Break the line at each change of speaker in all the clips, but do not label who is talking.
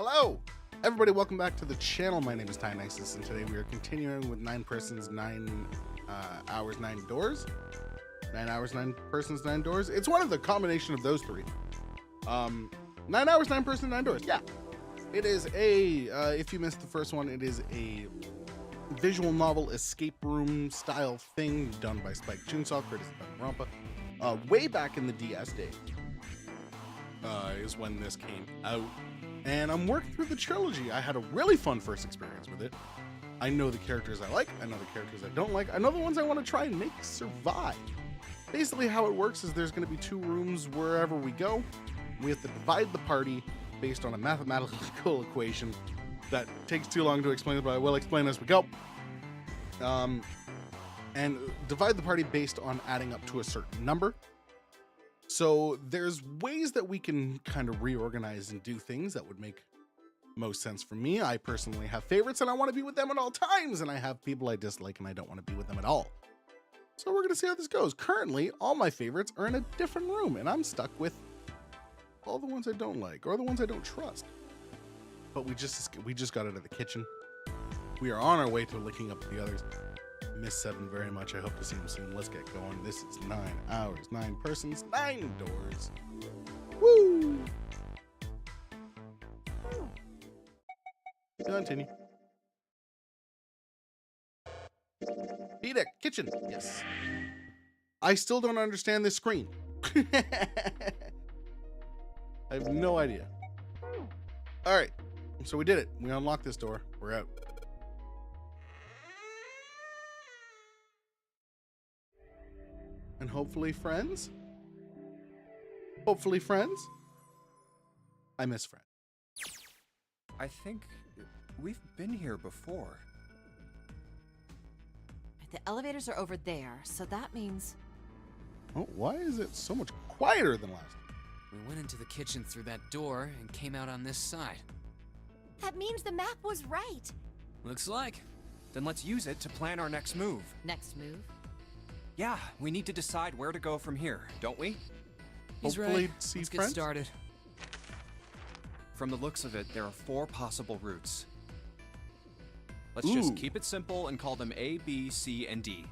Hello, everybody. Welcome back to the channel. My name is Dionysus, and today we are continuing with 9 persons, 9 hours, 9 doors. 9 hours, 9 persons, 9 doors. It's one of the combination of those three. 9 hours, 9 persons, 9 doors. Yeah, it is a. If you missed the first one, it is a visual novel escape room style thing done by Spike Chunsoft, courtesy of Rampa. Way back in the DS days is when this came out. And I'm working through the trilogy. I had a really fun first experience with it. I know the characters I like. I know the characters I don't like. I know the ones I want to try and make survive. Basically how it works is there's going to be 2 rooms wherever we go. We have to divide the party based on a mathematical equation that takes too long to explain, but I will explain as we go. And divide the party based on adding up to a certain number. So there's ways that we can kind of reorganize and do things that would make most sense for me. I personally have favorites and I want to be with them at all times, and I have people I dislike and I don't want to be with them at all. So we're going to see how this goes. Currently, all my favorites are in a different room, and I'm stuck with all the ones I don't like or the ones I don't trust. But we just got out of the kitchen. We are on our way to licking up the others. Miss Seven very much. I hope to see him soon. Let's get going. This is 9 hours, 9 persons, 9 doors. Woo! Continue. Pedic, kitchen. Yes. I still don't understand this screen. I have no idea. All right. So we did it. We unlocked this door. We're out. And hopefully friends. Hopefully friends. I miss friends.
I think we've been here before.
The elevators are over there, so that means...
Oh, why is it so much quieter than last time?
We went into the kitchen through that door and came out on this side.
That means the map was right.
Looks like.
Then let's use it to plan our next move.
Next move?
Yeah, we need to decide where to go from here, don't we?
He's
Hopefully
right.
see
Let's
friends?
get started.
From the looks of it, there are 4 possible routes. Let's
Ooh.
just keep it simple and call them A, B, C, and D.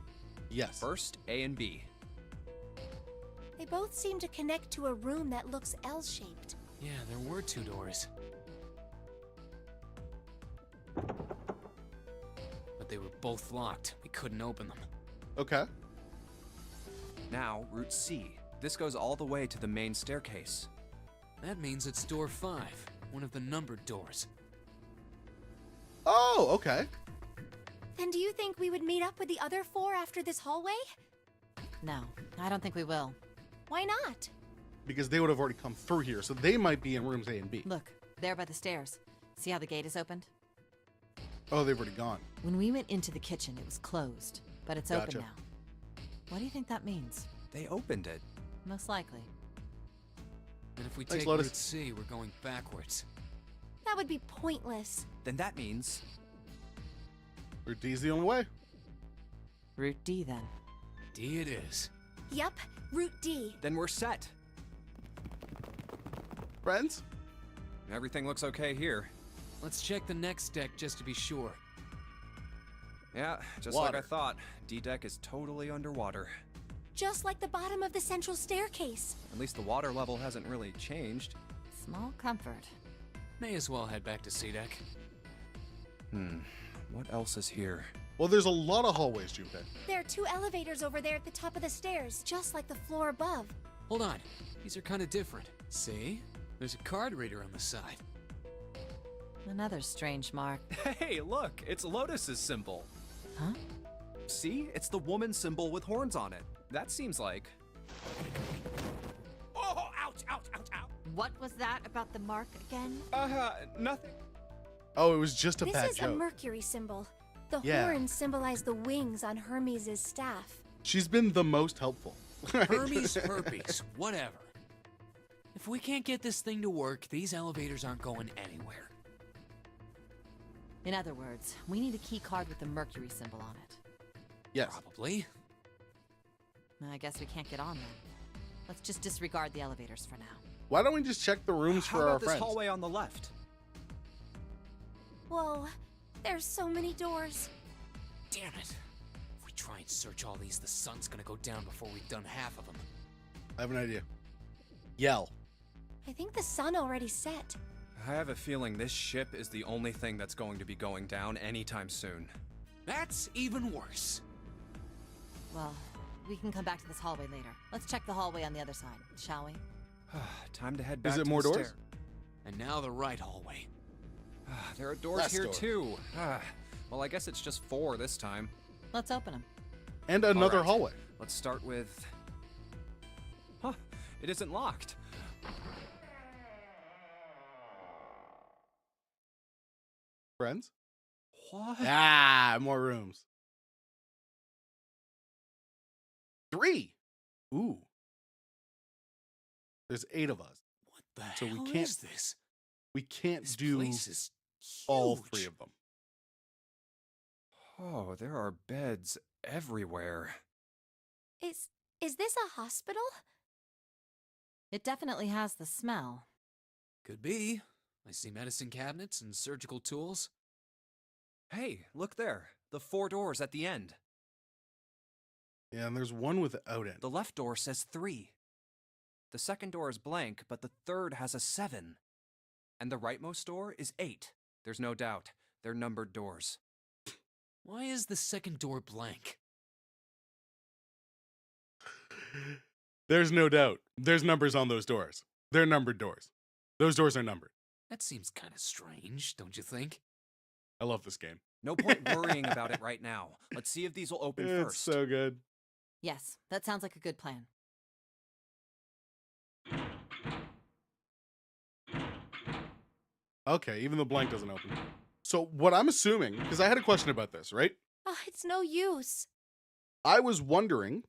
Yes.
First, A and B.
They both seem to connect to a room that looks L-shaped.
Yeah, there were 2 doors. But they were both locked. We couldn't open them.
Okay.
Now, Route C. This goes all the way to the main staircase.
That means it's door 5, one of the numbered doors.
Oh, okay.
Then do you think we would meet up with the other 4 after this hallway?
No, I don't think we will.
Why not?
Because they would have already come through here, so they might be in rooms A and B.
Look, there by the stairs. See how the gate is opened?
Oh, they've already gone.
When we went into the kitchen, it was closed, but it's
Gotcha.
open now. What do you think that means?
They opened it.
Most likely.
And if we
Thanks,
take
Lotus.
Route C, we're going backwards.
That would be pointless.
Then that means...
Route D's the only way.
Route D, then.
D it is.
Yup, Route D.
Then we're set.
Friends?
Everything looks okay here.
Let's check the next deck just to be sure.
Yeah, just
Water.
like I thought. D-deck is totally underwater.
Just like the bottom of the central staircase.
At least the water level hasn't really changed.
Small comfort.
May as well head back to C deck.
What else is here?
Well, there's a lot of hallways, Junpei.
There are 2 elevators over there at the top of the stairs, just like the floor above.
Hold on. These are kind of different. See? There's a card reader on the side.
Another strange mark.
Hey, look! It's Lotus's symbol.
Huh?
See? It's the woman symbol with horns on it. That seems like... Oh, ouch, ouch, ouch, ouch!
What was that about the mark again?
Nothing.
Oh, it was just a
This
bad
is a
joke.
Mercury symbol. The
Yeah.
horns symbolize the wings on Hermes' staff.
She's been the most helpful.
Hermes, herpes, whatever. If we can't get this thing to work, these elevators aren't going anywhere.
In other words, we need a key card with the Mercury symbol on it.
Yes.
Probably.
I guess we can't get on then. Let's just disregard the elevators for now.
Why don't we just check the rooms
How
for
about
our
this
friends?
hallway on the left?
Whoa, there's so many doors.
Damn it. If we try and search all these, the sun's gonna go down before we've done half of them.
I have an idea. Yell.
I think the sun already set.
I have a feeling this ship is the only thing that's going to be going down anytime soon.
That's even worse.
Well, we can come back to this hallway later. Let's check the hallway on the other side, shall we?
Time to head back
Is it
to
more
the
doors?
stair.
And now the right hallway.
There are doors
Less
here
doors.
too. Well, I guess it's just 4 this time.
Let's open them.
And another
Alright.
hallway.
Let's start with... Huh, it isn't locked.
Friends?
What?
Ah, more rooms. 3. Ooh. There's 8 of us.
What the
So we
hell
can't
is this?
We can't
This
do
place is
all
huge.
3 of them.
Oh, there are beds everywhere.
Is this a hospital?
It definitely has the smell.
Could be. I see medicine cabinets and surgical tools.
Hey, look there. The 4 doors at the end.
Yeah, and there's one without it.
The left door says 3. The second door is blank, but the third has a 7. And the rightmost door is 8. There's no doubt. They're numbered doors.
Why is the second door blank?
There's no doubt. There's numbers on those doors. They're numbered doors. Those doors are numbered.
That seems kind of strange, don't you think?
I love this game.
No point worrying about it right now. Let's see if these will open
It's
first.
so good.
Yes, that sounds like a good plan.
Okay, even the blank doesn't open. So what I'm assuming, because I had a question about this, right?
Oh, it's no use.
I was wondering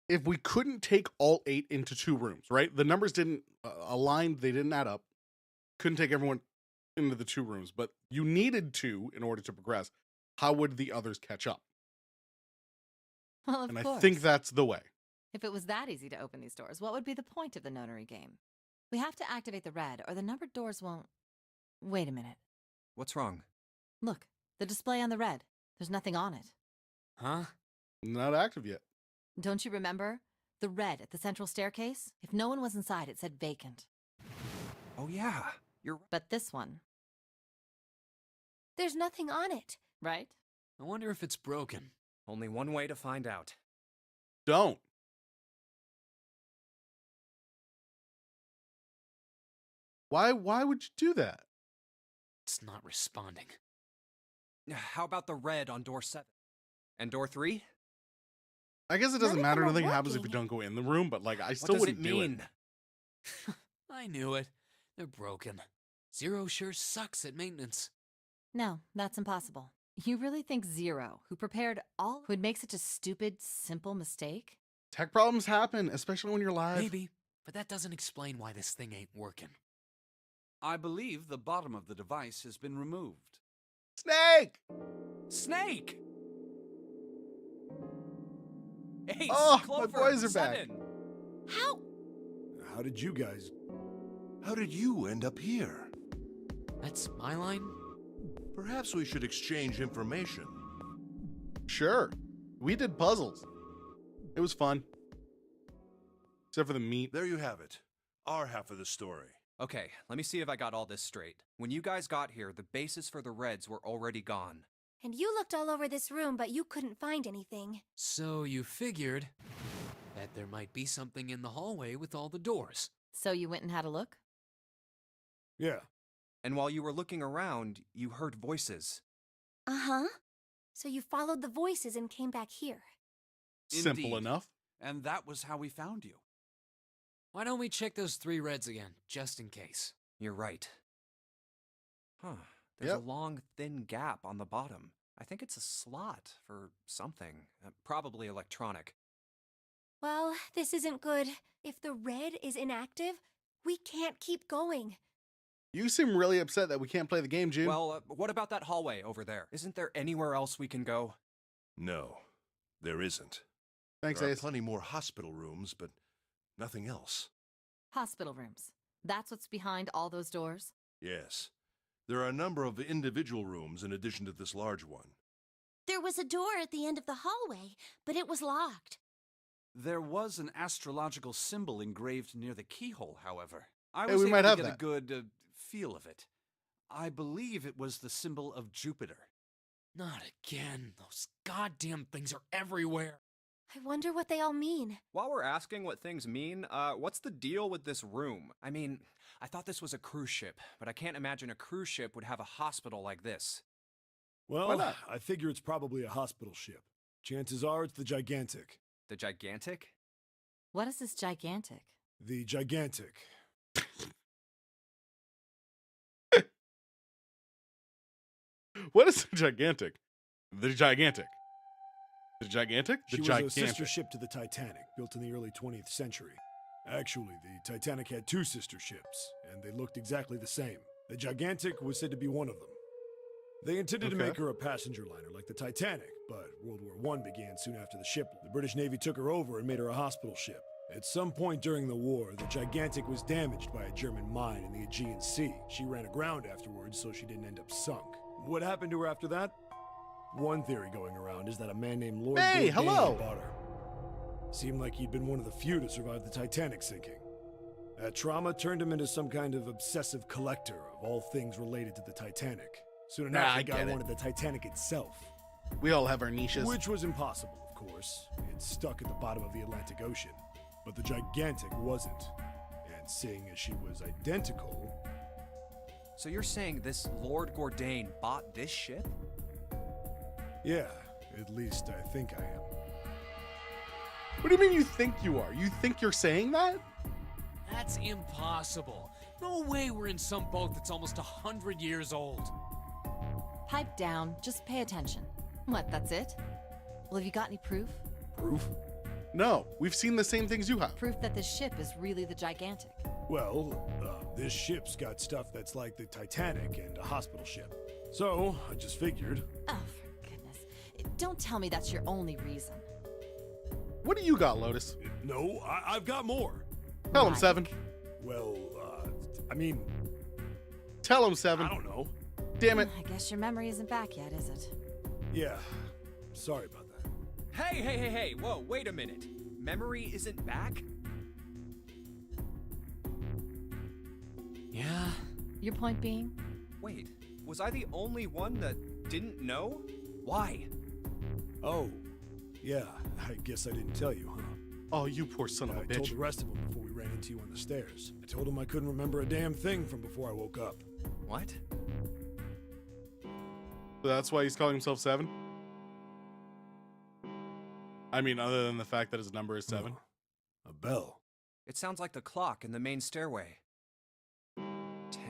if we couldn't take all 8 into 2 rooms, right? The numbers didn't align, they didn't add up. Couldn't take everyone into the 2 rooms, but you needed to in order to progress. How would the others catch up?
Well, of
And
course.
I think that's the way.
If it was that easy to open these doors, what would be the point of the notary game? We have to activate the red, or the numbered doors won't... Wait a minute.
What's wrong?
Look, the display on the red. There's nothing on it.
Huh?
Not active yet.
Don't you remember? The red at the central staircase? If no one was inside, it said vacant.
Oh yeah, you're
But this one,
There's nothing on it.
right?
I wonder if it's broken.
only one way to find out.
Don't. Why would you do that?
It's not responding.
How about the red on door 7? And door 3?
I guess it
None
doesn't
of
matter.
them are
Nothing happens if you
working.
don't go in the room, but like I
What
still
does
wouldn't
it
do it.
mean?
I knew it. They're broken. Zero sure sucks at maintenance.
No, that's impossible. You really think Zero, who prepared all, would make such a stupid, simple mistake?
Tech problems happen, especially when you're live.
Maybe, but that doesn't explain why this thing ain't working.
I believe the bottom of the device has been removed.
Snake!
Snake! Ace,
Oh, my
Clover,
boys are back.
7.
How?
How did you end up here?
That's my line?
Perhaps we should exchange information.
Sure. We did puzzles. It was fun. Except for the meat.
There you have it. Our half of the story.
Okay, let me see if I got all this straight. When you guys got here, the bases for the reds were already gone.
And you looked all over this room, but you couldn't find anything.
So you figured that there might be something in the hallway with all the doors.
So you went and had a look?
Yeah.
And while you were looking around, you heard voices.
Uh-huh. So you followed the voices and came back here.
Simple
Indeed.
enough.
And that was how we found you.
Why don't we check those 3 reds again, just in case?
You're right. Huh. There's
Yep.
a long, thin gap on the bottom. I think it's a slot for something. Probably electronic.
Well, this isn't good. If the red is inactive, we can't keep going.
You seem really upset that we can't play the game, June.
Well, what about that hallway over there? Isn't there anywhere else we can go?
No, there isn't.
Thanks,
There are
Ace.
plenty more hospital rooms, but nothing else.
Hospital rooms. That's what's behind all those doors?
Yes. There are a number of individual rooms in addition to this large one.
There was a door at the end of the hallway, but it was locked.
There was an astrological symbol engraved near the keyhole, however. I
Hey,
was
we
able
might
to
have
get a
that.
good feel of it. I believe it was the symbol of Jupiter.
Not again. Those goddamn things are everywhere.
I wonder what they all mean.
While we're asking what things mean, what's the deal with this room? I mean, I thought this was a cruise ship, but I can't imagine a cruise ship would have a hospital like this.
Well,
Why not?
I figure it's probably a hospital ship. Chances are it's the Gigantic.
The Gigantic?
What is this gigantic?
The Gigantic.
What is the gigantic? The gigantic. The gigantic? The
She was
gigantic.
a sister ship to the Titanic, built in the early 20th century. Actually, the Titanic had two sister ships, and they looked exactly the same. The Gigantic was said to be one of them. They intended to
Okay.
make her a passenger liner like the Titanic, but World War I began soon after the ship. The British Navy took her over and made her a hospital ship. At some point during the war, the Gigantic was damaged by a German mine in the Aegean Sea. She ran aground afterwards, so she didn't end up sunk. What happened to her after that? One theory going around is that a man named Lord
Hey,
Bourdain
hello.
bought her. Seemed like he'd been one of the few to survive the Titanic sinking. That trauma turned him into some kind of obsessive collector of all things related to the Titanic. Soon
Nah,
enough,
I
the guy
get it.
wanted the Titanic itself,
We all have our niches.
which was impossible, of course. It's stuck at the bottom of the Atlantic Ocean. But the Gigantic wasn't. And seeing as she was identical,
So you're saying this Lord Gordain bought this ship?
yeah, at least I think I am.
What do you mean you think you are? You think you're saying that?
That's impossible. No way we're in some boat that's almost 100 years old.
Pipe down, just pay attention. What, that's it? Well, have you got any proof?
Proof?
No, we've seen the same things you have.
Proof that this ship is really the gigantic.
Well, this ship's got stuff that's like the Titanic and a hospital ship. So, I just figured.
Oh, for goodness. Don't tell me that's your only reason.
What do you got, Lotus?
No, I've got more.
Tell him,
Mike.
Seven.
Well, I mean,
Tell him, Seven.
I don't know.
Damn it.
I guess your memory isn't back yet, is it?
Yeah, sorry about that.
Hey, whoa, wait a minute. Memory isn't back?
Yeah?
Your point being?
Wait, was I the only one that didn't know? Why?
Oh, yeah, I guess I didn't tell you, huh?
Oh, you poor son of a
I told
bitch.
the rest of them before we ran into you on the stairs. I told them I couldn't remember a damn thing from before I woke up.
What?
So that's why he's calling himself Seven? I mean, other than the fact that his number is 7.
Oh, a bell.
It sounds like the clock in the main stairway. 10,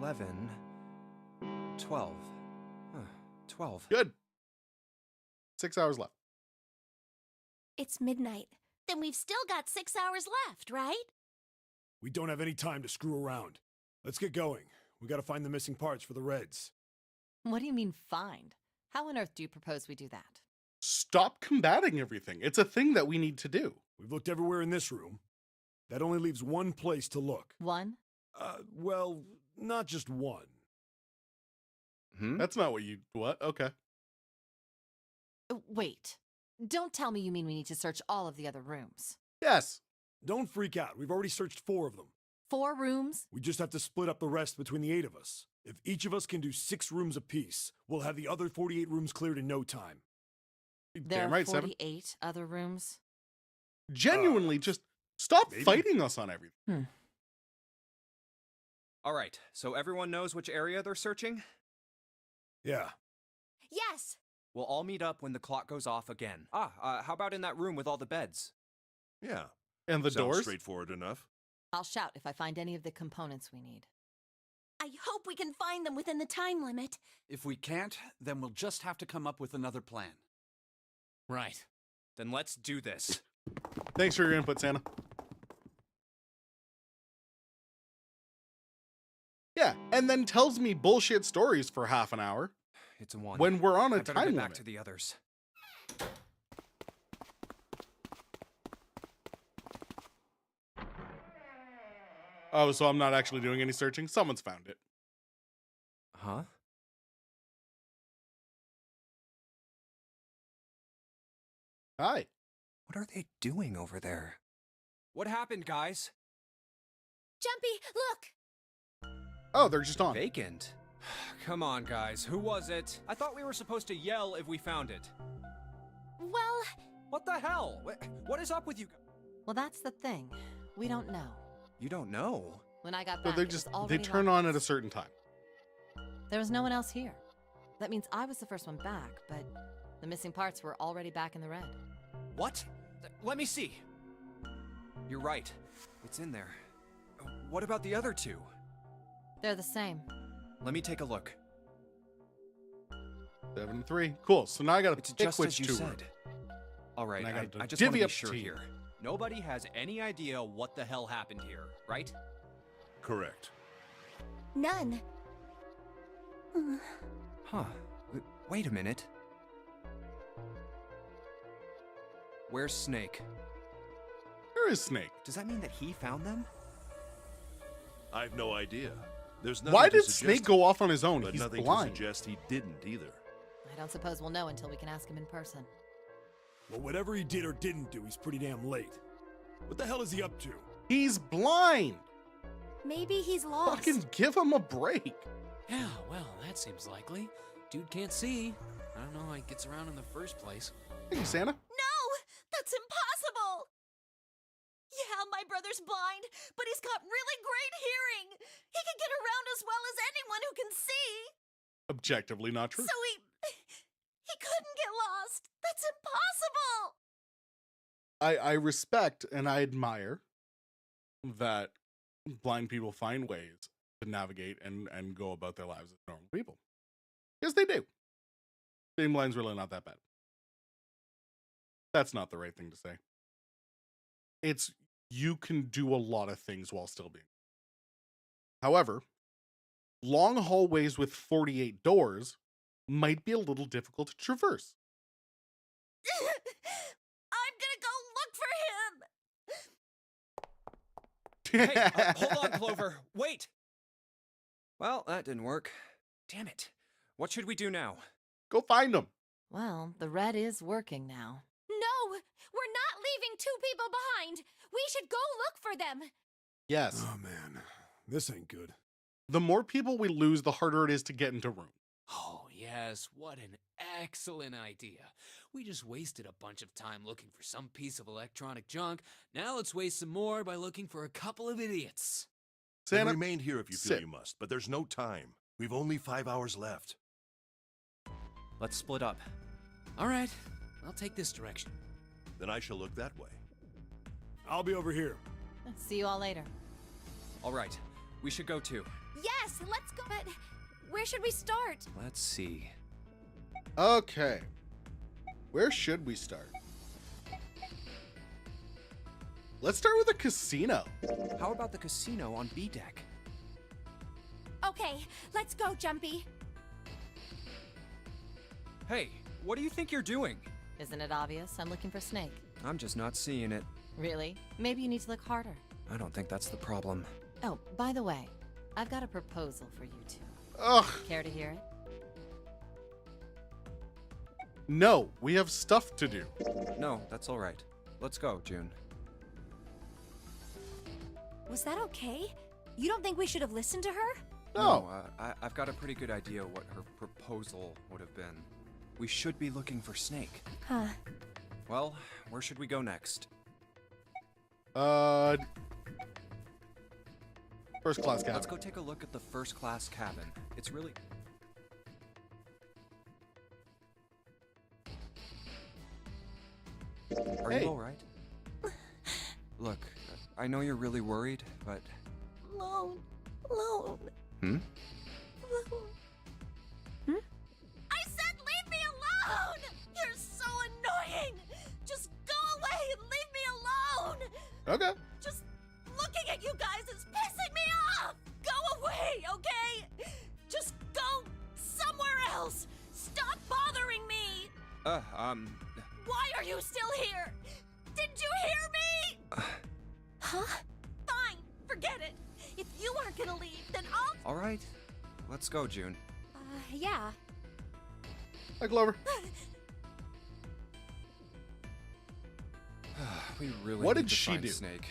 11, 12. Huh, 12.
Good. 6 hours left.
It's midnight. Then we've still got 6 hours left, right?
We don't have any time to screw around. Let's get going. We gotta find the missing parts for the Reds.
What do you mean, find? How on earth do you propose we do that?
Stop combating everything. It's a thing that we need to do.
We've looked everywhere in this room. That only leaves one place to look.
One?
Well, not just one.
That's not what you... What? Okay.
Wait. Don't tell me you mean we need to search all of the other rooms.
Yes.
Don't freak out. We've already searched 4 of them.
4 rooms?
We just have to split up the rest between the 8 of us. If each of us can do 6 rooms apiece, we'll have the other 48 rooms cleared in no time.
There
Damn
are
right, 7.
48 other rooms?
Genuinely, just stop
maybe.
fighting us on everything.
All right, so everyone knows which area they're searching?
Yeah.
Yes!
We'll all meet up when the clock goes off again. How about in that room with all the beds?
Yeah.
And the
Sounds
doors?
straightforward enough.
I'll shout if I find any of the components we need.
I hope we can find them within the time limit.
If we can't, then we'll just have to come up with another plan.
Right.
Then let's do this.
Thanks for your input, Santa. Yeah, and then tells me bullshit stories for half an hour
It's a 1.
when we're on
I
a
better
time
get back
limit.
to the others.
Oh, so I'm not actually doing any searching? Someone's found it.
Huh?
Hi.
What are they doing over there? What happened, guys?
Jumpy, look!
Oh, they're just on.
Vacant. Come on, guys. Who was it? I thought we were supposed to yell if we found it.
Well,
What the hell? What is up with you?
Well, that's the thing. We don't know.
You don't know.
When I got
So
back,
they
it was
just
already
they turn
locked.
on at a certain time.
There was no one else here. That means I was the first one back, but the missing parts were already back in the red.
What? Let me see. You're right. It's in there. What about the other two?
They're the same.
Let me take a look.
7 and 3. Cool. So now I gotta
It's
pick
just
which
as you
two.
said. All right,
And I gotta
I just want to
divvy
be
up
sure
team.
here. Nobody has any idea what the hell happened here, right?
Correct.
none.
Huh. Wait a minute. Where's Snake?
Where is Snake?
Does that mean that he found them?
I've no idea. There's nothing
Why
to
did
suggest
Snake
it,
go off on his own?
But
He's
nothing
blind.
to suggest he didn't either.
I don't suppose we'll know until we can ask him in person.
Well, whatever he did or didn't do, he's pretty damn late. What the hell is he up to?
He's blind.
Maybe he's lost.
Fucking give him a break.
Yeah, well, that seems likely. Dude can't see. I don't know how he gets around in the first place.
Hey, Santa.
No! That's impossible! Yeah, my brother's blind, but he's got really great hearing. He can get around as well as anyone who can see.
Objectively not true.
So he couldn't get lost. That's impossible.
I respect and I admire that blind people find ways to navigate and go about their lives as normal people. Yes, they do. Being blind's really not that bad. That's not the right thing to say. It's you can do a lot of things while still being. However, long hallways with 48 doors might be a little difficult to traverse.
I'm gonna go look for him.
Hey, hold on, Clover. Wait! Well, that didn't work. Damn it. What should we do now?
Go find them.
Well, the red is working now.
No, we're not leaving two people behind. We should go look for them.
Yes.
Oh man, this ain't good.
The more people we lose, the harder it is to get into rooms.
Oh, yes, what an excellent idea. We just wasted a bunch of time looking for some piece of electronic junk. Now let's waste some more by looking for a couple of idiots.
Then
Santa,
remain here if you feel
sit.
you must, but there's no time. We've only 5 hours left.
Let's split up.
All right, I'll take this direction.
Then I shall look that way.
I'll be over here.
See you all later.
All right, we should go too.
Yes, let's go. But where should we start?
Let's see.
Okay. Where should we start? Let's start with a casino.
How about the casino on B deck?
Okay, let's go, Jumpy.
Hey, what do you think you're doing?
Isn't it obvious? I'm looking for Snake.
I'm just not seeing it.
Really? Maybe you need to look harder.
I don't think that's the problem.
Oh, by the way, I've got a proposal for you two.
Ugh.
Care to hear it?
No, we have stuff to do.
No, that's all right. Let's go, June.
Was that okay? You don't think we should have listened to her?
No.
I've got a pretty good idea what her proposal would have been. We should be looking for Snake.
Huh.
Well, where should we go next?
First class cabin.
Let's go take a look at the first class cabin. It's really... Are
Hey.
you alright? Look, I know you're really worried, but...
Alone. Alone.
Hmm?
Alone. I said leave me alone! You're so annoying! Just go away and leave me alone!
Okay.
Just looking at you guys is pissing me off! Go away, okay? Just go somewhere else! Stop bothering me! Why are you still here? Did you hear me? Huh? Fine, forget it. If you aren't gonna leave, then I'll.
All right, let's go, June.
Yeah.
Hi, Clover.
We really
What
need
did
to
she
find
do?
Snake.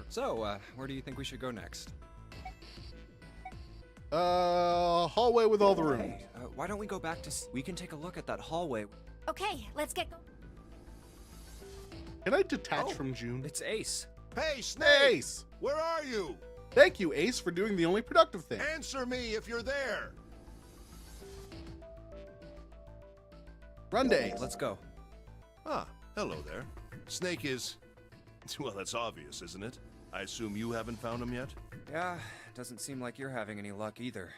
So, where do you think we should go next?
Hallway with all the rooms.
Hey, why don't we go back to... We can take a look at that hallway.
Okay, let's get.
Can I detach from June?
It's Ace.
Hey, Snake!
Ace!
Where are you?
Thank you, Ace, for doing the only productive thing.
Answer me if you're there!
Run to Ace.
Let's go.
Ah, hello there. Snake is... Well, that's obvious, isn't it? I assume you haven't found him yet?
Yeah, doesn't seem like you're having any luck either.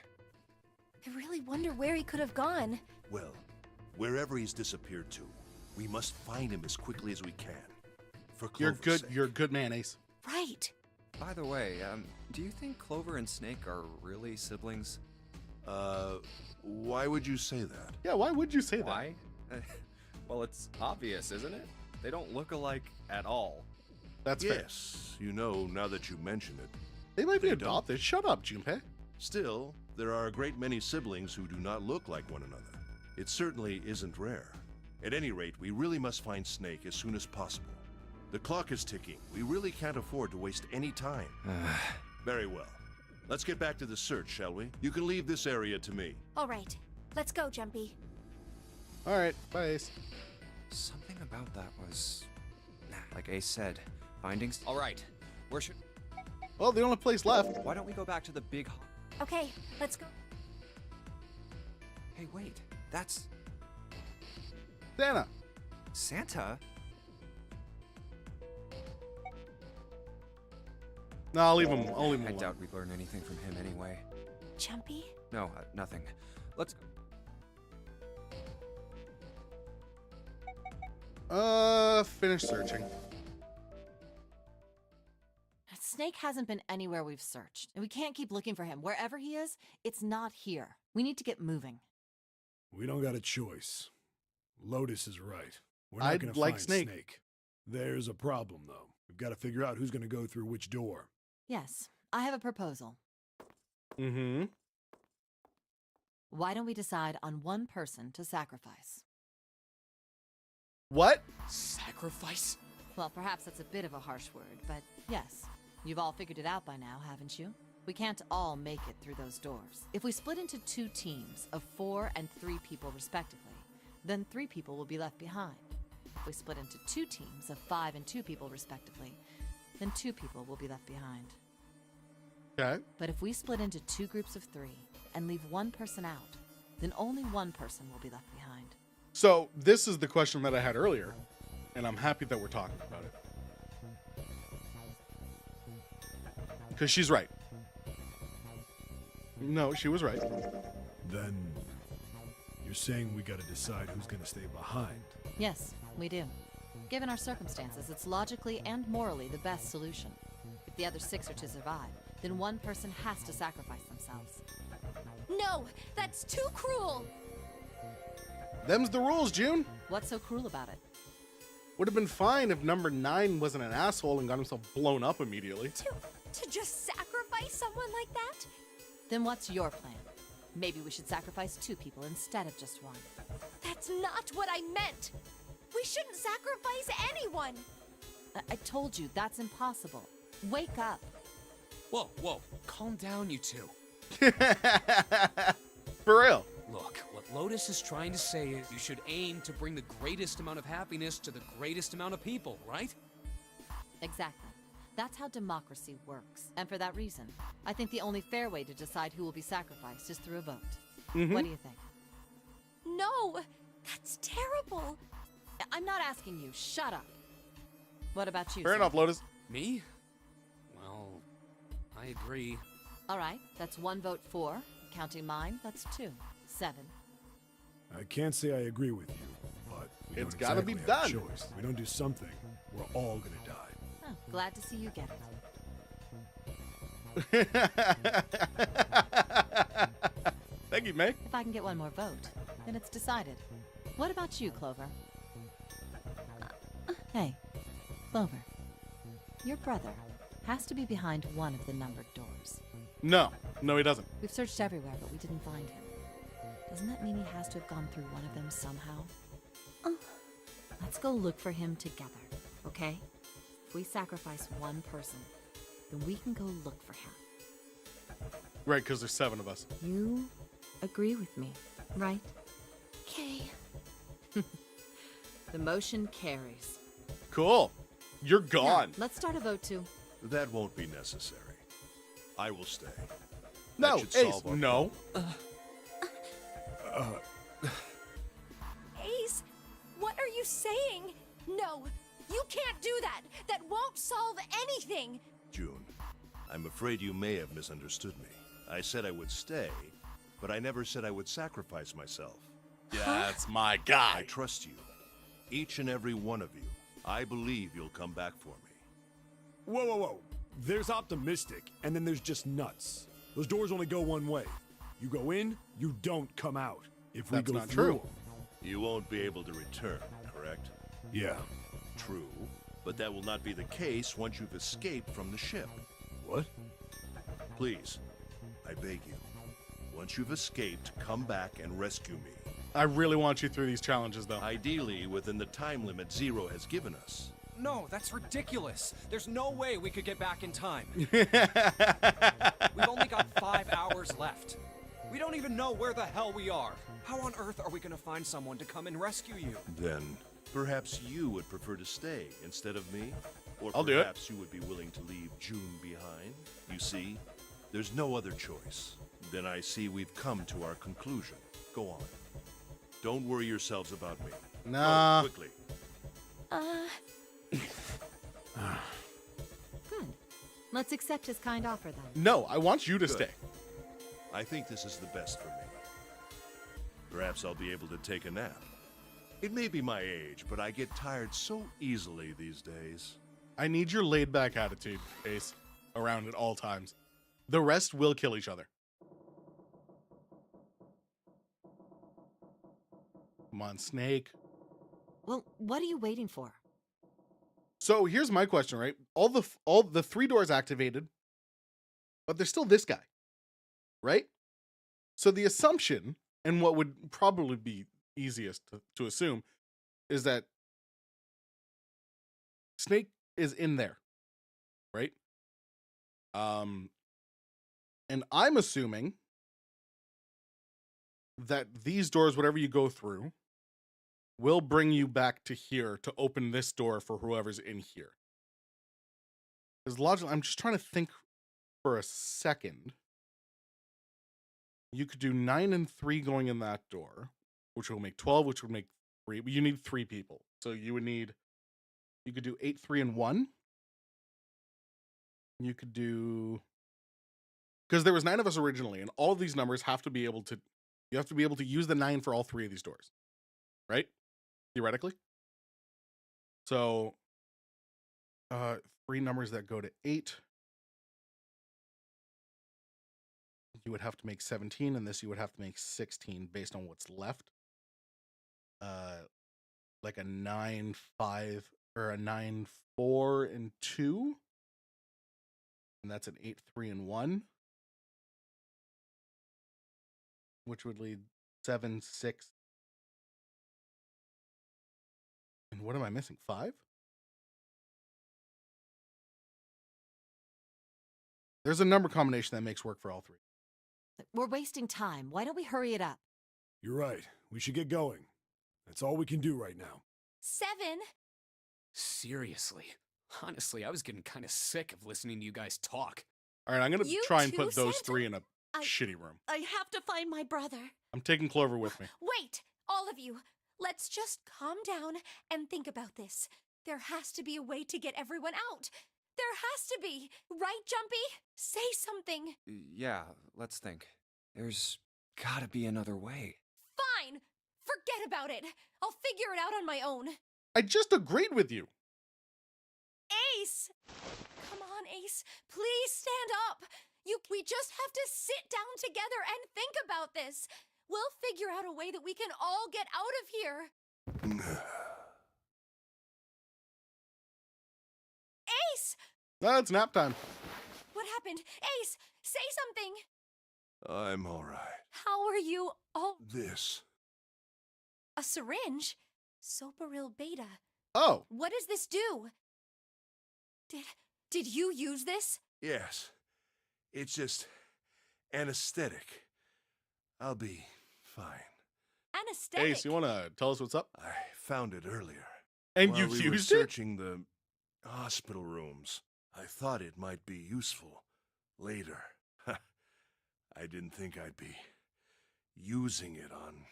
I really wonder where he could have gone.
Well, wherever he's disappeared to, we must find him as quickly as we can. For
You're
Clover's
good.
sake.
You're a good man, Ace.
Right.
By the way, do you think Clover and Snake are really siblings?
Why would you say that?
Yeah, why would you say that?
Why? Well, it's obvious, isn't it? They don't look alike at all.
That's fair.
Yes, you know, now that you mention it.
They might be
They don't.
adopted. Shut up, Junpei.
Still, there are a great many siblings who do not look like one another. It certainly isn't rare. At any rate, we really must find Snake as soon as possible. The clock is ticking. We really can't afford to waste any time. Very well. Let's get back to the search, shall we? You can leave this area to me.
All right. Let's go, Jumpy.
All right, bye, Ace.
Something about that was... Like Ace said, findings... All right, where should...
Well, the only place left.
Why don't we go back to the big...
Okay, let's go.
Hey, wait. That's...
Santa.
Santa?
No, I'll leave him. I'll leave him
I
alone.
doubt we'd learn anything from him anyway.
Jumpy?
No, nothing. Let's...
Finish searching.
Snake hasn't been anywhere we've searched, and we can't keep looking for him. Wherever he is, it's not here. We need to get moving.
We don't got a choice. Lotus is right. We're not
I'd
gonna
like
find
Snake.
There's a problem, though. We've got to figure out who's gonna go through which door.
Yes, I have a proposal.
Mm-hmm.
Why don't we decide on one person to sacrifice?
What?
Sacrifice?
Well, perhaps that's a bit of a harsh word, but yes. You've all figured it out by now, haven't you? We can't all make it through those doors. If we split into 2 teams of 4 and 3 people respectively, then 3 people will be left behind. If we split into 2 teams of 5 and 2 people respectively, then 2 people will be left behind.
Okay.
But if we split into 2 groups of 3 and leave one person out, then only one person will be left behind.
So this is the question that I had earlier, and I'm happy that we're talking about it. Because she's right. No, she was right.
Then you're saying we got to decide who's gonna stay behind.
Yes, we do. Given our circumstances, it's logically and morally the best solution. If the other 6 are to survive, then one person has to sacrifice themselves.
No, that's too cruel.
Them's the rules, June.
What's so cruel about it?
Would have been fine if number 9 wasn't an asshole and got himself blown up immediately.
To just sacrifice someone like that?
Then what's your plan? Maybe we should sacrifice 2 people instead of just 1.
That's not what I meant. We shouldn't sacrifice anyone.
I told you, that's impossible. Wake up.
Whoa, whoa. Calm down, you two.
For real.
Look, what Lotus is trying to say is you should aim to bring the greatest amount of happiness to the greatest amount of people, right?
Exactly. That's how democracy works. And for that reason, I think the only fair way to decide who will be sacrificed is through a vote. What do you think?
No, that's terrible.
I'm not asking you. Shut up. What about you?
Fair
Sam?
enough, Lotus.
Me? Well, I agree.
All right, that's 1 vote for. Counting mine, that's 2. 7.
I can't say I agree with you, but we
It's
don't
gotta be
exactly have a
done.
choice. If we don't do something, we're all gonna die.
Oh, glad to see you get it.
Thank you, May.
If I can get 1 more vote, then it's decided. What about you, Clover? Hey, Clover. Your brother has to be behind one of the numbered doors.
No, he doesn't.
We've searched everywhere, but we didn't find him. Doesn't that mean he has to have gone through one of them somehow? Let's go look for him together, okay? If we sacrifice one person, then we can go look for him.
Right, because there's 7 of us.
You agree with me, right?
Okay.
The motion carries.
Cool. You're
Now,
gone.
let's start a vote too.
That won't be necessary. I will stay.
No,
That should
Ace,
solve our
no.
Ace, what are you saying? No, you can't do that. That won't solve anything.
June, I'm afraid you may have misunderstood me. I said I would stay, but I never said I would sacrifice myself.
That's my
I
guy.
trust you. Each and every one of you. I believe you'll come back for me.
Whoa, whoa, whoa. There's optimistic, and then there's just nuts. Those doors only go one way. You go in, you don't come out. If we
That's
go
not
through
true.
'em-
You won't be able to return, correct?
Yeah.
True, but that will not be the case once you've escaped from the ship.
What?
Please, I beg you. Once you've escaped, come back and rescue me.
I really want you through these challenges, though.
Ideally, within the time limit Zero has given us.
No, that's ridiculous. There's no way we could get back in time. We've only got 5 hours left. We don't even know where the hell we are. How on earth are we gonna find someone to come and rescue you?
Then, perhaps you would prefer to stay instead of me? Or
I'll do it.
perhaps you would be willing to leave June behind? You see, there's no other choice. Then I see we've come to our conclusion. Go on. Don't worry yourselves about me.
Nah.
Go, quickly.
Good. Let's accept his kind offer then.
No, I want you to
Good.
stay.
I think this is the best for me. Perhaps I'll be able to take a nap. It may be my age, but I get tired so easily these days.
I need your laid back attitude, Ace, around at all times. The rest will kill each other. Come on, Snake.
Well, what are you waiting for?
So here's my question, right? All the 3 doors activated, but there's still this guy, right? So the assumption, and what would probably be easiest to assume, is that Snake is in there, right? And I'm assuming that these doors, whatever you go through, will bring you back to here to open this door for whoever's in here. Because logically, I'm just trying to think for a second. You could do 9 and 3 going in that door, which will make 12, which would make 3. But you need 3 people. So you could do 8, 3, and 1. You could do, because there was 9 of us originally, and all of these numbers have to be able to, you have to be able to use the 9 for all 3 of these doors, right? Theoretically. So 3 numbers that go to 8. You would have to make 17, and this you would have to make 16 based on what's left. Like a 9, 5, or a 9, 4, and 2. And that's an 8, 3, and 1. Which would lead 7, 6. And what am I missing? 5? There's a number combination that makes work for all 3.
We're wasting time. Why don't we hurry it up?
You're right. We should get going. That's all we can do right now.
7.
Seriously. Honestly, I was getting kind of sick of listening to you guys talk.
All right, I'm going to
You
try and
too,
put those
Santa?
3 in a
I-
shitty room.
I have to find my brother.
I'm taking Clover with me.
Wait, all of you. Let's just calm down and think about this. There has to be a way to get everyone out. There has to be. Right, Jumpy? Say something.
Yeah, let's think. There's gotta be another way.
Fine. Forget about it. I'll figure it out on my own.
I just agreed with you.
Ace! Come on, Ace. Please stand up. We just have to sit down together and think about this. We'll figure out a way that we can all get out of here. Ace!
It's nap time.
What happened? Ace! Say something!
I'm all right.
How are you? Oh,
This.
a syringe? Soparil beta.
Oh,
What does this do? Did you use this?
Yes. It's just anesthetic. I'll be fine.
Anesthetic?
Ace, you want to tell us what's up?
I found it earlier.
And
While
you've
we were
used it?
searching the hospital rooms. I thought it might be useful later. I didn't think I'd be using it on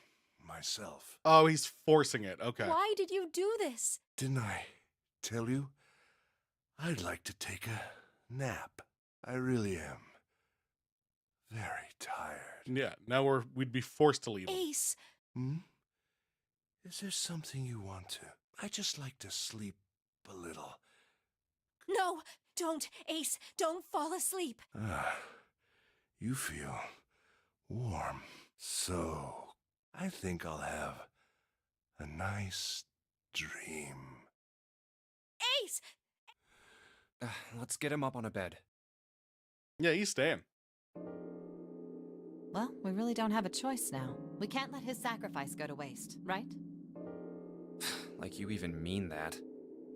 myself.
Oh, he's forcing it. Okay.
Why did you do this?
Didn't I tell you? I'd like to take a nap. I really am. Very tired.
Yeah, now we'd be forced to leave him.
Ace,
Hmm? Is there something you want to? I just like to sleep a little.
no, don't. Ace, don't fall asleep.
Ah, you feel warm. So, I think I'll have a nice dream.
Ace!
Let's get him up on a bed.
Yeah, he's staying.
Well, we really don't have a choice now. We can't let his sacrifice go to waste, right?
Like you even mean that.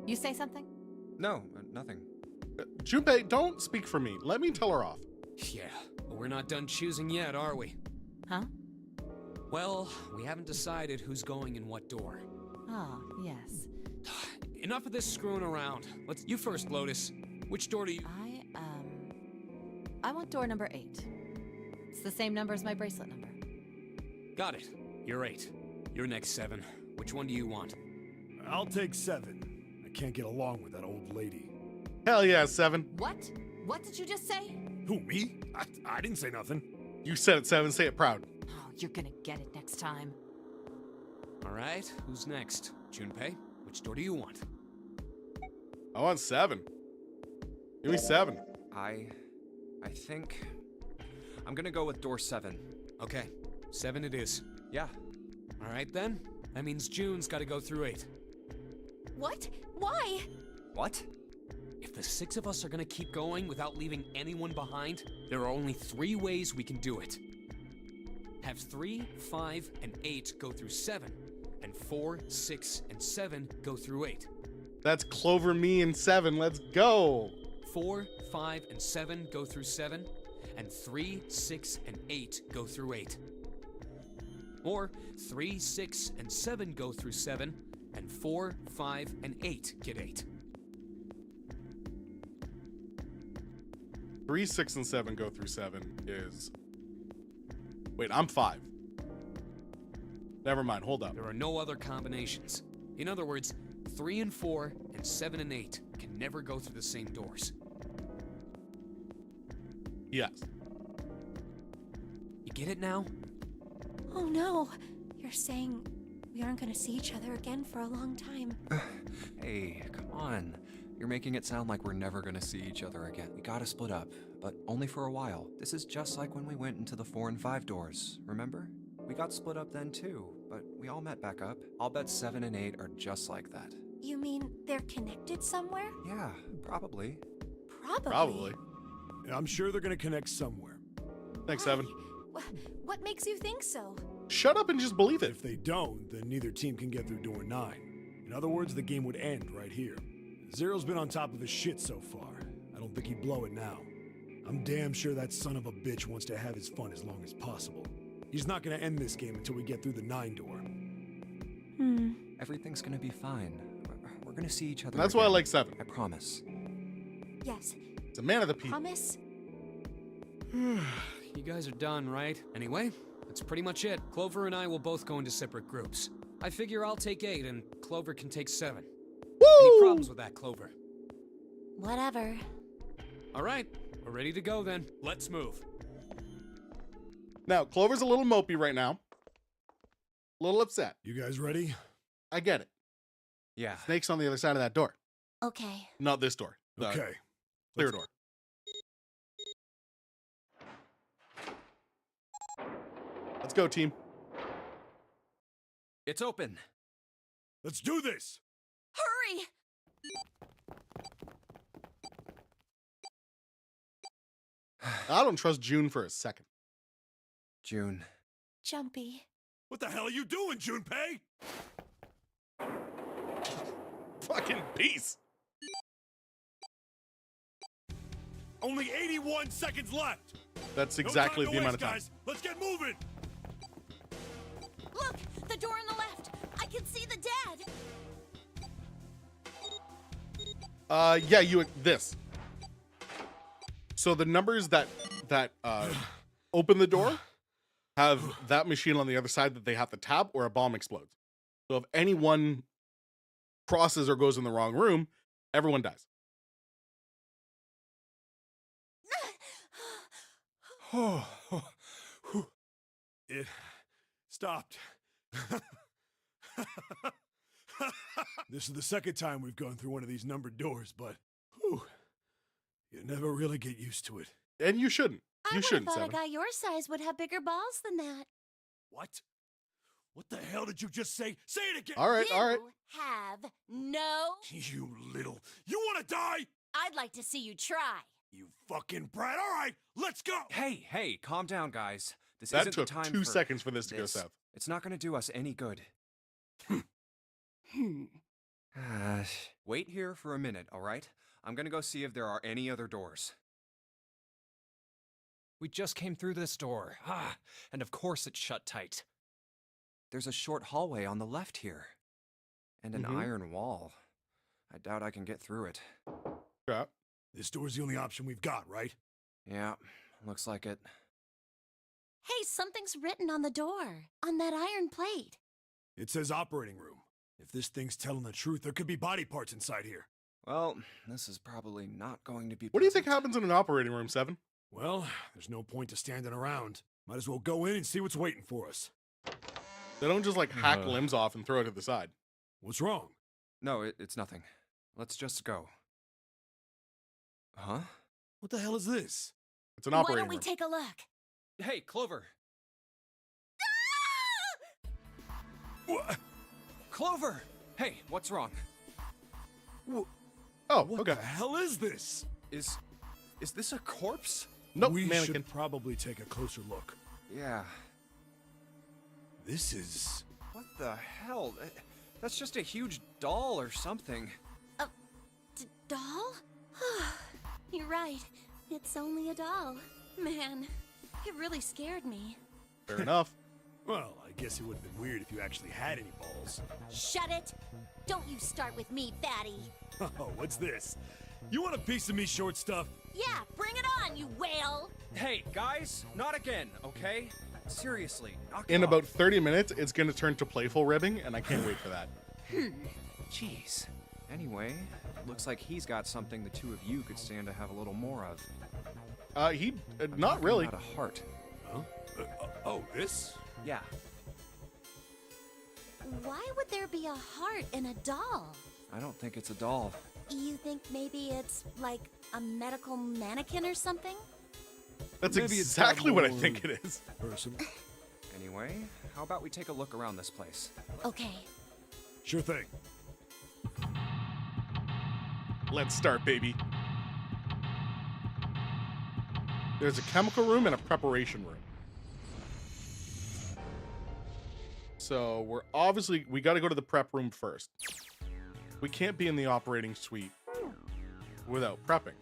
You say something?
No, nothing.
Junpei, don't speak for me. Let me tell her off.
Yeah, but we're not done choosing yet, are we?
Huh?
Well, we haven't decided who's going in what door.
Ah, yes.
Enough of this screwing around. You first, Lotus. Which door do you...
I want door number 8. It's the same number as my bracelet number.
Got it. You're 8. You're next, 7. Which one do you want?
I'll take 7. I can't get along with that old lady.
Hell yeah, 7.
What? What did you just say?
Who, me? I didn't say nothing.
You said it, 7. Say it proud.
Oh, you're gonna get it next time.
All right, who's next? Junpei, which door do you want?
I want 7. Give me 7.
I think I'm gonna go with door 7.
Okay, 7 it is.
Yeah.
All right then. That means June's got to go through 8.
What? Why?
What?
If the 6 of us are gonna keep going without leaving anyone behind, there are only 3 ways we can do it. Have 3, 5, and 8 go through 7, and 4, 6, and 7 go through 8.
That's Clover, me, and 7. Let's go.
4, 5, and 7 go through 7, and 3, 6, and 8 go through 8. Or 3, 6, and 7 go through 7, and 4, 5, and 8 get 8.
3, 6, and 7 go through 7 is... Wait, I'm 5. Never mind, hold up.
There are no other combinations. In other words, 3 and 4 and 7 and 8 can never go through the same doors.
Yes.
You get it now?
Oh no. You're saying we aren't gonna see each other again for a long time.
Hey, come on. You're making it sound like we're never gonna see each other again. We gotta split up, but only for a while. This is just like when we went into the 4 and 5 doors, remember? We got split up then too, but we all met back up. I'll bet 7 and 8 are just like that.
You mean they're connected somewhere?
Yeah, probably.
Probably.
I'm sure they're gonna connect somewhere.
Thanks, 7.
What makes you think so?
Shut up and just believe it.
If they don't, then neither team can get through door 9. In other words, the game would end right here. Zero's been on top of his shit so far. I don't think he'd blow it now. I'm damn sure that son of a bitch wants to have his fun as long as possible. He's not gonna end this game until we get through the 9 door.
Everything's gonna be fine. We're gonna see each other
That's why I
again.
like 7.
I promise.
Yes.
It's a man of the people.
Promise?
You guys are done, right? Anyway, that's pretty much it. Clover and I will both go into separate groups. I figure I'll take 8 and Clover can take 7. Any problems with that, Clover?
Whatever.
All right, we're ready to go then. Let's move.
Now, Clover's a little mopey right now. A little upset.
You guys ready?
I get it.
Yeah.
Snake's on the other side of that door.
Okay.
Not this door. The
Okay.
clear door. Let's go, team.
It's open.
Let's do this!
Hurry!
I don't trust June for a second.
June.
Jumpy.
What the hell are you doing, Junpei?
Fucking peace.
Only 81 seconds left.
That's
No
exactly
time
the
to
amount of
waste,
time.
guys. Let's get moving.
Look, the door on the left. I can see the dad.
Yeah, this. So the numbers that open the door have that machine on the other side that they have to tap or a bomb explodes. So if anyone crosses or goes in the wrong room, everyone dies.
It stopped. This is the second time we've gone through one of these numbered doors, but whew, you never really get used to it.
And you shouldn't.
I
You
would have
shouldn't,
thought
Seven.
a guy your size would have bigger balls than that.
What? What the hell did you just say? Say it again!
All right, all right.
You have no...
You little... You want to die?
I'd like to see you try.
You fucking brat. All right, let's go!
Hey, calm down, guys. This
That
isn't
took
the time
2
for
seconds for this to go south.
It's not going to do us any good. Wait here for a minute, all right? I'm going to go see if there are any other doors.
We just came through this door. And of course it's shut tight.
There's a short hallway on the left here. And an iron wall. I doubt I can get through it.
Yeah.
This door's the only option we've got, right?
Yeah, looks like it.
Hey, something's written on the door. On that iron plate.
It says operating room. If this thing's telling the truth, there could be body parts inside here.
Well, this is probably not going to be
What do you think
pleasant.
happens in an operating room, Seven?
Well, there's no point to standing around. Might as well go in and see what's waiting for us.
They don't just like hack limbs off and throw it to the side.
What's wrong?
No, it's nothing. Let's just go. Huh?
What the hell is this?
It's an
Why
operating
don't we
room.
take a look?
Hey, Clover!
What?
Clover! Hey, what's wrong?
Oh,
What
okay.
the hell is this?
Is this a corpse?
Nope,
we
mannequin.
should probably take a closer look.
Yeah.
This is...
What the hell? That's just a huge doll or something.
Doll? You're right. It's only a doll. Man, it really scared me.
Fair enough.
Well, I guess it would have been weird if you actually had any balls.
Shut it! Don't you start with me, fatty.
Oh, what's this? You want a piece of me, short stuff?
Yeah, bring it on, you whale!
Hey, guys, not again, okay? Seriously, knock it
In
off.
about 30 minutes, it's going to turn to playful ribbing, and I can't wait for that.
Jeez. Anyway, looks like he's got something the two of you could stand to have a little more of.
Not really.
Not a heart.
Huh? Oh, this?
Yeah.
Why would there be a heart in a doll?
I don't think it's a doll.
You think maybe it's like a medical mannequin or something?
That's
Maybe it's got
exactly what I
more
think it is.
Person.
Anyway, how about we take a look around this place?
Okay.
Sure thing.
Let's start, baby. There's a chemical room and a preparation room. So we got to go to the prep room first. We can't be in the operating suite without prepping.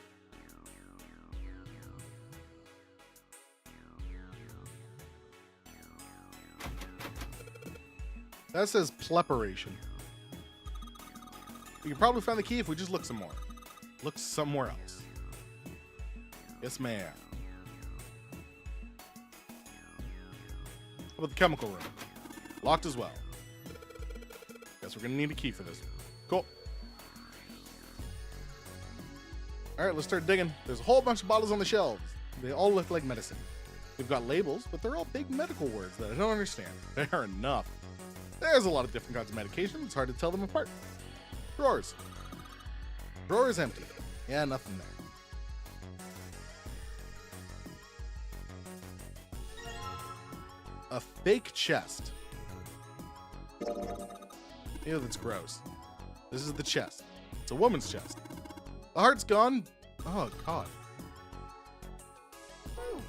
That says preparation. We can probably find the key if we just look some more. Look somewhere else. Yes, ma'am. How about the chemical room? Locked as well. Guess we're gonna need a key for this. Cool. All right, let's start digging. There's a whole bunch of bottles on the shelves. They all look like medicine. They've got labels, but they're all big medical words that I don't understand. Fair enough. There's a lot of different kinds of medication. It's hard to tell them apart. Drawers. Drawer is empty. Yeah, nothing there. A fake chest. Ew, that's gross. This is the chest. It's a woman's chest. The heart's gone. Oh, God.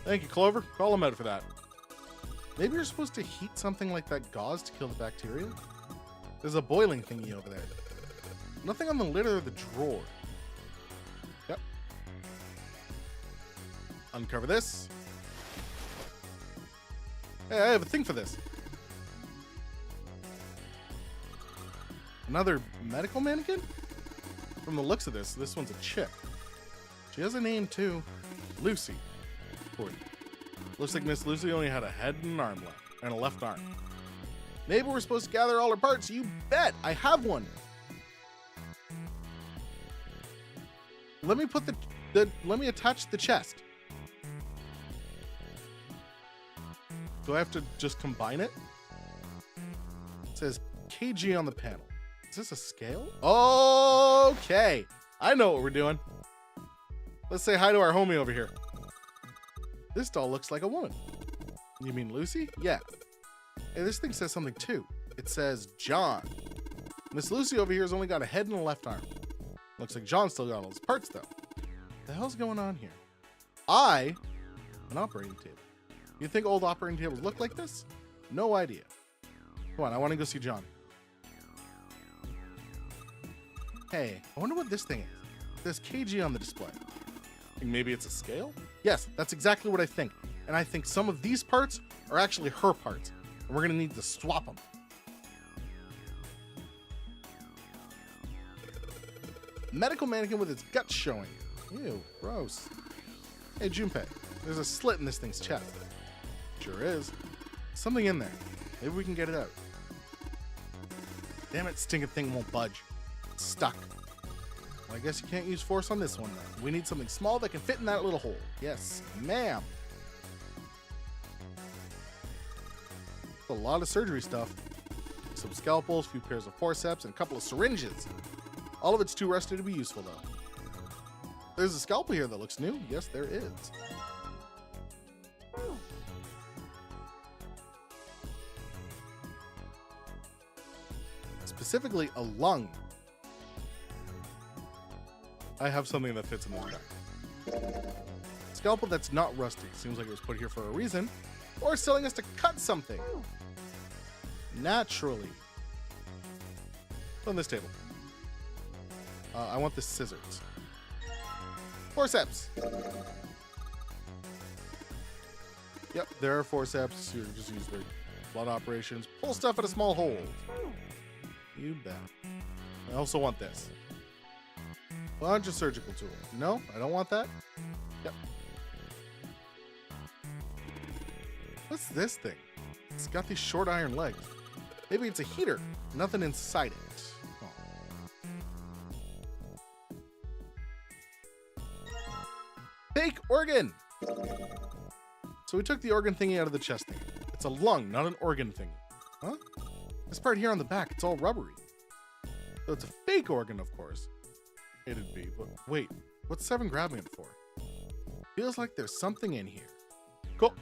Thank you, Clover. Call him out for that. Maybe you're supposed to heat something like that gauze to kill the bacteria? There's a boiling thingy over there. Nothing on the lid or the drawer. Yep. Uncover this. Hey, I have a thing for this. Another medical mannequin? From the looks of this one's a chick. She has a name too. Lucy. Looks like Miss Lucy only had a head and an arm left, and a left arm. Maybe we're supposed to gather all her parts. You bet! I have one. Let me put let me attach the chest. Do I have to just combine it? It says kg on the panel. Is this a scale? Okay. I know what we're doing. Let's say hi to our homie over here. This doll looks like a woman. You mean Lucy? Yeah. Hey, this thing says something too. It says John. Miss Lucy over here has only got a head and a left arm. Looks like John still got all his parts though. What the hell's going on here? An operating table. You think old operating tables look like this? No idea. Come on, I want to go see John. Hey, I wonder what this thing is. There's kg on the display. Think maybe it's a scale? Yes, that's exactly what I think. And I think some of these parts are actually her parts. And we're gonna need to swap them. Medical mannequin with its guts showing. Ew, gross. Hey, Junpei, there's a slit in this thing's chest. Sure is. Something in there. Maybe we can get it out. Damn it, stinking thing won't budge. It's stuck. Well, I guess you can't use force on this one then. We need something small that can fit in that little hole. Yes, ma'am. A lot of surgery stuff. Some scalpels, a few pairs of forceps, and a couple of syringes. All of it's too rusty to be useful though. There's a scalpel here that looks new. Yes, there is. Specifically, a lung. I have something that fits in this bag. Scalpel that's not rusty. Seems like it was put here for a reason. Or it's telling us to cut something. Naturally. On this table. I want the scissors. Forceps. Yep, there are forceps. You're just used for blood operations. Pull stuff at a small hole. You bet. I also want this. Bunch of surgical tools. No, I don't want that. Yep. What's this thing? It's got these short iron legs. Maybe it's a heater. Nothing inside it. Fake organ! So we took the organ thingy out of the chest thing. It's a lung, not an organ thingy. Huh? This part here on the back, it's all rubbery. So it's a fake organ, of course. It'd be, but wait, what's Seven grabbing it for? Feels like there's something in here. Cool.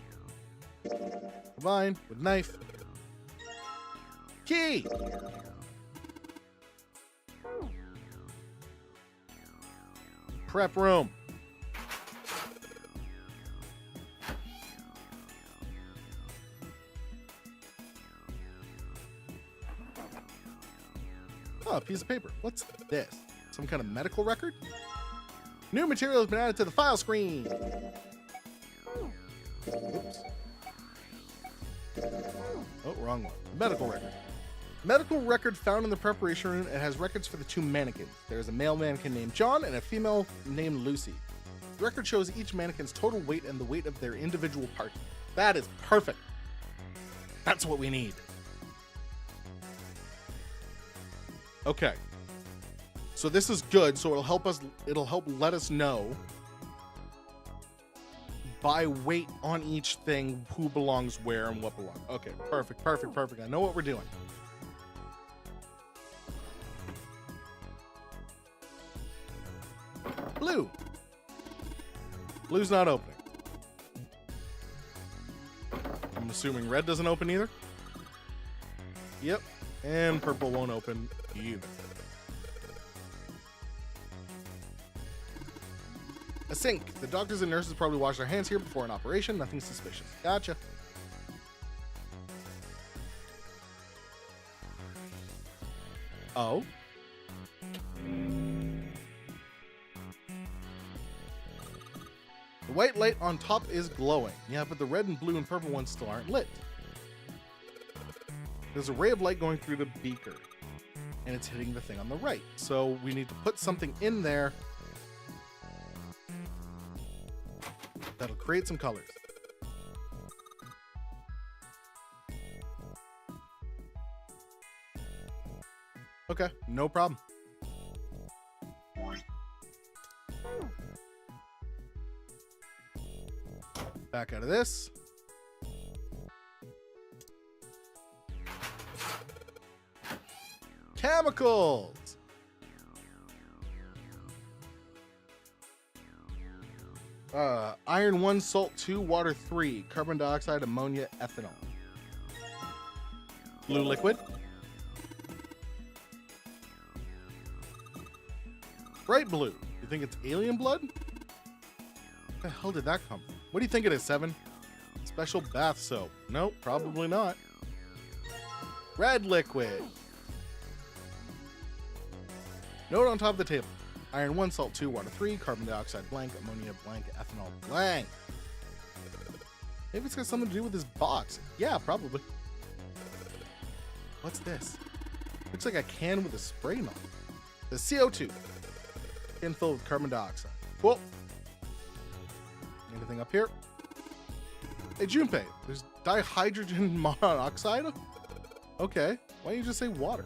Combine with knife. Key! Prep room. Oh, a piece of paper. What's this? Some kind of medical record? New material has been added to the file screen. Oops. Oh, wrong one. Medical record. Medical record found in the preparation room. It has records for the two mannequins. There is a male mannequin named John and a female named Lucy. The record shows each mannequin's total weight and the weight of their individual parts. That is perfect. That's what we need. Okay. So this is good, so it'll help let us know by weight on each thing who belongs where and what belongs. Okay, perfect. I know what we're doing. Blue. Blue's not opening. I'm assuming red doesn't open either. Yep. And purple won't open either. A sink. The doctors and nurses probably wash their hands here before an operation. Nothing suspicious. Gotcha. Oh. The white light on top is glowing. Yeah, but the red and blue and purple ones still aren't lit. There's a ray of light going through the beaker, and it's hitting the thing on the right. So we need to put something in there that'll create some colors. Okay, no problem. Back out of this. Chemicals. Iron 1, salt 2, water 3, carbon dioxide, ammonia, ethanol. Blue liquid. Bright blue. You think it's alien blood? Where the hell did that come from? What do you think it is, 7? Special bath soap. Nope, probably not. Red liquid. Note on top of the table. Iron 1, salt 2, water 3, carbon dioxide blank, ammonia blank, ethanol blank. Maybe it's got something to do with this box. Yeah, probably. What's this? Looks like a can with a spray on it. The CO2. Can filled with carbon dioxide. Cool. Anything up here? Hey, Junpei, there's dihydrogen monoxide? Okay, why don't you just say water?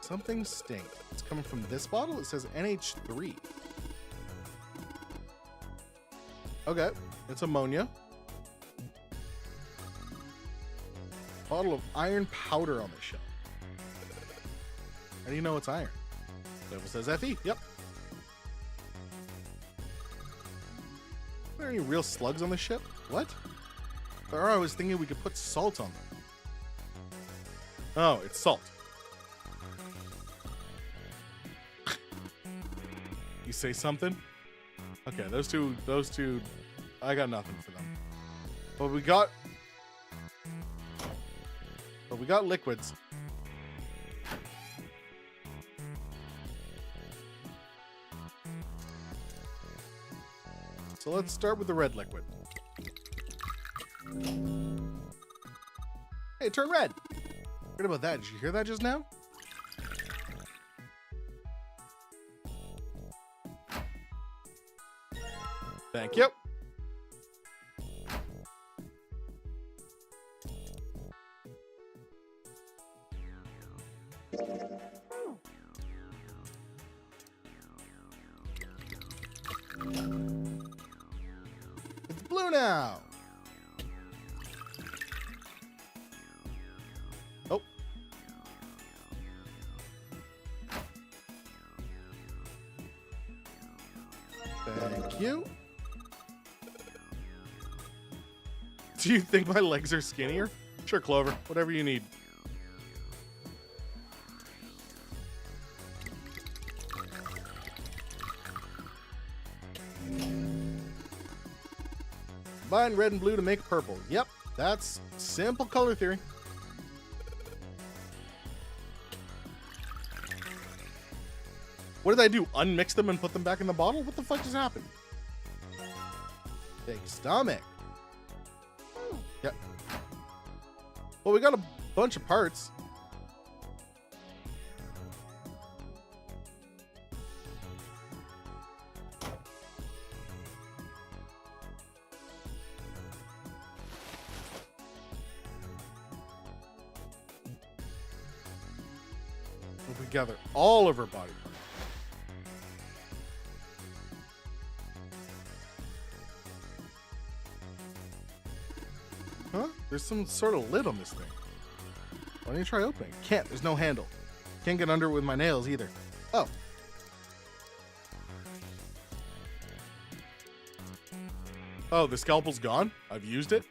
Something stinks. It's coming from this bottle. It says NH3. Okay, it's ammonia. Bottle of iron powder on the shelf. How do you know it's iron? Label says Fe. Yep. Are there any real slugs on the ship? What? Or I was thinking we could put salt on them. Oh, it's salt. You say something? Okay, those two, I got nothing for them. But we got liquids. So let's start with the red liquid. Hey, turn red. Forget about that. Did you hear that just now? Thank you. It's blue now. Oh. Thank you. Do you think my legs are skinnier? Sure, Clover. Whatever you need. Combine red and blue to make purple. Yep, that's simple color theory. What did I do? Unmix them and put them back in the bottle? What the fuck just happened? Big stomach. Yep. Well, we got a bunch of parts. If we gather all of her body parts. Huh? There's some sort of lid on this thing. Why don't you try opening? Can't. There's no handle. Can't get under it with my nails either. Oh. Oh, the scalpel's gone? I've used it?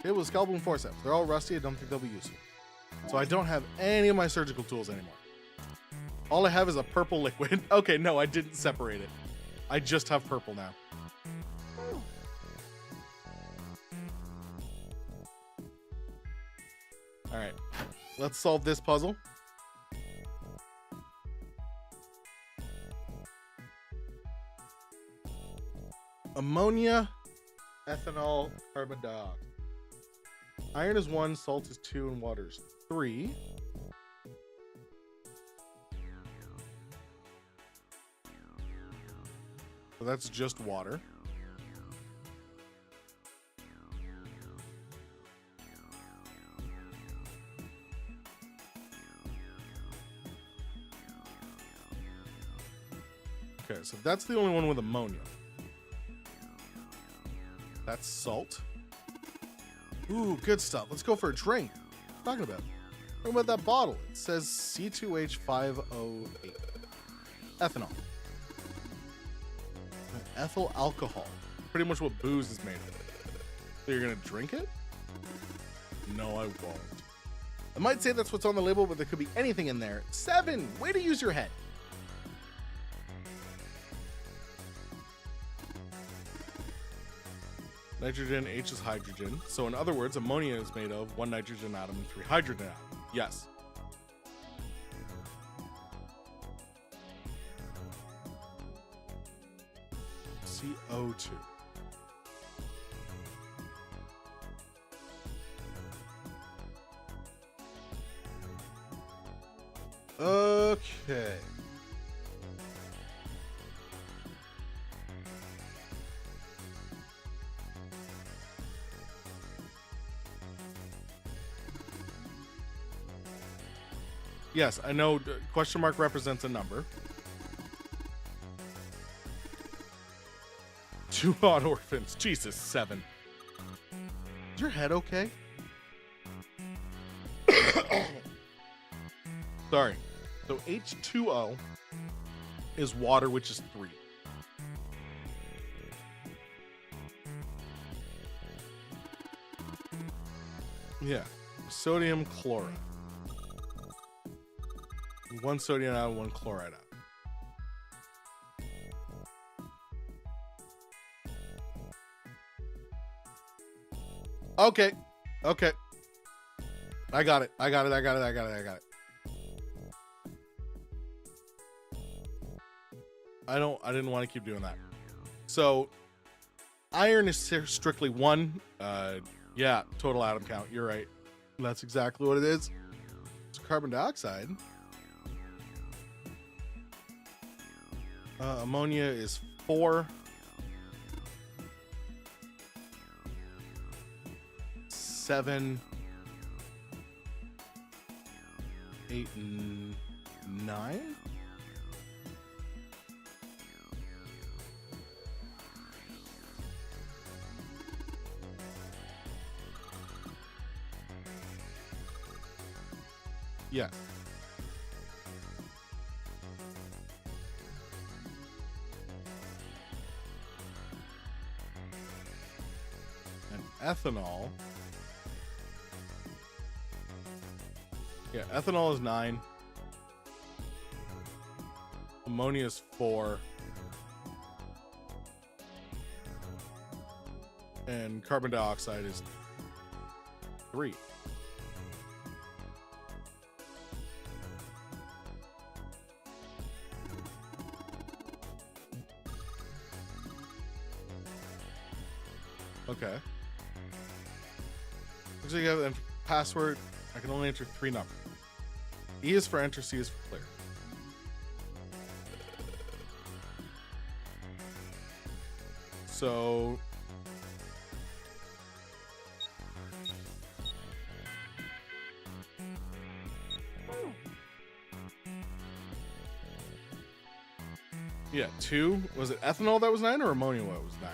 It was scalpel and forceps. They're all rusty. I don't think they'll be useful. So I don't have any of my surgical tools anymore. All I have is a purple liquid. Okay, no, I didn't separate it. I just have purple now. All right, let's solve this puzzle. Ammonia, ethanol, carbon dioxide. Iron is 1, salt is 2, and water is 3. So that's just water. Okay, so that's the only one with ammonia. That's salt. Ooh, good stuff. Let's go for a drink. What are you talking about? Talking about that bottle. It says C2H508. Ethanol. Ethyl alcohol. Pretty much what booze is made of. So you're gonna drink it? No, I won't. I might say that's what's on the label, but there could be anything in there. 7! Way to use your head. Nitrogen, H is hydrogen. So in other words, ammonia is made of 1 nitrogen atom and 3 hydrogen atoms. Yes. CO2. Okay. Yes, I know question mark represents a number. 2 odd orphans. Jesus, 7. Is your head okay? Sorry. So H2O is water, which is 3. Yeah. Sodium chloride. 1 sodium atom, 1 chloride atom. Okay. Okay. I got it. I didn't want to keep doing that. So iron is strictly 1. Yeah, total atom count. You're right. That's exactly what it is. So carbon dioxide. Ammonia is 4. 7, 8, and 9. Yes. And ethanol. Yeah, ethanol is 9. Ammonia is 4. And carbon dioxide is 3. Okay. Looks like you have a password. I can only enter 3 numbers. E is for enter, C is for clear. So yeah, 2. Was it ethanol that was 9 or ammonia that was 9?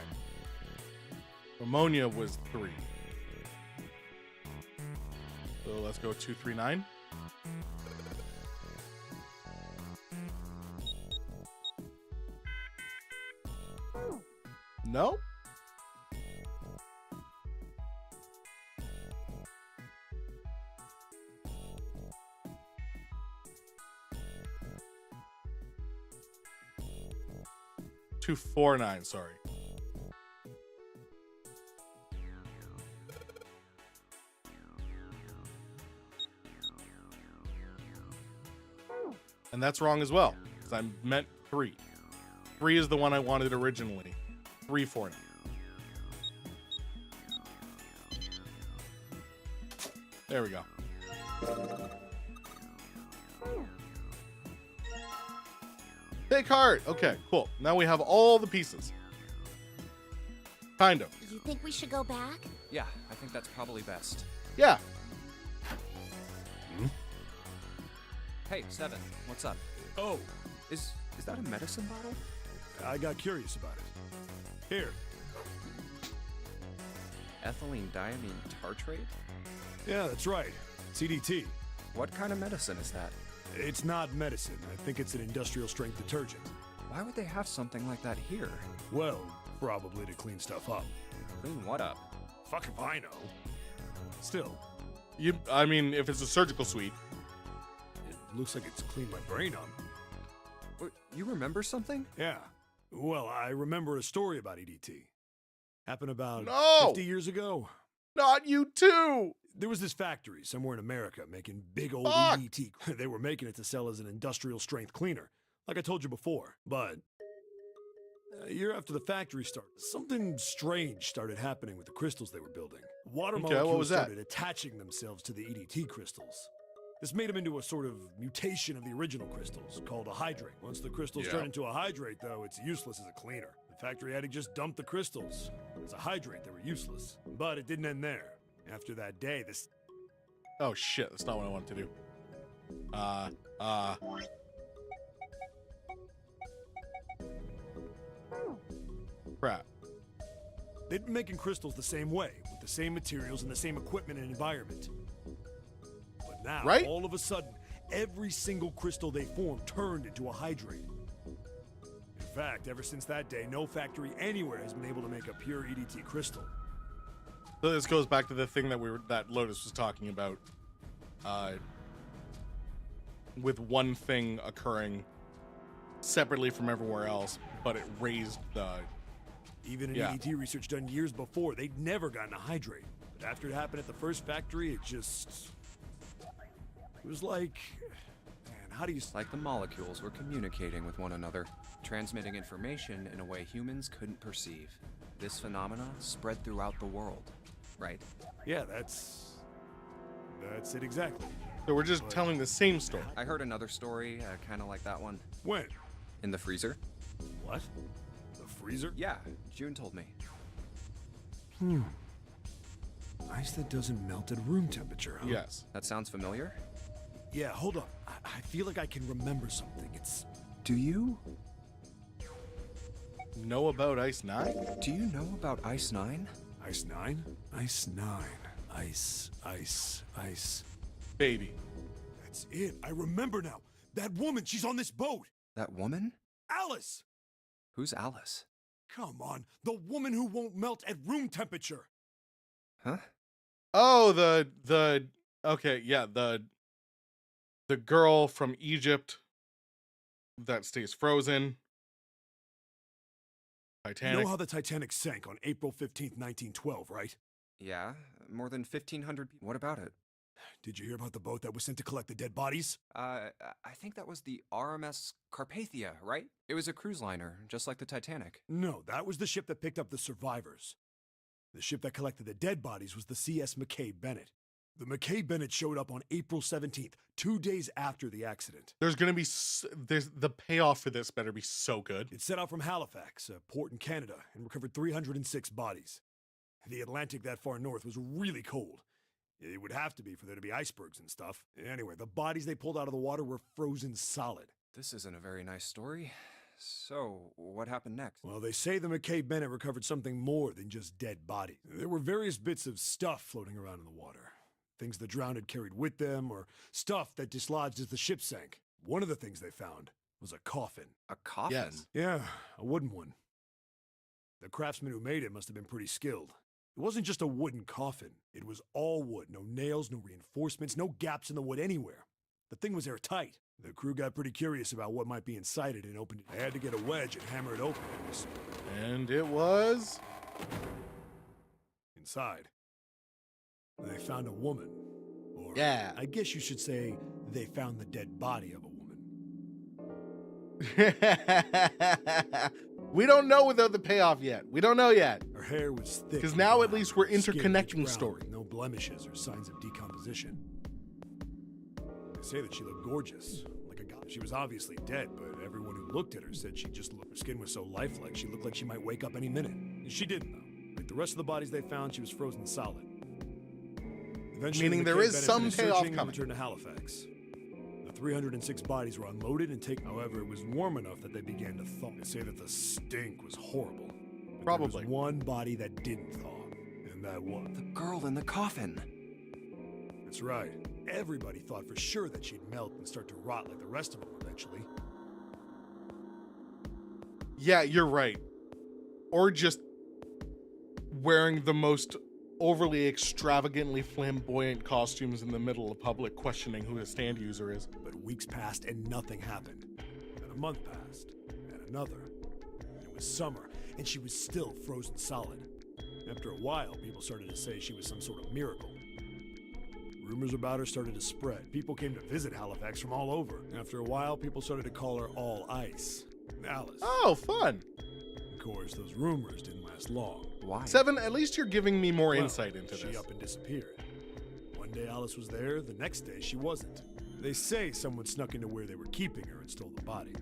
Ammonia was 3. So let's go 2, 3, 9. No? 249, sorry. And that's wrong as well, because I meant 3. 3 is the one I wanted originally. 349. There we go. Take heart. Okay, cool. Now we have all the pieces. Kind of.
You think we should go back?
Yeah, I think that's probably best.
Yeah.
Hey, Seven, what's up?
Oh,
Is that a medicine bottle?
I got curious about it. Here.
Ethylene diamine tartrate?
Yeah, that's right. CDT.
What kind of medicine is that?
It's not medicine. I think it's an industrial strength detergent.
Why would they have something like that here?
Well, probably to clean stuff up.
Clean what up?
Fuck if I know. Still,
I mean, if it's a surgical suite.
it looks like it's cleaned my brain up.
You remember something?
Yeah. Well, I remember a story about EDT. Happened about
No!
50 years ago.
Not you too!
There was this factory somewhere in America making big old
Fuck!
EDT. They were making it to sell as an industrial strength cleaner, like I told you before. But a year after the factory started, something strange started happening with the crystals they were building. Water
Okay, what
molecules
was that?
started attaching themselves to the EDT crystals. This made them into a sort of mutation of the original crystals, called a hydrate. Once the crystals
Yeah.
turn into a hydrate, though, it's useless as a cleaner. The factory had to just dump the crystals. As a hydrate, they were useless. But it didn't end there. After that day, this
Oh shit, that's not what I wanted to do. Crap.
they'd been making crystals the same way, with the same materials and the same equipment and environment. But now,
Right?
all of a sudden, every single crystal they formed turned into a hydrate. In fact, ever since that day, no factory anywhere has been able to make a pure EDT crystal.
So this goes back to the thing that Lotus was talking about. With one thing occurring separately from everywhere else, but it raised the...
Even in
Yeah.
EDT research done years before, they'd never gotten a hydrate. But after it happened at the first factory, it was like... Man, how do you...
Like the molecules were communicating with one another, transmitting information in a way humans couldn't perceive. This phenomena spread throughout the world, right?
Yeah, that's it exactly.
So we're just telling the same story.
I heard another story, kind of like that one.
When?
In the freezer?
What? The freezer?
Yeah, June told me.
Ice that doesn't melt at room temperature, huh?
Yes.
That sounds familiar?
Yeah, hold on. I feel like I can remember something. It's...
Do you?
Know about Ice 9?
Do you know about Ice 9?
Ice 9? Ice 9. Ice.
Baby.
That's it. I remember now. That woman, she's on this boat.
That woman?
Alice!
Who's Alice?
Come on. The woman who won't melt at room temperature.
Huh?
Oh, okay, yeah, the girl from Egypt that stays frozen.
You
Titanic.
know how the Titanic sank on April 15th, 1912, right?
Yeah, more than 1,500 people. What about it?
Did you hear about the boat that was sent to collect the dead bodies?
I think that was the RMS Carpathia, right? It was a cruise liner, just like the Titanic.
No, that was the ship that picked up the survivors. The ship that collected the dead bodies was the CS McKay Bennett. The McKay Bennett showed up on April 17th, 2 days after the accident.
There's gonna be there's the payoff for this better be so good.
It set out from Halifax, a port in Canada, and recovered 306 bodies. The Atlantic that far north was really cold. It would have to be for there to be icebergs and stuff. Anyway, the bodies they pulled out of the water were frozen solid.
This isn't a very nice story. So, what happened next?
Well, they say the McKay Bennett recovered something more than just dead bodies. There were various bits of stuff floating around in the water. Things the drowned had carried with them, or stuff that dislodged as the ship sank. One of the things they found was a coffin.
A coffin?
Yes.
Yeah, a wooden one. The craftsman who made it must have been pretty skilled. It wasn't just a wooden coffin. It was all wood. No nails, no reinforcements, no gaps in the wood anywhere. The thing was airtight. The crew got pretty curious about what might be inside it and opened it. They had to get a wedge and hammer it open.
And it was...
Inside, they found a woman. Or
Yeah.
I guess you should say they found the dead body of a woman.
We don't know without the payoff yet. We don't know yet.
Her hair was thick.
'Cause
and
now at
brown.
least we're
Her skin was
interconnecting
brown
story.
with no blemishes or signs of decomposition. They say that she looked gorgeous, like a god. She was obviously dead, but everyone who looked at her said she just looked. Her skin was so lifelike, she looked like she might wake up any minute. And she didn't, though. Like the rest of the bodies they found, she was frozen solid. Eventually,
Meaning there
McKay
is
Bennett
some
finished
payoff
searching and
coming.
returned to Halifax. The 306 bodies were unloaded and taken. However, it was warm enough that they began to thaw. They say that the stink was horrible. But
Probably.
there was one body that didn't thaw, and that was.
The girl in the coffin.
That's right. Everybody thought for sure that she'd melt and start to rot like the rest of them eventually.
Yeah, you're right. Or just wearing the most overly extravagantly flamboyant costumes in the middle of public, questioning who his stand user is.
But weeks passed and nothing happened. And a month passed, and another. And it was summer, and she was still frozen solid. After a while, people started to say she was some sort of miracle. Rumors about her started to spread. People came to visit Halifax from all over. After a while, people started to call her All Ice. Alice.
Oh, fun.
Of course, those rumors didn't last long.
Why?
Seven, at least you're giving me more
Well,
insight into
she
this.
up and disappeared. One day Alice was there, the next day she wasn't. They say someone snuck into where they were keeping her and stole the body.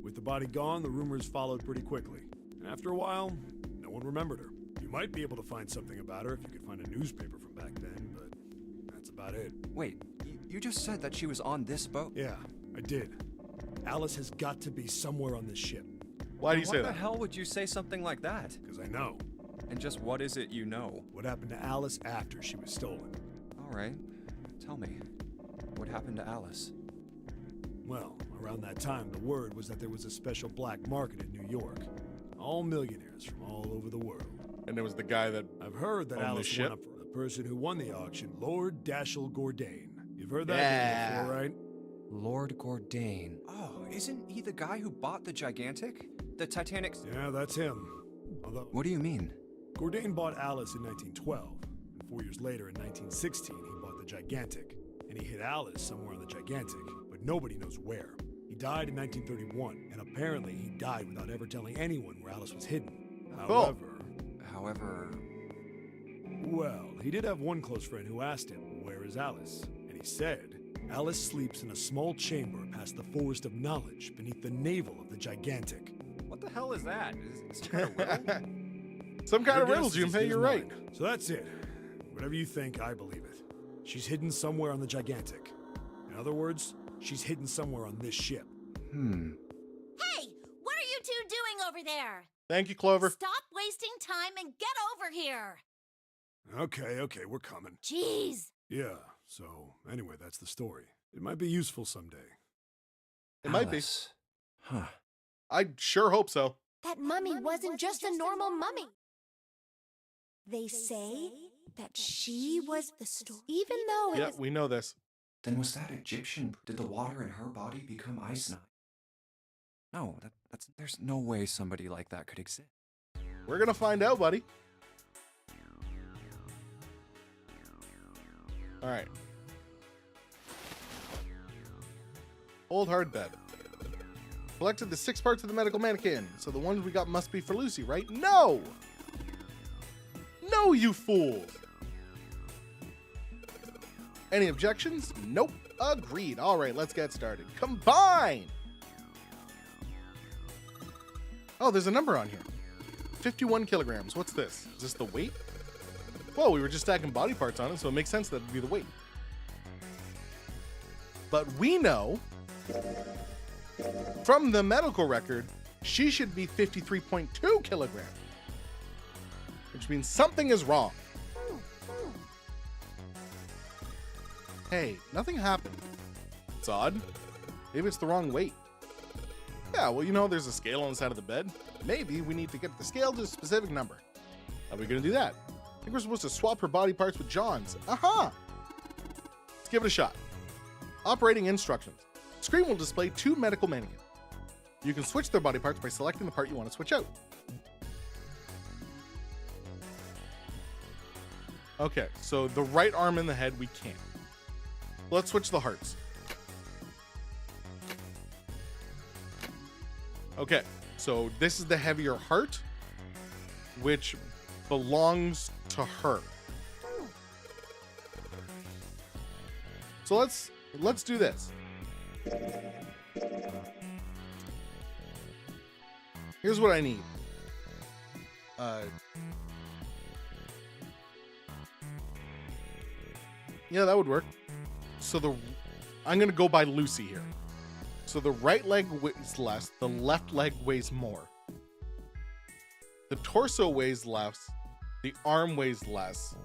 With the body gone, the rumors followed pretty quickly. And after a while, no one remembered her. You might be able to find something about her if you could find a newspaper from back then, but that's about it.
Wait, you just said that she was on this boat?
Yeah, I did. Alice has got to be somewhere on this ship,
Why do you
Why
say
the
that?
hell would you say something like that?
because I know
And just what is it you know?
what happened to Alice after she was stolen.
All right, tell me. What happened to Alice?
Well, around that time, the word was that there was a special black market in New York. All millionaires from all over the world.
And it was the guy that...
I've heard that
On the
Alice
ship?
went up for the person who won the auction, Lord Dashiell Gordain. You've heard that
Yeah.
name before, right?
Lord Gordain. Oh, isn't he the guy who bought the Gigantic? The Titanic's...
Yeah, that's him. Although,
What do you mean?
Gordain bought Alice in 1912, and 4 years later, in 1916, he bought the Gigantic, and he hid Alice somewhere on the Gigantic, but nobody knows where. He died in 1931, and apparently he died without ever telling anyone where Alice was hidden.
Cool.
However...
Well, he did have one close friend who asked him, "Where is Alice?" And he said, "Alice sleeps in a small chamber past the Forest of Knowledge beneath the navel of the Gigantic."
What the hell is that? Is it a riddle?
Some kind
Your
of
guess
riddles,
is as
Junpei,
good as
you're right.
mine. So that's it. Whatever you think, I believe it. She's hidden somewhere on the Gigantic. In other words, she's hidden somewhere on this ship.
Hey, what are you two doing over there?
Thank you, Clover.
Stop wasting time and get over here.
Okay, we're coming.
Jeez.
Yeah, so anyway, that's the story. It might be useful someday.
It might be.
Alice. Huh.
I sure hope so.
That mummy wasn't just a normal mummy. They say that she was the story, even though it
Yeah,
was...
we know this.
Then was that Egyptian? Did the water in her body become ice now? No, that's... There's no way somebody like that could exist.
We're gonna find out, buddy. All right. Old hard bed. Collected the 6 parts of the medical mannequin, so the ones we got must be for Lucy, right? No! No, you fool! Any objections? Nope. Agreed. All right, let's get started. Combine! Oh, there's a number on here. 51 kilograms. What's this? Is this the weight? Whoa, we were just stacking body parts on it, so it makes sense that would be the weight. But we know from the medical record, she should be 53.2 kilograms. Which means something is wrong. Hey, nothing happened. It's odd. Maybe it's the wrong weight. Yeah, well, you know, there's a scale on the side of the bed. Maybe we need to get the scale to a specific number. How are we gonna do that? I think we're supposed to swap her body parts with John's. Aha! Let's give it a shot. Operating instructions. Screen will display 2 medical menus. You can switch their body parts by selecting the part you want to switch out. Okay, so the right arm and the head we can't. Let's switch the hearts. Okay, so this is the heavier heart, which belongs to her. So let's do this. Here's what I need. Yeah, that would work. So I'm gonna go by Lucy here. So the right leg weighs less, the left leg weighs more. The torso weighs less, the arm weighs less.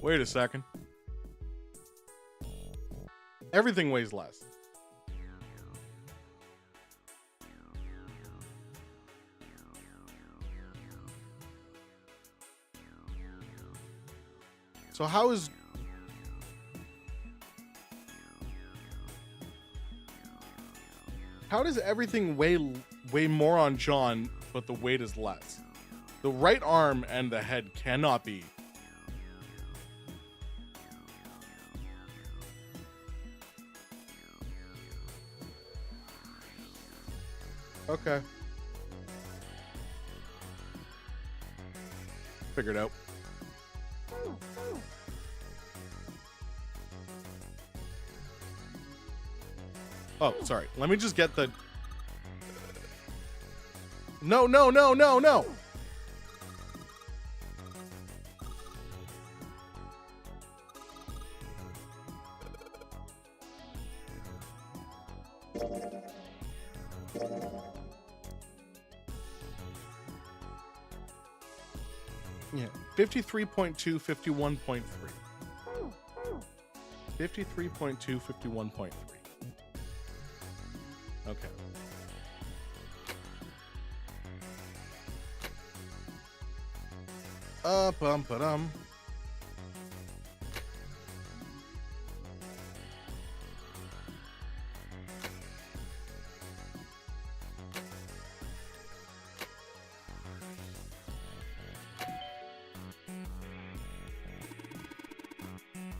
Wait a second. Everything weighs less. So how does everything weigh more on John, but the weight is less? The right arm and the head cannot be. Okay. Figured out. Oh, sorry. Let me just get the... No. Yeah, 53.2, 51.3. 53.2, 51.3. Okay. Bum-ba-dum.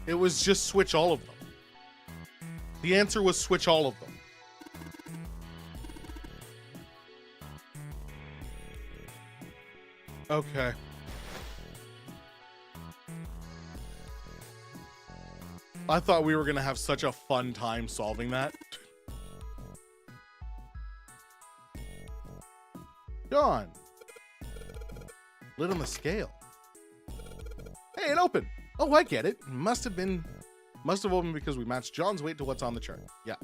It was just switch all of them. The answer was switch all of them. Okay. I thought we were gonna have such a fun time solving that. John. Lid on the scale. Hey, it opened. Oh, I get it. Must have opened because we matched John's weight to what's on the chart. Yeah.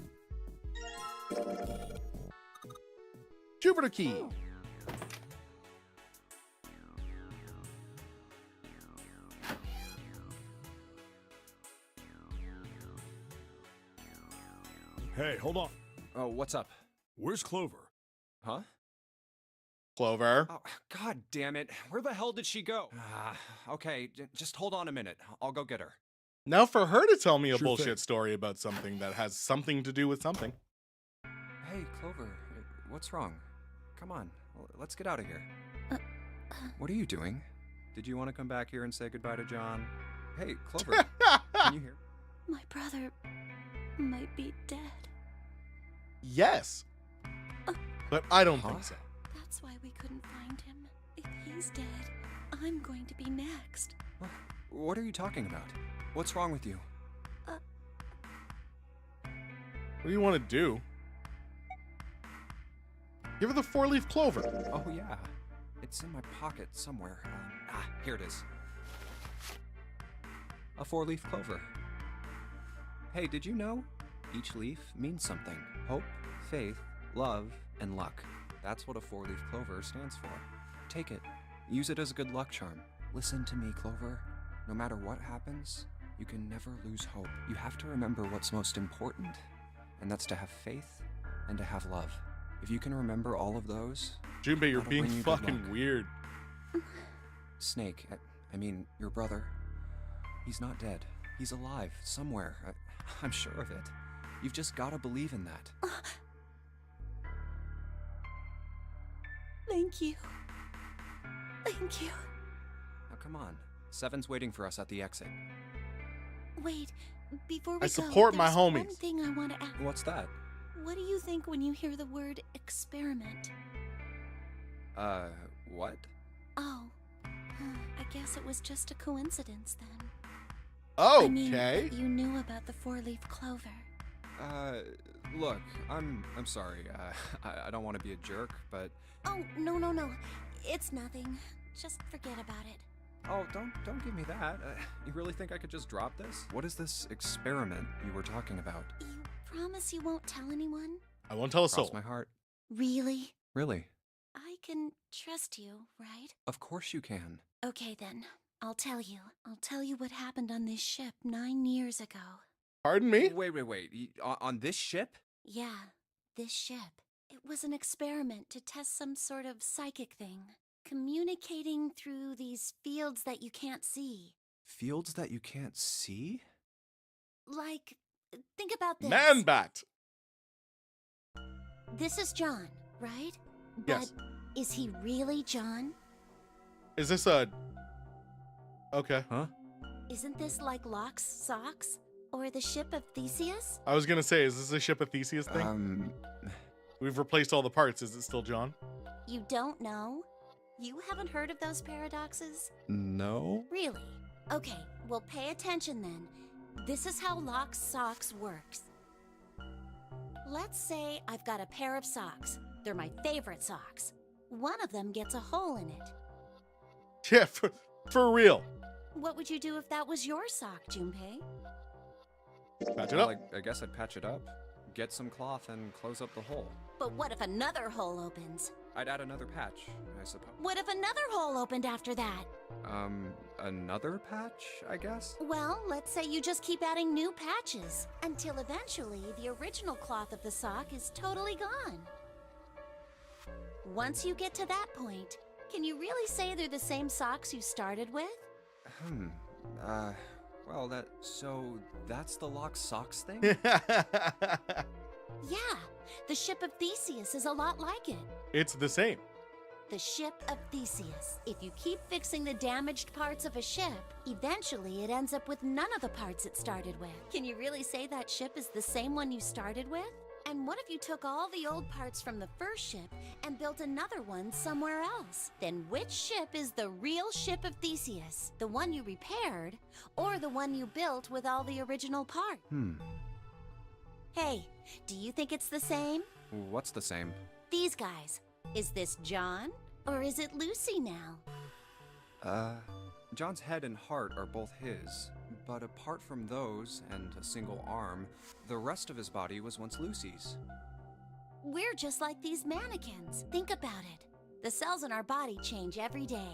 Jupiter key.
Hey, hold on.
Oh, what's up?
Where's Clover?
Huh?
Clover.
Oh, God damn it. Where the hell did she go? Okay, just hold on a minute. I'll go get her.
Now for her to tell me a
Sure
bullshit
thing.
story about something that has something to do with something.
Hey, Clover, what's wrong? Come on, let's get out of here. What are you doing? Did you want to come back here and say goodbye to John? Hey, Clover, can you hear?
My brother might be dead.
Yes. But I don't think so.
That's why we couldn't find him. If he's dead, I'm going to be next.
What are you talking about? What's wrong with you?
What do you want to do? Give her the 4-leaf clover.
Oh, yeah. It's in my pocket somewhere. Here it is. A 4-leaf clover. Hey, did you know? Each leaf means something. Hope, faith, love, and luck. That's what a 4-leaf clover stands for. Take it. Use it as a good luck charm. Listen to me, Clover. No matter what happens, you can never lose hope. You have to remember what's most important, and that's to have faith and to have love. If you can remember all of those,
Junpei, you're
that'll
being
bring you good
fucking
luck.
weird.
Snake, I mean, your brother, he's not dead. He's alive, somewhere. I'm sure of it. You've just gotta believe in that.
Thank you. Thank you.
Now come on. Seven's waiting for us at the exit.
Wait, before we
I
go,
support my
there's one
homies.
thing I want to ask.
What's that?
What do you think when you hear the word experiment?
What?
Oh, I guess it was just a coincidence then.
Okay.
I mean, that you knew about the four-leaf clover.
Look, I'm sorry. I don't want to be a jerk, but...
Oh, no. It's nothing. Just forget about it.
Oh, don't give me that. You really think I could just drop this? What is this experiment you were talking about?
You promise you won't tell anyone?
I won't tell a
Cross
soul.
my heart.
Really?
Really?
I can trust you, right?
Of course you can.
Okay then. I'll tell you. I'll tell you what happened on this ship 9 years ago.
Pardon me?
Wait. On this ship?
Yeah, this ship. It was an experiment to test some sort of psychic thing. Communicating through these fields that you can't see.
Fields that you can't see?
Like, think about this.
Man bat.
This is John, right?
Yes.
But is he really John?
Is this a... Okay.
Huh?
Isn't this like Locke's socks? Or the ship of Theseus?
I was gonna say, is this a ship of Theseus thing? We've replaced all the parts. Is it still John?
You don't know? You haven't heard of those paradoxes?
No?
Really? Okay, well pay attention then. This is how Locke's socks works. Let's say I've got a pair of socks. They're my favorite socks. One of them gets a hole in it.
Yeah, for real.
What would you do if that was your sock, Junpei?
Patch it
Well,
up.
I guess I'd patch it up, get some cloth, and close up the hole.
But what if another hole opens?
I'd add another patch, I suppose.
What if another hole opened after that?
Another patch, I guess?
Well, let's say you just keep adding new patches until eventually the original cloth of the sock is totally gone. Once you get to that point, can you really say they're the same socks you started with?
Well, so that's the Locke socks thing?
Yeah, the ship of Theseus is a lot like it.
It's the same.
The ship of Theseus. If you keep fixing the damaged parts of a ship, eventually it ends up with none of the parts it started with. Can you really say that ship is the same one you started with? And what if you took all the old parts from the first ship and built another one somewhere else? Then which ship is the real ship of Theseus? The one you repaired, or the one you built with all the original parts? Hey, do you think it's the same?
What's the same?
These guys. Is this John, or is it Lucy now?
John's head and heart are both his, but apart from those and a single arm, the rest of his body was once Lucy's.
We're just like these mannequins. Think about it. The cells in our body change every day.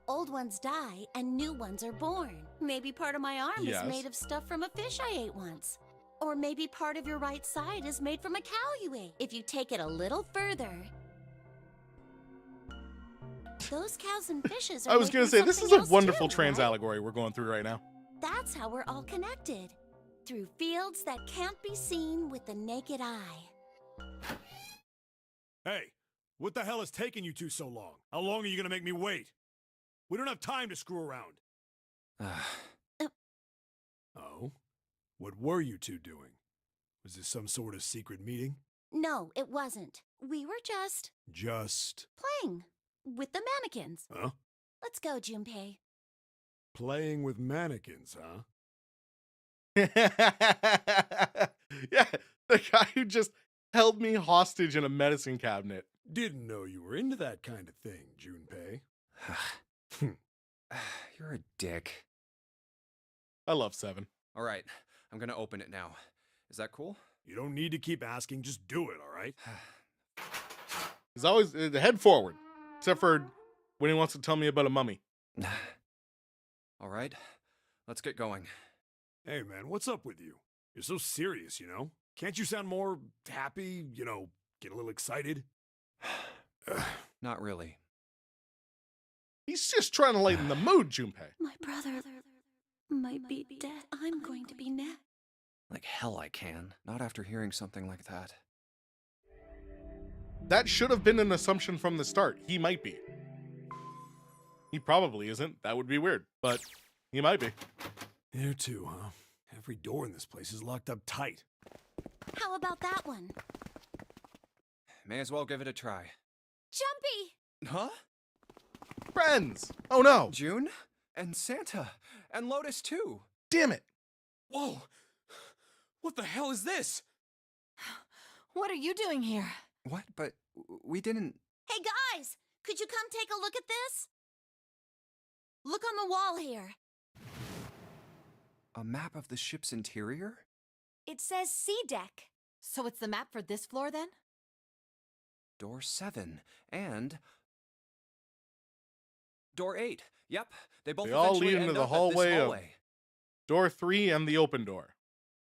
Old ones die and new ones are born. Maybe part of my arm
Yes.
is made of stuff from a fish I ate once. Or maybe part of your right side is made from a cow you ate. If you take it a little further, those cows and fishes are
I was
made
gonna
from
say, this is
something
a
else
wonderful
too,
trans
right?
allegory we're going through right now.
That's how we're all connected. Through fields that can't be seen with the naked eye.
Hey, what the hell is taking you two so long? How long are you gonna make me wait? We don't have time to screw around. Oh? What were you two doing? Was this some sort of secret meeting?
No, it wasn't. We were just
Just
playing with the mannequins.
huh?
Let's go, Junpei.
Playing with mannequins, huh?
Yeah, the guy who just held me hostage in a medicine cabinet.
Didn't know you were into that kind of thing, Junpei.
You're a dick.
I love Seven.
All right, I'm gonna open it now. Is that cool?
You don't need to keep asking, just do it, alright?
He's always head forward, except for when he wants to tell me about a mummy.
All right, let's get going.
Hey man, what's up with you? You're so serious, you know? Can't you sound more happy, Get a little excited?
Not really.
He's just trying to lighten the mood, Junpei.
My brother might be dead. I'm going to be next.
Like hell I can. Not after hearing something like that.
That should have been an assumption from the start. He might be. He probably isn't. That would be weird, but he might be.
There too, huh? Every door in this place is locked up tight.
How about that one?
May as well give it a try.
Jumpy!
Huh?
Friends! Oh no!
June? And Santa? And Lotus too?
Damn it!
Whoa! What the hell is this?
What are you doing here?
What? But we didn't...
Hey guys, could you come take a look at this? Look on the wall here.
A map of the ship's interior?
It says C deck.
So it's the map for this floor then?
Door 7. And... Door 8. Yep. They both
They all
eventually
lead into
end
the
up at this
hallway of-
hallway.
Door 3 and the open door.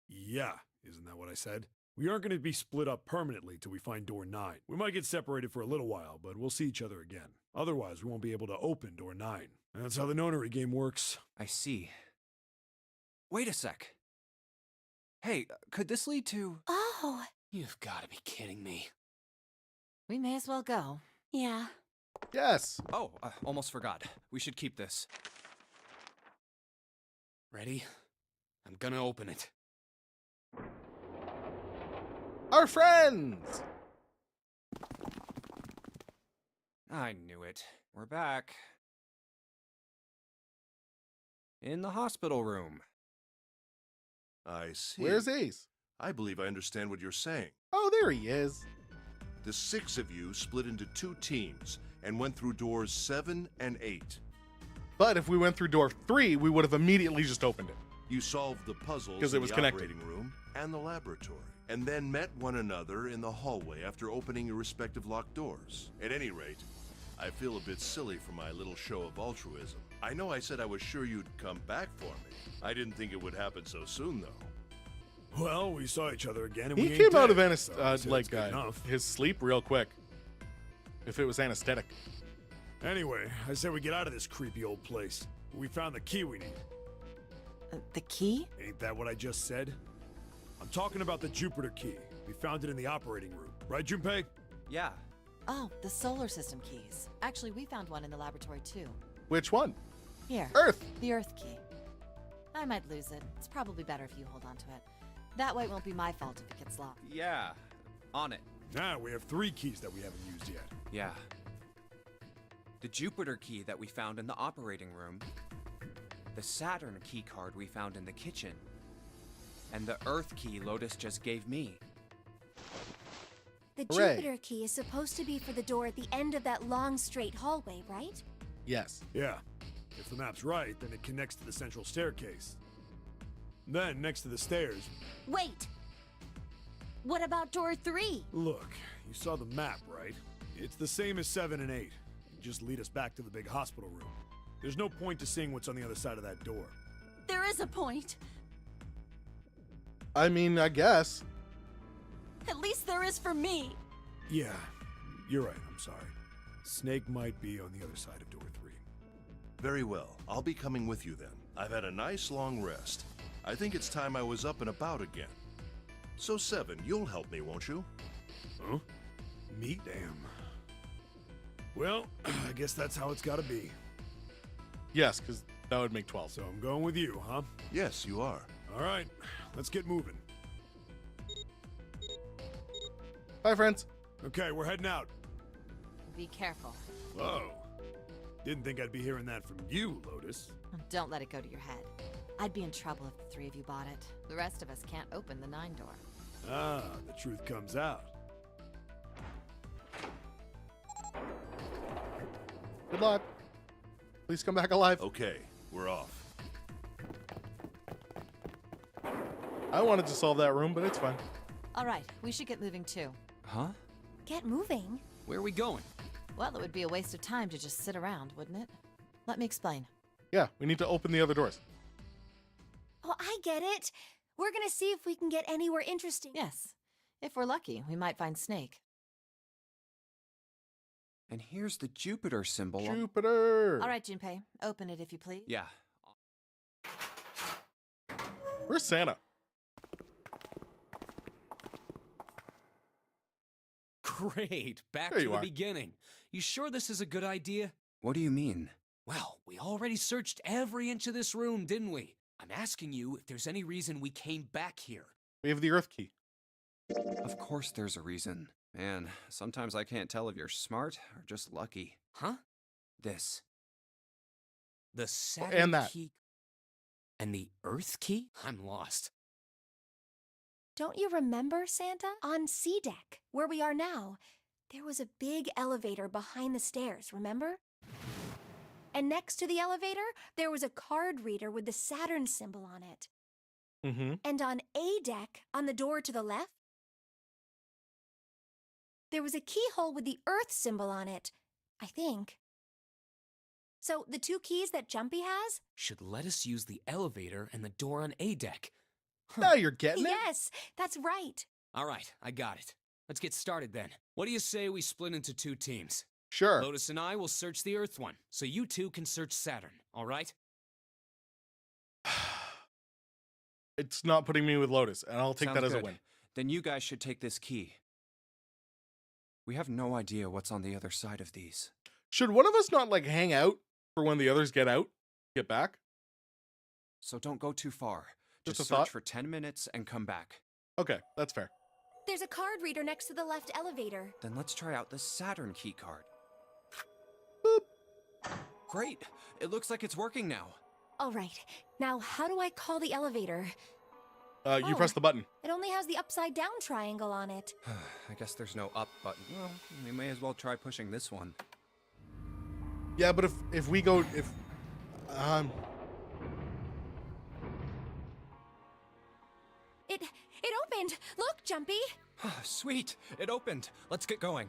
Yeah, isn't that what I said? We aren't going to be split up permanently till we find door 9. We might get separated for a little while, but we'll see each other again. Otherwise, we won't be able to open door 9. That's how the nonary game works.
I see. Wait a sec. Hey, could this lead to...
Oh,
You've got to be kidding me.
We may as well go.
yeah.
Yes!
Oh, almost forgot. We should keep this.
Ready? I'm gonna open it.
Our friends!
I knew it. We're back. In the hospital room.
I see.
Where's Ace?
I believe I understand what you're saying.
Oh, there he is.
The 6 of you split into 2 teams and went through doors 7 and 8.
But if we went through door 3, we would have immediately just opened it.
You solved the puzzles
'Cause
in
it was
the
connected.
operating room and the laboratory, and then met one another in the hallway after opening your respective locked doors. At any rate, I feel a bit silly for my little show of altruism. I know I said I was sure you'd come back for me. I didn't think it would happen so soon, though.
Well, we saw each other again, and
He
we ain't
came out
dead,
of
so I'd say that's good enough.
his sleep real quick. If it was anesthetic.
Anyway, I said we get out of this creepy old place. We found the key we need.
The key?
Ain't that what I just said? I'm talking about the Jupiter key. We found it in the operating room. Right, Junpei?
Yeah.
Oh, the solar system keys. Actually, we found one in the laboratory too.
Which one?
Here.
Earth!
The Earth key. I might lose it. It's probably better if you hold on to it. That way it won't be my fault if it gets lost.
Yeah. On it.
Now we have 3 keys that we haven't used yet.
Yeah. The Jupiter key that we found in the operating room. The Saturn key card we found in the kitchen. And the Earth key Lotus just gave me.
The
Hooray.
Jupiter key is supposed to be for the door at the end of that long, straight hallway, right?
Yes.
Yeah. If the map's right, then it connects to the central staircase. Then, next to the stairs,
Wait! What about door 3?
look, you saw the map, right? It's the same as 7 and 8. You just lead us back to the big hospital room. There's no point to seeing what's on the other side of that door.
There is a point.
I mean, I guess.
At least there is for me.
Yeah, you're right, I'm sorry. Snake might be on the other side of door 3.
Very well. I'll be coming with you then. I've had a nice long rest. I think it's time I was up and about again. So 7, you'll help me, won't you?
Huh? Me? Damn. Well, I guess that's how it's gotta be.
Yes, because that would make 12.
So I'm going with you, huh?
Yes, you are.
All right, let's get moving.
Bye, friends.
Okay, we're heading out.
Be careful.
Whoa. Didn't think I'd be hearing that from you, Lotus.
Don't let it go to your head. I'd be in trouble if the 3 of you bought it. The rest of us can't open the 9 door.
Ah, the truth comes out.
Good luck. Please come back alive.
Okay, we're off.
I wanted to solve that room, but it's fine.
All right, we should get moving too.
Huh?
Get moving.
Where are we going?
Well, it would be a waste of time to just sit around, wouldn't it? Let me explain.
Yeah, we need to open the other doors.
Oh, I get it. We're gonna see if we can get anywhere interesting.
Yes. If we're lucky, we might find Snake.
And here's the Jupiter symbol.
Jupiter.
All right, Junpei, open it if you please.
Yeah.
Where's Santa?
Great. Back
There
to
you
the
are.
beginning. You sure this is a good idea?
What do you mean?
Well, we already searched every inch of this room, didn't we? I'm asking you if there's any reason we came back here.
We have the Earth key.
Of course there's a reason. Man, sometimes I can't tell if you're smart or just lucky.
Huh?
This.
The Saturn
And that.
key and the Earth key? I'm lost.
Don't you remember, Santa? On C deck, where we are now, there was a big elevator behind the stairs, remember? And next to the elevator, there was a card reader with the Saturn symbol on it.
Mm-hmm.
And on A deck, on the door to the left, there was a keyhole with the Earth symbol on it, I think. So the two keys that Jumpy has?
Should let us use the elevator and the door on A deck.
Now you're getting it.
Yes, that's right.
All right, I got it. Let's get started then. What do you say we split into 2 teams?
Sure.
Lotus and I will search the Earth one, so you 2 can search Saturn, all right?
It's not putting me with Lotus, and I'll take
Sounds
that as
good.
a win.
Then you guys should take this key. We have no idea what's on the other side of these.
Should one of us not like hang out for when the others get out? Get back?
So don't go too far.
Just
Just
a thought?
search for 10 minutes and come back.
Okay, that's fair.
There's a card reader next to the left elevator.
Then let's try out the Saturn key card.
Boop.
Great! It looks like it's working now.
All right, now how do I call the elevator?
You
Oh.
press the button.
It only has the upside down triangle on it.
I guess there's no up button. Well, we may as well try pushing this one.
Yeah, but if we go
It opened. Look, Jumpy.
Sweet! It opened. Let's get going.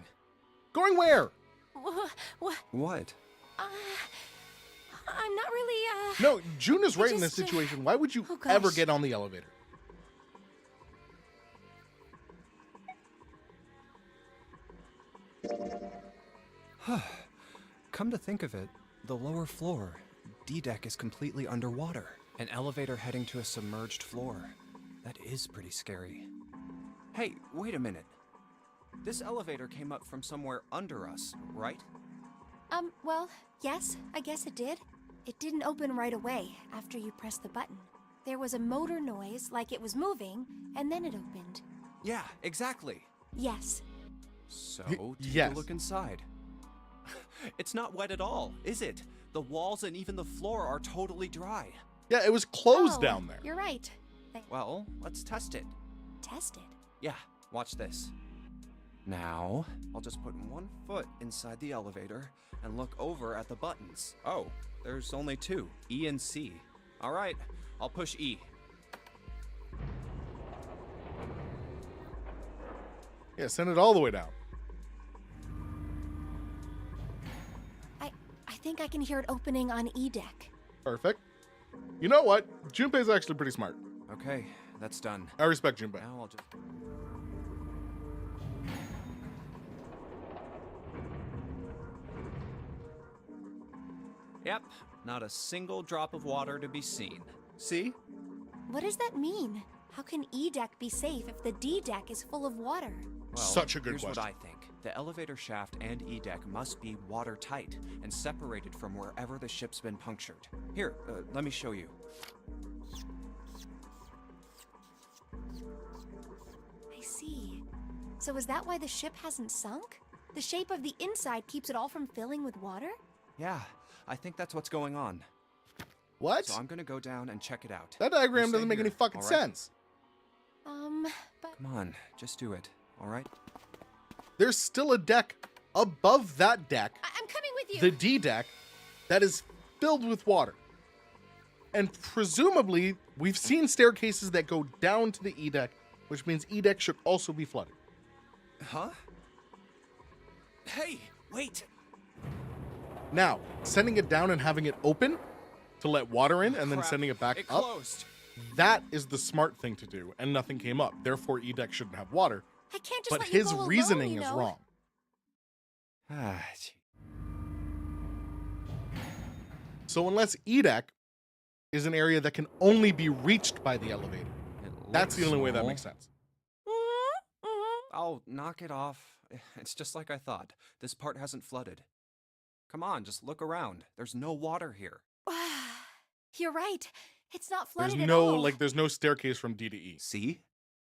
going where?
What?
I'm not really.
No, June is
I
right in this
just,
situation. Why would you
oh,
ever
gosh.
get on the elevator?
Come to think of it, the lower floor, D-deck, is completely underwater. An elevator heading to a submerged floor. That is pretty scary. Hey, wait a minute. This elevator came up from somewhere under us, right?
Well, yes, I guess it did. It didn't open right away after you pressed the button. There was a motor noise, like it was moving, and then it opened.
Yeah, exactly.
Yes.
So, take
yes.
a look inside. It's not wet at all, is it? The walls and even the floor are totally dry.
Yeah, it was closed
Oh,
down there.
You're right.
Well, let's test it.
Test it.
Yeah, watch this. Now, I'll just put one foot inside the elevator and look over at the buttons. Oh, there's only 2, E and C. All right, I'll push E.
Yeah, send it all the way down.
I think I can hear it opening on E deck.
Perfect. You know what? Junpei's actually pretty smart.
Okay, that's done.
I respect Junpei.
Now I'll just... Yep, not a single drop of water to be seen. See?
What does that mean? How can E deck be safe if the D deck is full of water?
Well,
Such a good
here's
question.
what I think. The elevator shaft and E-deck must be watertight and separated from wherever the ship's been punctured. Here, let me show you.
I see. So is that why the ship hasn't sunk? The shape of the inside keeps it all from filling with water?
Yeah, I think that's what's going on.
What?
So I'm gonna go down and check it out.
That diagram
You
doesn't
stay
make any
here,
fucking
all right?
sense.
But
Come on, just do it, all right?
There's still a deck above that deck,
I'm coming with you.
the D deck, that is filled with water. And presumably, we've seen staircases that go down to the E deck, which means E deck should also be flooded.
Huh? Hey, wait!
Now, sending it down and having it open to let water in and then
Crap,
sending it back
it
up,
closed.
that is the smart thing to do, and nothing came up. Therefore, E deck shouldn't have water.
I can't just
But
let you
his
go alone,
reasoning
you
is
know?
wrong.
Gee.
So unless Edek is an area that can only be reached by the elevator,
It
that's the
looks
only way that
small.
makes sense.
Oh, knock it off. It's just like I thought. This part hasn't flooded. Come on, just look around. There's no water here.
You're right. It's not
There's
flooded at
no
all.
there's no staircase from D to E.
See?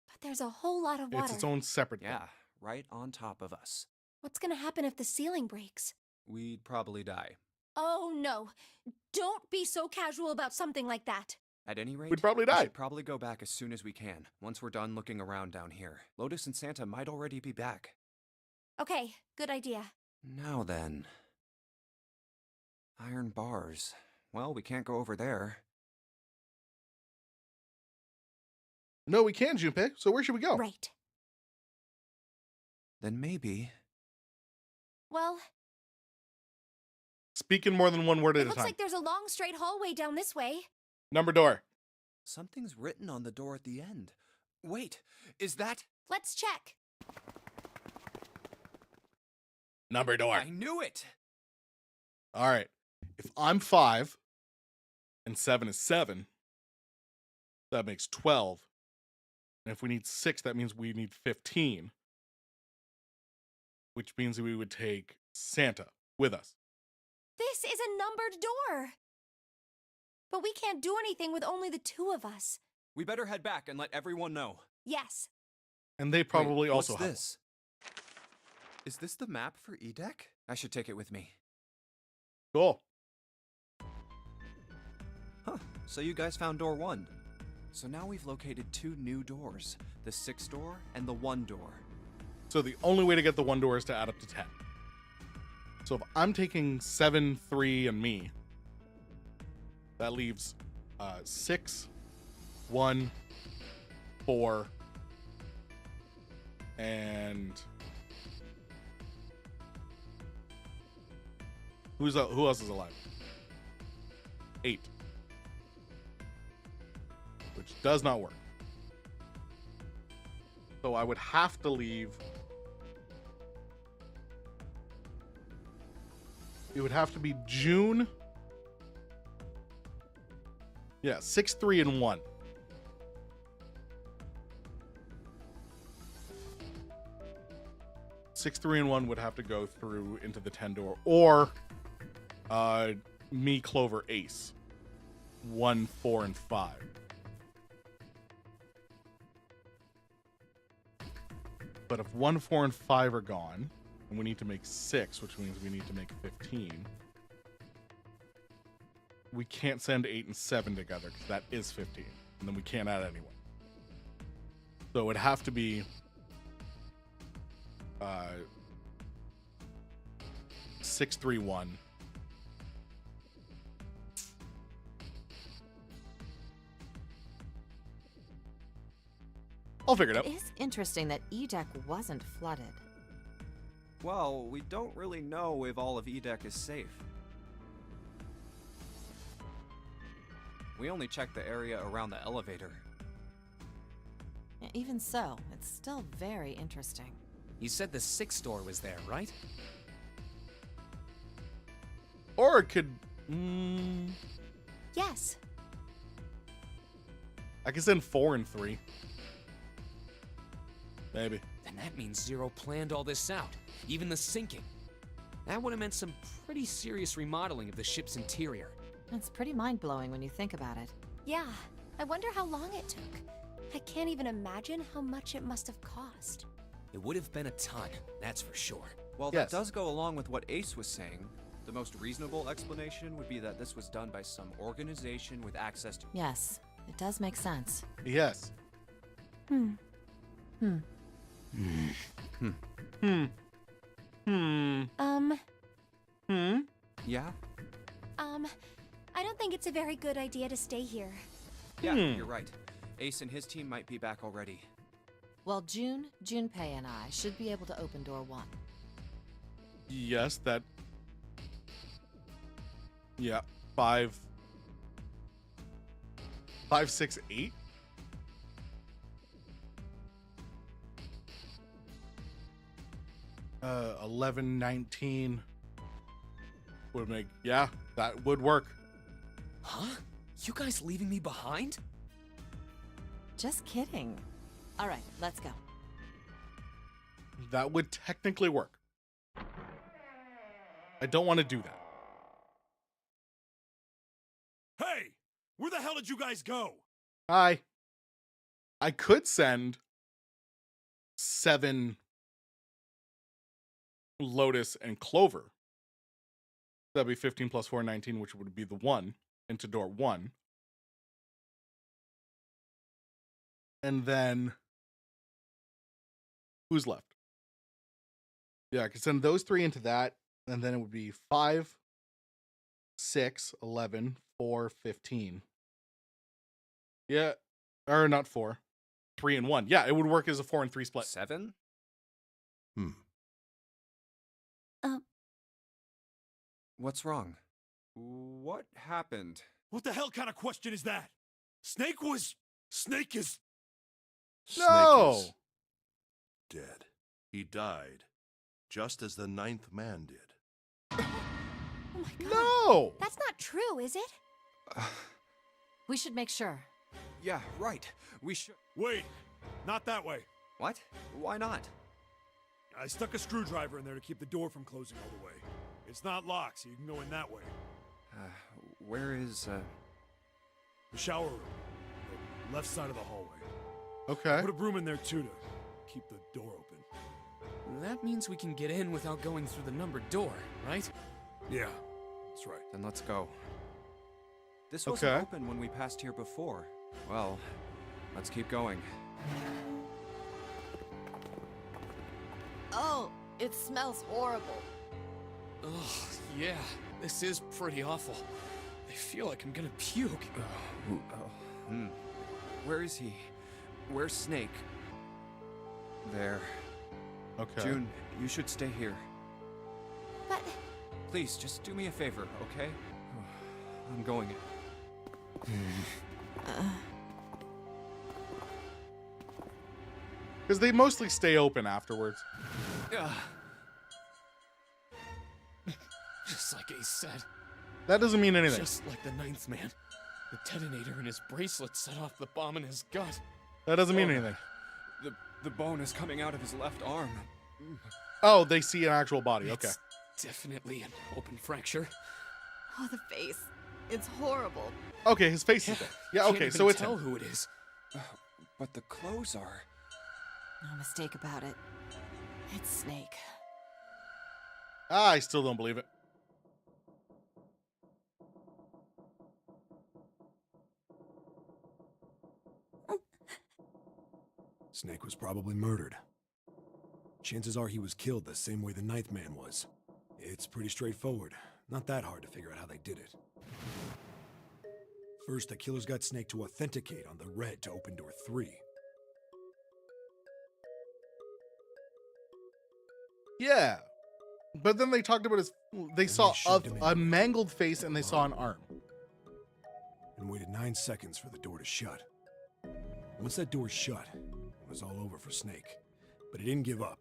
But there's a whole lot of water.
It's its own separate thing.
Yeah, right on top of us.
What's gonna happen if the ceiling breaks?
We'd probably die.
Oh no. Don't be so casual about something like that.
At any rate,
We'd probably
we
die.
should probably go back as soon as we can, once we're done looking around down here. Lotus and Santa might already be back.
Okay, good idea.
Now then. Iron bars. Well, we can't go over there.
No, we can, Junpei. So where should we go?
Right.
Then maybe...
Well,
Speak in more than one word
it
at a
looks
time.
like there's a long straight hallway down this way.
Number door.
Something's written on the door at the end. Wait, is that...
Let's check.
Number door.
I knew it!
All right. If I'm 5 and 7 is 7, that makes 12. And if we need 6, that means we need 15. Which means that we would take Santa with us.
This is a numbered door. But we can't do anything with only the two of us.
We better head back and let everyone know.
Yes.
And they probably
Wait,
also
what's
have.
this? Is this the map for Edek? I should take it with me.
Cool.
Huh, so you guys found door 1. So now we've located 2 new doors. The 6 door and the 1 door.
So the only way to get the 1 door is to add up to 10. So if I'm taking 7, 3, and me, that leaves 6, 1, 4, and who else is alive? 8, which does not work. So I would have to leave. It would have to be June. Yeah, 6, 3, and 1. Six, 3, and 1 would have to go through into the 10 door, or me, Clover, Ace. 1, 4, and 5. But if 1, 4, and 5 are gone, and we need to make 6, which means we need to make 15, we can't send 8 and 7 together because that is 15, and then we can't add anyone. So it would have to be 6, 3, 1. I'll figure it out.
It is interesting that Edek wasn't flooded.
Well, we don't really know if all of Edek is safe. We only checked the area around the elevator.
Even so, it's still very interesting.
You said the 6th door was there, right?
Or it could.
Yes.
I can send 4 and 3. Maybe.
Then that means Zero planned all this out, even the sinking. That would have meant some pretty serious remodeling of the ship's interior.
It's pretty mind-blowing when you think about it.
Yeah. I wonder how long it took. I can't even imagine how much it must have cost.
It would have been a ton, that's for sure.
Well,
Yes.
that does go along with what Ace was saying. The most reasonable explanation would be that this was done by some organization with access to...
Yes, it does make sense.
Yes.
Hmm.
Hmm.
Yeah?
I don't think it's a very good idea to stay here.
Yeah, you're right. Ace and his team might be back already.
Well, Junpei, and I should be able to open door 1.
Yes, that. Yeah, 5, 6, 8. 11, 19 would make, yeah, that would work.
Huh? You guys leaving me behind?
Just kidding. All right, let's go.
That would technically work. I don't want to do that.
Hey! Where the hell did you guys go?
I could send 7 Lotus and Clover. That'd be 15 plus 4, 19, which would be the 1 into door 1. And then who's left? Yeah, I could send those 3 into that, and then it would be 5, 6, 11, 4, 15. Yeah, or not 4, 3 and 1. Yeah, it would work as a 4 and 3 split.
7? What's wrong? What happened?
What the hell kind of question is that? Snake is...
Snake
No!
is dead. He died, just as the 9th man did.
Oh my god.
No!
That's not true, is it?
We should make sure.
Yeah, right. We should.
Wait, not that way.
What? Why not?
I stuck a screwdriver in there to keep the door from closing all the way. It's not locked, so you can go in that way.
Where is,
The shower room. The left side of the hallway.
Okay.
Put a broom in there too to keep the door open.
That means we can get in without going through the numbered door, right?
Yeah, that's right.
Then let's go. This wasn't
Okay.
open when we passed here before. Well, let's keep going.
Oh, it smells horrible.
Ugh, yeah, this is pretty awful. I feel like I'm gonna puke.
Where is he? Where's Snake? There.
Okay.
June, you should stay here.
But
Please, just do me a favor, okay? I'm going in.
Because they mostly stay open afterwards.
Just like Ace said.
That doesn't mean anything.
Just like the 9th man. The detonator in his bracelet set off the bomb in his gut.
That doesn't mean anything.
The bone is coming out of his left arm.
Oh, they see an actual body. Okay.
It's definitely an open fracture.
Oh, the face. It's horrible.
Okay, his face is there. Yeah,
Can't
okay,
even
so it's
tell
him.
who it is.
But the clothes are...
No mistake about it. It's Snake.
I still don't believe it.
Snake was probably murdered. Chances are he was killed the same way the 9th man was. It's pretty straightforward. Not that hard to figure out how they did it. First, the killers got Snake to authenticate on the red to open door 3.
Yeah. But then they talked about his... They saw
they shoved him in.
a mangled face and they saw an arm.
And waited 9 seconds for the door to shut. Once that door shut, it was all over for Snake. But he didn't give up.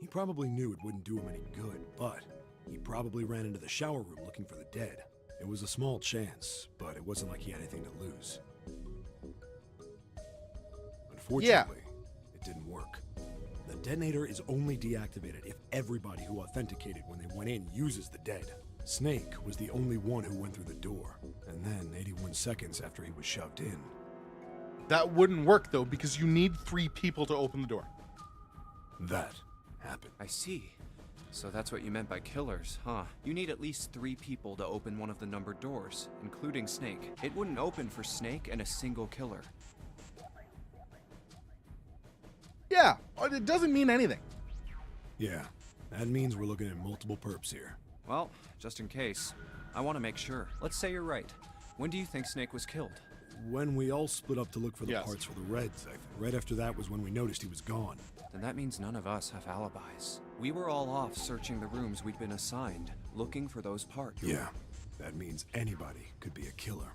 He probably knew it wouldn't do him any good, but he probably ran into the shower room looking for the dead. It was a small chance, but it wasn't like he had anything to lose. Unfortunately, it didn't work. The detonator is only deactivated if everybody who authenticated when they went in uses the dead. Snake was the only one who went through the door, and then 81 seconds after he was shoved in.
That wouldn't work, though, because you need 3 people to open the door.
That happened.
I see. So that's what you meant by killers, huh? You need at least 3 people to open one of the numbered doors, including Snake. It wouldn't open for Snake and a single killer.
Yeah, it doesn't mean anything.
Yeah, that means we're looking at multiple perps here.
Well, just in case, I want to make sure. Let's say you're right. When do you think Snake was killed?
When we all split up to look for the
Yes.
parts for the Reds, I think. Right after that was when we noticed he was gone.
Then that means none of us have alibis. We were all off searching the rooms we'd been assigned, looking for those parts.
Yeah, that means anybody could be a killer.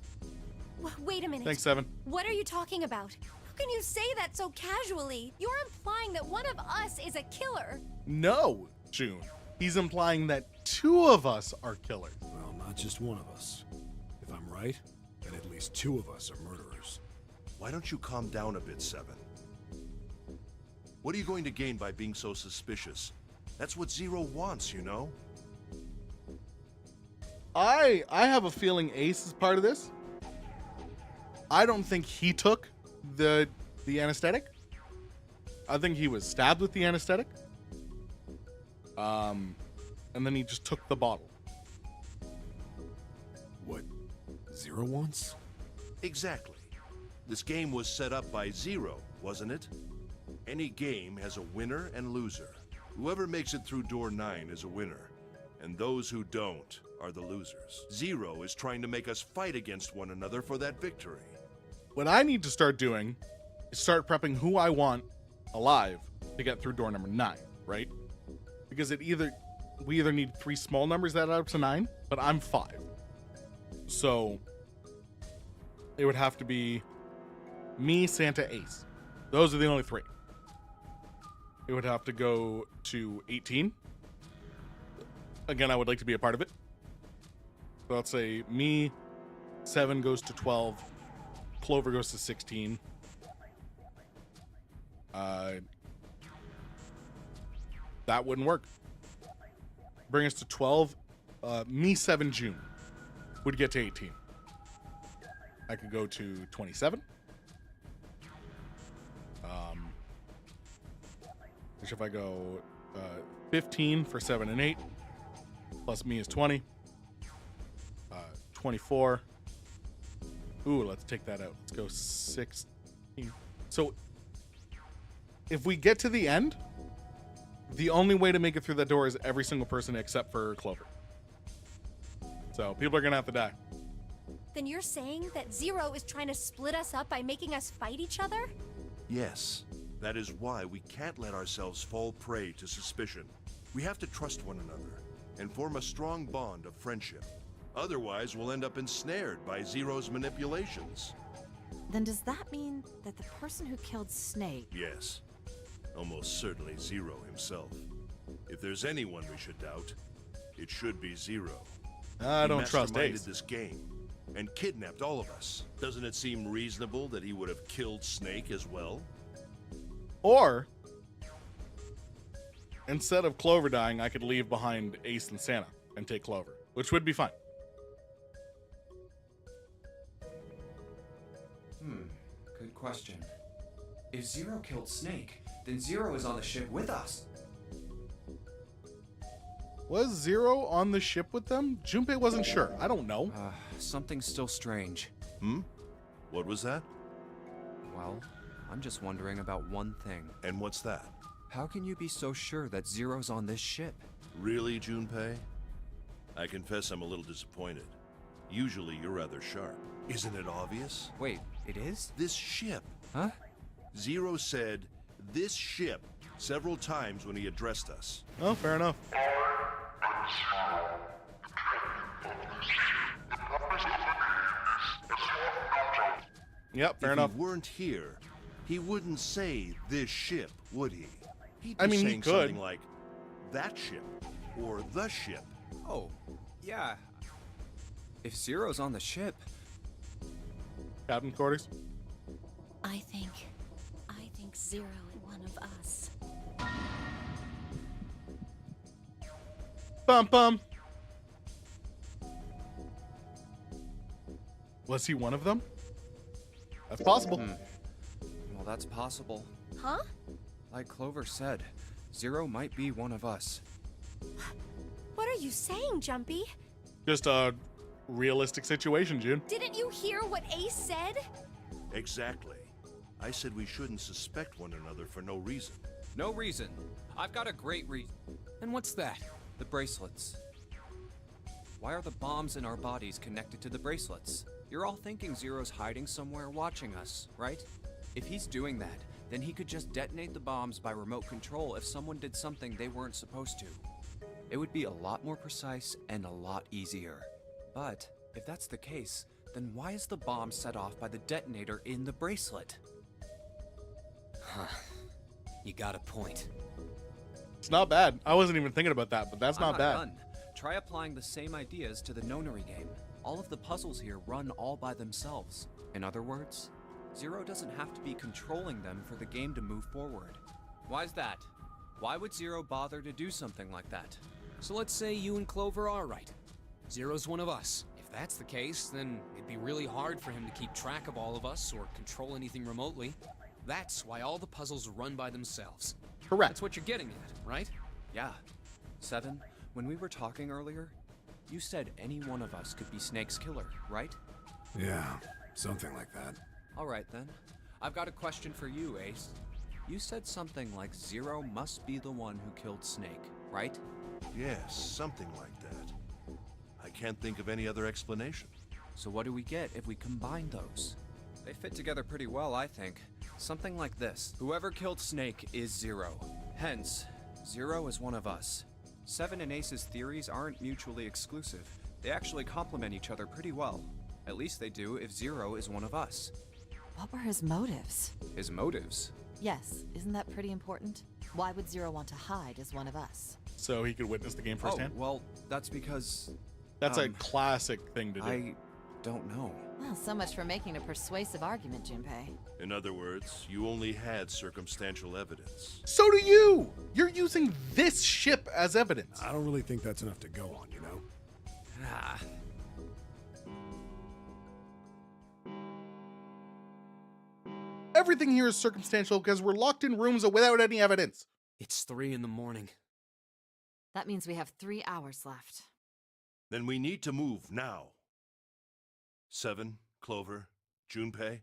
wait a minute.
Thanks, Seven.
What are you talking about? How can you say that so casually? You're implying that one of us is a killer.
No, June. He's implying that 2 of us are killers.
Well, not just one of us. If I'm right, then at least 2 of us are murderers.
Why don't you calm down a bit, Seven? What are you going to gain by being so suspicious? That's what Zero wants, you know?
I have a feeling Ace is part of this. I don't think he took the anesthetic. I think he was stabbed with the anesthetic. And then he just took the bottle.
What Zero wants?
Exactly. This game was set up by Zero, wasn't it? Any game has a winner and loser. Whoever makes it through door 9 is a winner, and those who don't are the losers. Zero is trying to make us fight against one another for that victory.
What I need to start doing is start prepping who I want alive to get through door number 9, right? Because we either need 3 small numbers that add up to 9, but I'm 5. So it would have to be me, Santa, Ace. Those are the only 3. It would have to go to 18. Again, I would like to be a part of it. So let's say me, 7 goes to 12. Clover goes to 16. That wouldn't work. Bring us to 12. Me, 7, June would get to 18. I could go to 27. Which if I go 15 for 7 and 8, plus me is 20. 24. Ooh, let's take that out. Let's go 16. So if we get to the end, the only way to make it through that door is every single person except for Clover. So people are gonna have to die.
Then you're saying that Zero is trying to split us up by making us fight each other?
Yes, that is why we can't let ourselves fall prey to suspicion. We have to trust one another and form a strong bond of friendship. Otherwise, we'll end up ensnared by Zero's manipulations.
Then does that mean that the person who killed Snake...
Yes, almost certainly Zero himself. If there's anyone we should doubt, it should be Zero.
I don't trust
He
Ace.
masterminded this game and kidnapped all of us. Doesn't it seem reasonable that he would have killed Snake as well?
Or, instead of Clover dying, I could leave behind Ace and Santa and take Clover, which would be fine.
Good question. If Zero killed Snake, then Zero is on the ship with us.
Was Zero on the ship with them? Junpei wasn't sure. I don't know.
Something's still strange.
What was that?
Well, I'm just wondering about one thing.
And what's that?
How can you be so sure that Zero's on this ship?
Really, Junpei? I confess I'm a little disappointed. Usually you're rather sharp. Isn't it obvious?
Wait, it is?
This ship.
Huh?
Zero said, "this ship," several times when he addressed us.
Oh, fair enough. Yep, fair enough.
If he weren't here, he wouldn't say "this ship," would he? He'd be
I mean, he
saying
could.
something like "that ship" or "the ship."
Oh, yeah.
If Zero's on the ship,
Captain quarters.
I think Zero is one of us.
Bum bum. Was he one of them? That's possible.
well, that's possible.
Huh?
Like Clover said, Zero might be one of us.
What are you saying, Jumpy?
Just a realistic situation, June.
Didn't you hear what Ace said?
Exactly. I said we shouldn't suspect one another for no reason.
No reason. I've got a great reason. And what's that?
The bracelets. Why are the bombs in our bodies connected to the bracelets? You're all thinking Zero's hiding somewhere watching us, right? If he's doing that, then he could just detonate the bombs by remote control if someone did something they weren't supposed to. It would be a lot more precise and a lot easier. But if that's the case, then why is the bomb set off by the detonator in the bracelet?
You got a point.
It's not bad. I wasn't even thinking about that, but that's
I'm
not bad.
done. Try applying the same ideas to the Nonary game. All of the puzzles here run all by themselves. In other words, Zero doesn't have to be controlling them for the game to move forward. Why's that? Why would Zero bother to do something like that?
So let's say you and Clover are right. Zero's one of us. If that's the case, then it'd be really hard for him to keep track of all of us or control anything remotely. That's why all the puzzles run by themselves.
Correct.
That's what you're getting at, right?
Yeah. Seven, when we were talking earlier, you said any one of us could be Snake's killer, right?
Yeah, something like that.
Alright then. I've got a question for you, Ace. You said something like Zero must be the one who killed Snake, right?
Yes, something like that. I can't think of any other explanation.
So what do we get if we combine those? They fit together pretty well, I think. Something like this. Whoever killed Snake is Zero. Hence, Zero is one of us. Seven and Ace's theories aren't mutually exclusive. They actually complement each other pretty well. At least they do if Zero is one of us.
What were his motives?
His motives?
Yes, isn't that pretty important? Why would Zero want to hide as one of us?
So he could witness the game firsthand.
Oh, well, that's because...
That's a classic thing to do.
I don't know.
Well, so much for making a persuasive argument, Junpei.
In other words, you only had circumstantial evidence.
So do you! You're using this ship as evidence.
I don't really think that's enough to go on, you know?
Ah.
Everything here is circumstantial because we're locked in rooms without any evidence.
It's 3 in the morning.
That means we have 3 hours left.
Then we need to move now. Seven, Clover, Junpei,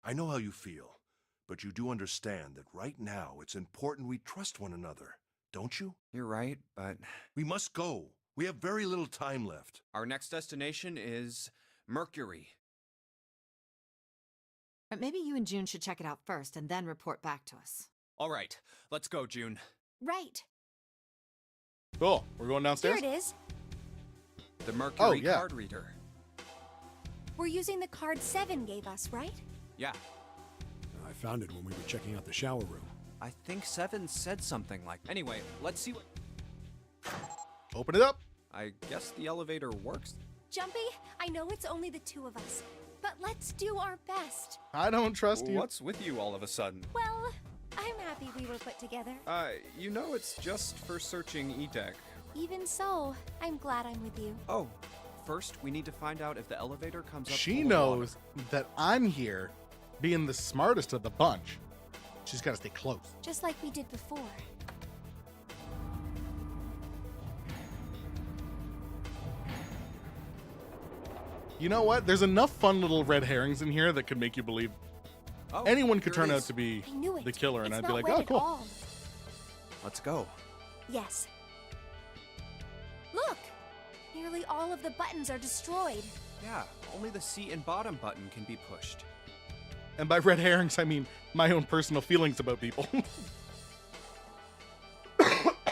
I know how you feel, but you do understand that right now it's important we trust one another, don't you?
You're right, but
We must go. We have very little time left.
our next destination is Mercury.
But maybe you and June should check it out first and then report back to us.
All right, let's go, June.
Right.
Cool. We're going
Here
downstairs?
it is.
The Mercury
yeah.
card reader.
We're using the card 7 gave us, right?
Yeah,
I found it when we were checking out the shower room.
I think Seven said something like... Anyway, let's see what...
Open it up.
I guess the elevator works.
Jumpy, I know it's only the 2 of us, but let's do our best.
I don't trust you.
What's with you all of a sudden?
Well, I'm happy we were put together.
You know it's just for searching E-Deck.
Even so, I'm glad I'm with you.
Oh, first we need to find out if the elevator comes up
She
full of
knows
water.
that I'm here being the smartest of the bunch. She's got to stay close.
Just like we did before.
You know what? There's enough fun little red herrings in here that could make you believe
Oh,
anyone could
here it
turn out
is.
to be
I knew it.
the killer, and
It's
I'd be
not
like,
red
oh,
at
cool.
all.
Let's go.
Yes. Look! Nearly all of the buttons are destroyed.
Yeah, only the seat and bottom button can be pushed.
And by red herrings, I mean my own personal feelings about people.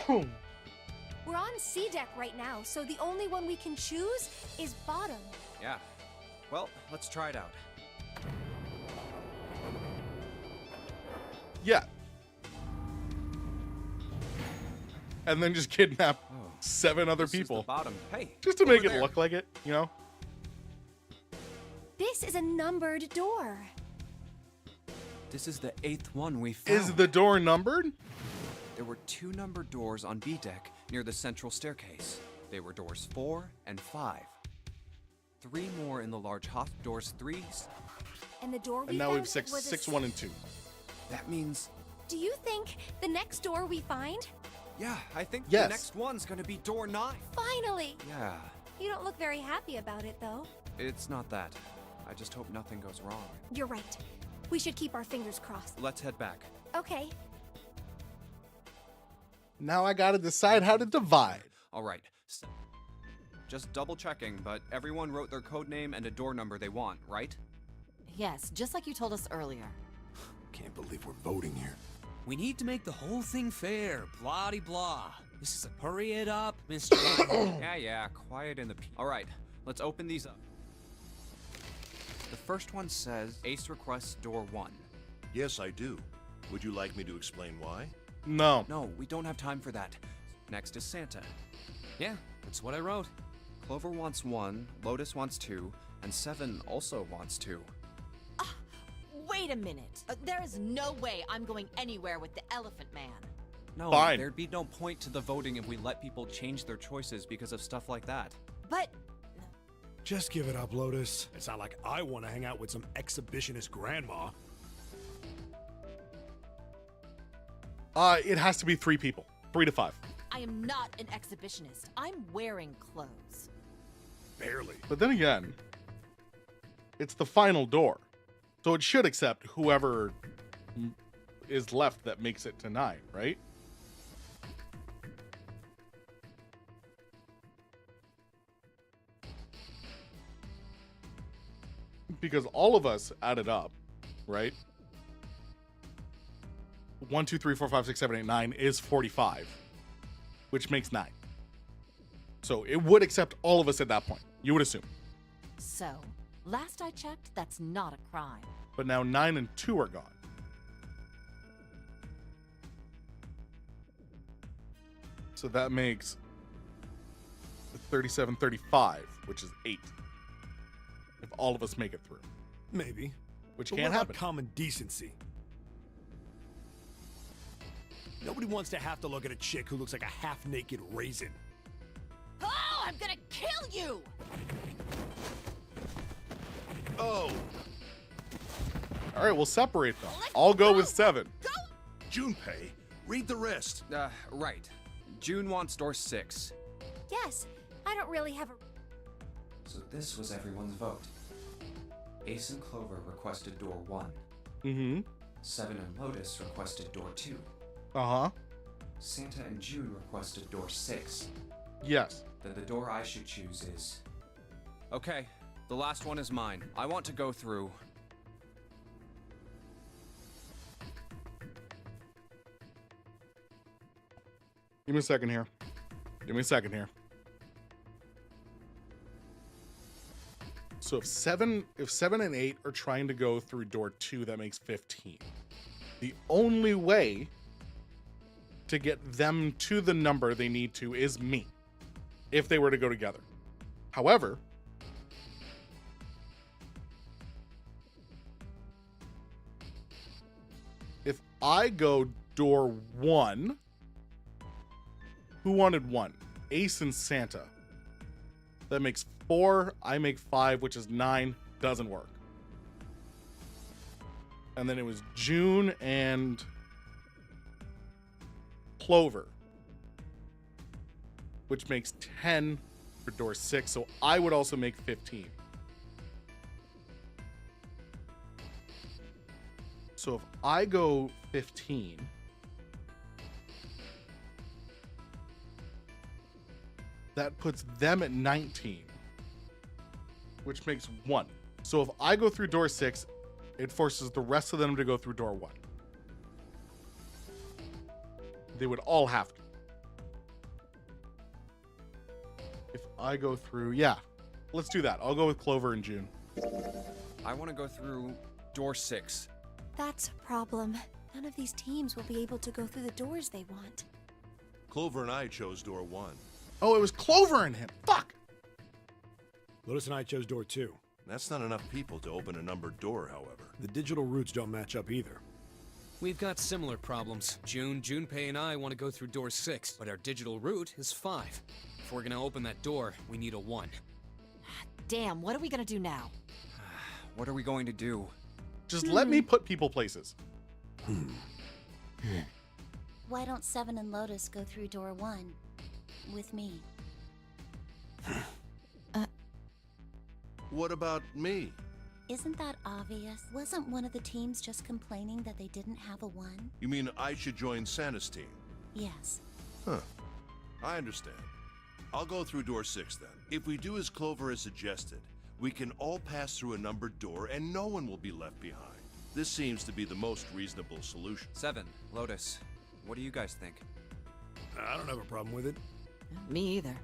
We're on C deck right now, so the only one we can choose is bottom.
Yeah. Well, let's try it out.
Yeah. And then just kidnap
Oh.
7 other
This is the
people.
bottom. Hey,
Just to make
over
it
there.
look like it, you know?
This is a numbered door.
This is the 8th one we found.
Is the door numbered?
There were 2 numbered doors on B deck near the central staircase. They were doors 4 and 5. 3 more in the large doors 3.
And the door we
And now we
found
have 6,
was a
6, 1, and 2.
That means,
Do you think the next door we find?
yeah, I think
Yes.
the next one's gonna be door 9.
Finally!
Yeah,
You don't look very happy about it, though.
it's not that. I just hope nothing goes wrong.
You're right. We should keep our fingers crossed.
Let's head back.
Okay.
Now I gotta decide how to divide.
All right. Just double checking, but everyone wrote their code name and a door number they want, right?
Yes, just like you told us earlier.
Can't believe we're voting here.
We need to make the whole thing fair. Blah-de-blah. This is a hurry it up, Mr.
Yeah, quiet in the All right, let's open these up. The first one says, Ace requests door 1.
Yes, I do. Would you like me to explain why?
No.
No, we don't have time for that. Next is Santa.
Yeah, that's what I wrote.
Clover wants 1, Lotus wants 2, and 7 also wants 2.
Wait a minute. There is no way I'm going anywhere with the Elephant Man.
No,
Fine.
there'd be no point to the voting if we let people change their choices because of stuff like that.
But
Just give it up, Lotus. It's not like I want to hang out with some exhibitionist grandma.
It has to be 3 people. 3 to 5.
I am not an exhibitionist. I'm wearing clothes.
Barely.
But then again, it's the final door. So it should accept whoever is left that makes it to 9, right? Because all of us added up, right? 1, 2, 3, 4, 5, 6, 7, 8, 9 is 45, which makes 9. So it would accept all of us at that point. You would assume.
So, last I checked, that's not a crime.
But now 9 and 2 are gone. So that makes 37, 35, which is 8. If all of us make it through.
Maybe.
Which
But
can't
what about
happen.
common decency? Nobody wants to have to look at a chick who looks like a half-naked raisin.
Oh, I'm gonna kill you!
Oh,
All right, we'll separate them.
Let's
I'll go with
go.
7.
Go!
Junpei, read the rest.
Right. June wants door 6.
Yes, I don't really have a.
So this was everyone's vote. Ace and Clover requested door 1.
Mm-hmm.
7 and Lotus requested door 2.
Uh-huh.
Santa and June requested door 6.
Yes.
Then the door I should choose is...
Okay, the last one is mine. I want to go through.
Give me a second here. So if 7 and 8 are trying to go through door 2, that makes 15. The only way to get them to the number they need to is me, if they were to go together. However, if I go door 1, who wanted 1? Ace and Santa. That makes 4. I make 5, which is 9. Doesn't work. And then it was June and Clover, which makes 10 for door 6. So I would also make 15. So if I go 15, that puts them at 19, which makes 1. So if I go through door 6, it forces the rest of them to go through door 1. They would all have to. If I go through, yeah, let's do that. I'll go with Clover and June.
I want to go through door 6.
That's a problem. None of these teams will be able to go through the doors they want.
Clover and I chose door 1.
Oh, it was Clover and him. Fuck.
Lotus and I chose door 2.
That's not enough people to open a numbered door, however.
The digital routes don't match up either.
We've got similar problems. Junpei and I want to go through door 6, but our digital route is 5. If we're gonna open that door, we need a 1.
Damn, what are we gonna do now?
What are we going to do?
Just let me put people places.
Why don't 7 and Lotus go through door 1 with me?
What about me?
Isn't that obvious? Wasn't one of the teams just complaining that they didn't have a 1?
You mean I should join Santa's team?
Yes.
Huh. I understand. I'll go through door 6 then. If we do as Clover has suggested, we can all pass through a numbered door and no one will be left behind. This seems to be the most reasonable solution.
7, Lotus. What do you guys think?
I don't have a problem with it.
Me either.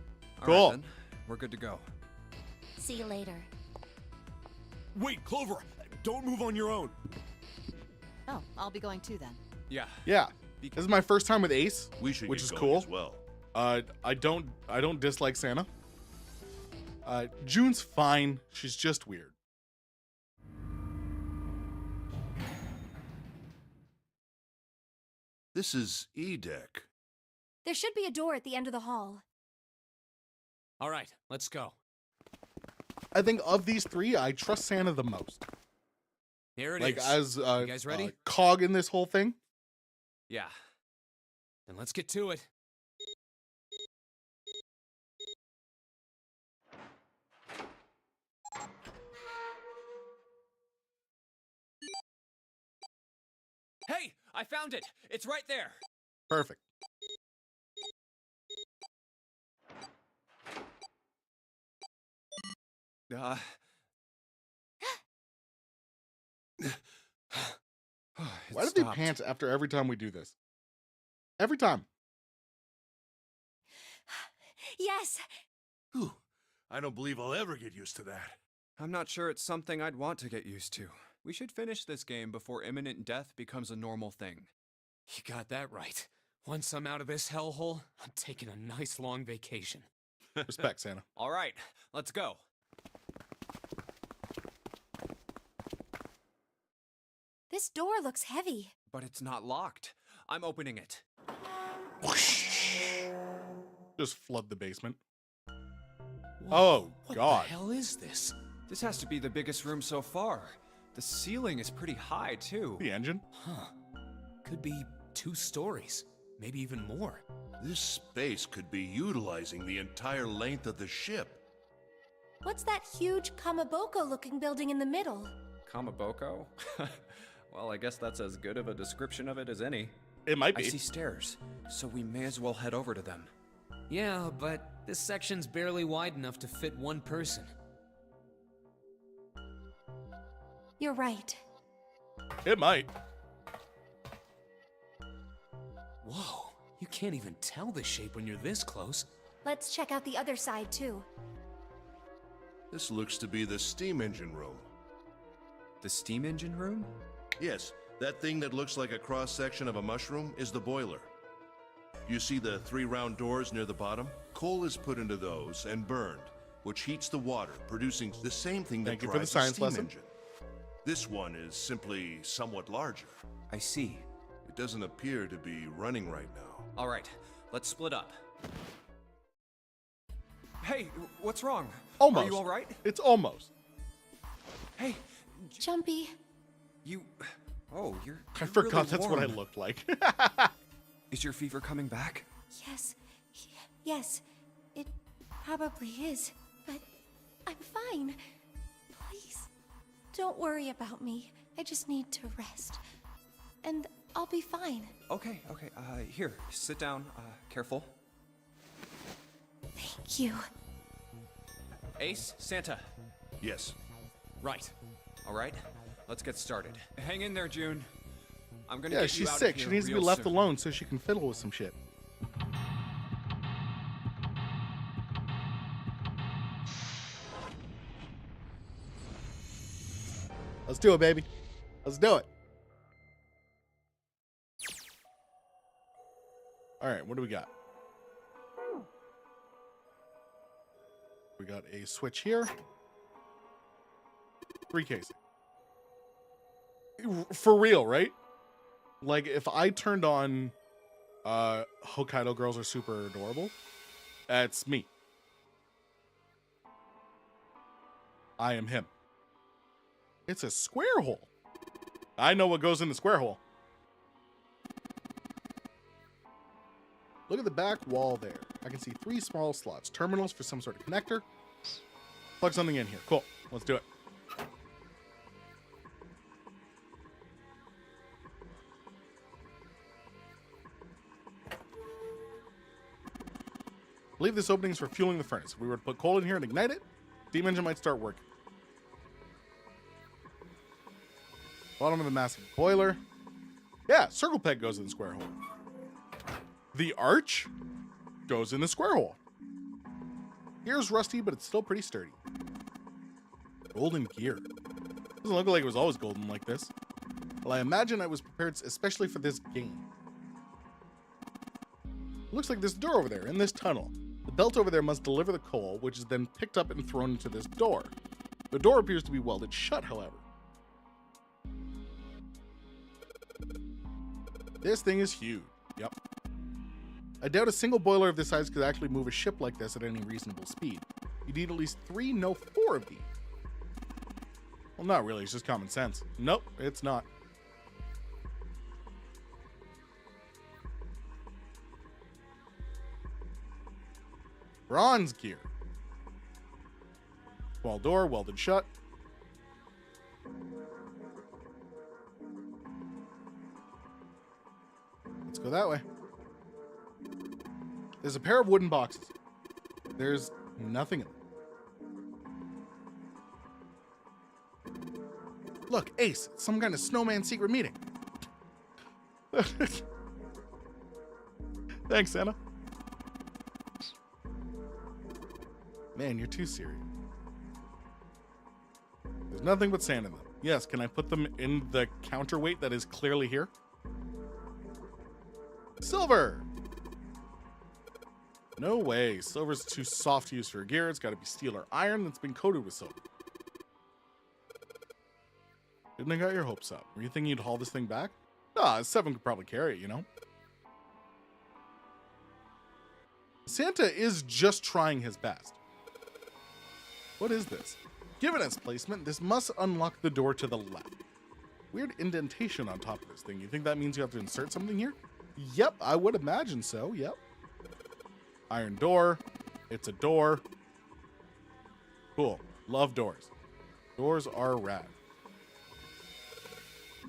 All
Cool.
right, then. We're good to go.
See you later.
Wait, Clover! Don't move on your own!
Oh, I'll be going too then.
Yeah.
Yeah. This is my first time with Ace,
We should
which
get
is
going
cool.
as well.
I don't dislike Santa. June's fine. She's just weird.
This is E-Deck.
There should be a door at the end of the hall.
All right, let's go.
I think of these three, I trust Santa the most.
Here it
Like
is.
as
You guys ready?
cog in this whole thing.
Yeah. Then let's get to it. Hey, I found it. It's right there.
Perfect.
Uh.
Why do they pant after every time we do this? Every time.
Yes!
Whew. I don't believe I'll ever get used to that.
I'm not sure it's something I'd want to get used to. We should finish this game before imminent death becomes a normal thing.
You got that right. Once I'm out of this hellhole, I'm taking a nice long vacation.
Respect, Santa.
All right, let's go.
This door looks heavy.
But it's not locked. I'm opening it.
Just flood the basement.
Whoa,
Oh,
what
God.
the hell is this?
This has to be the biggest room so far. The ceiling is pretty high, too.
The engine.
Huh. Could be 2 stories. Maybe even more.
This space could be utilizing the entire length of the ship.
What's that huge Kamaboko-looking building in the middle?
Kamaboko? Well, I guess that's as good of a description of it as any.
It might
I
be.
see stairs, so we may as well head over to them.
Yeah, but this section's barely wide enough to fit 1 person.
You're right.
It might.
Whoa, you can't even tell the shape when you're this close.
Let's check out the other side, too.
This looks to be the steam engine room.
The steam engine room?
Yes, that thing that looks like a cross-section of a mushroom is the boiler. You see the 3 round doors near the bottom? Coal is put into those and burned, which heats the water, producing the same thing that
Thank you for the
drives
science
steam
lesson.
engine. This one is simply somewhat larger.
I see.
It doesn't appear to be running right now.
All right, let's split up. Hey, what's wrong?
Almost.
Are you all right?
It's almost.
Hey,
Jumpy.
you... Oh, you're
I
really
forgot that's what I
warm.
looked like.
Is your fever coming back?
Yes. Yes. It probably is. But I'm fine. Please. Don't worry about me. I just need to rest. And I'll be fine.
Okay, here, sit down, careful.
Thank you.
Ace, Santa.
Yes.
Right.
All right, let's get started. Hang in there, June. I'm gonna
Yeah,
get you
she's
out
sick.
of
She
here
needs to be
real
left
soon.
alone so she can fiddle with some shit. Let's do it, baby. Let's do it. All right, what do we got? We got a switch here. 3 cases. For real, right? Like, if I turned on Hokkaido Girls Are Super Adorable, that's me. I am him. It's a square hole. I know what goes in the square hole. Look at the back wall there. I can see 3 small slots. Terminals for some sort of connector. Plug something in here. Cool. Let's do it. I believe this opening is for fueling the furnace. If we were to put coal in here and ignite it, steam engine might start working. Bottom of the massive boiler. Yeah, circle peg goes in the square hole. The arch goes in the square hole. Gear's rusty, but it's still pretty sturdy. Golden gear. Doesn't look like it was always golden like this. Well, I imagine I was prepared especially for this game. Looks like this door over there, in this tunnel. The belt over there must deliver the coal, which is then picked up and thrown into this door. The door appears to be welded shut, however. This thing is huge. Yep. I doubt a single boiler of this size could actually move a ship like this at any reasonable speed. You need at least 3, no 4 of these. Well, not really, it's just common sense. Nope, it's not. Bronze gear. Small door, welded shut. Let's go that way. There's a pair of wooden boxes. There's nothing in them. Look, Ace, it's some kind of snowman secret meeting. Thanks, Santa. Man, you're too serious. There's nothing but sand in them. Yes, can I put them in the counterweight that is clearly here? Silver! No way. Silver's too soft to use for a gear. It's got to be steel or iron that's been coated with silver. Didn't I got your hopes up? Were you thinking you'd haul this thing back? Ah, 7 could probably carry it, you know? Santa is just trying his best. What is this? Given its placement, this must unlock the door to the left. Weird indentation on top of this thing. You think that means you have to insert something here? Yep, I would imagine so, yep. Iron door. It's a door. Cool. Love doors. Doors are rad.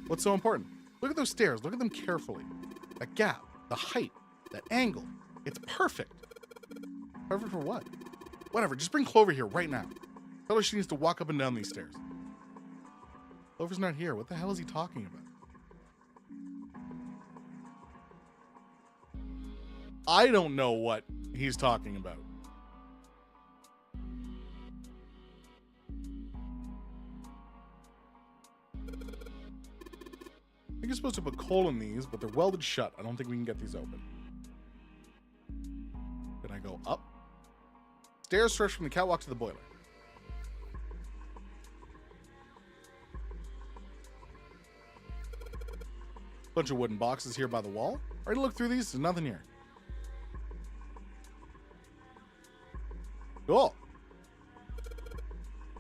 What's so important? Look at those stairs. Look at them carefully. That gap, the height, that angle. It's perfect. Perfect for what? Whatever, just bring Clover here right now. Tell her she needs to walk up and down these stairs. Clover's not here. What the hell is he talking about? I don't know what he's talking about. I think you're supposed to put coal in these, but they're welded shut. I don't think we can get these open. Can I go up? Stairs stretch from the catwalk to the boiler. Bunch of wooden boxes here by the wall. Already looked through these. There's nothing here. Cool.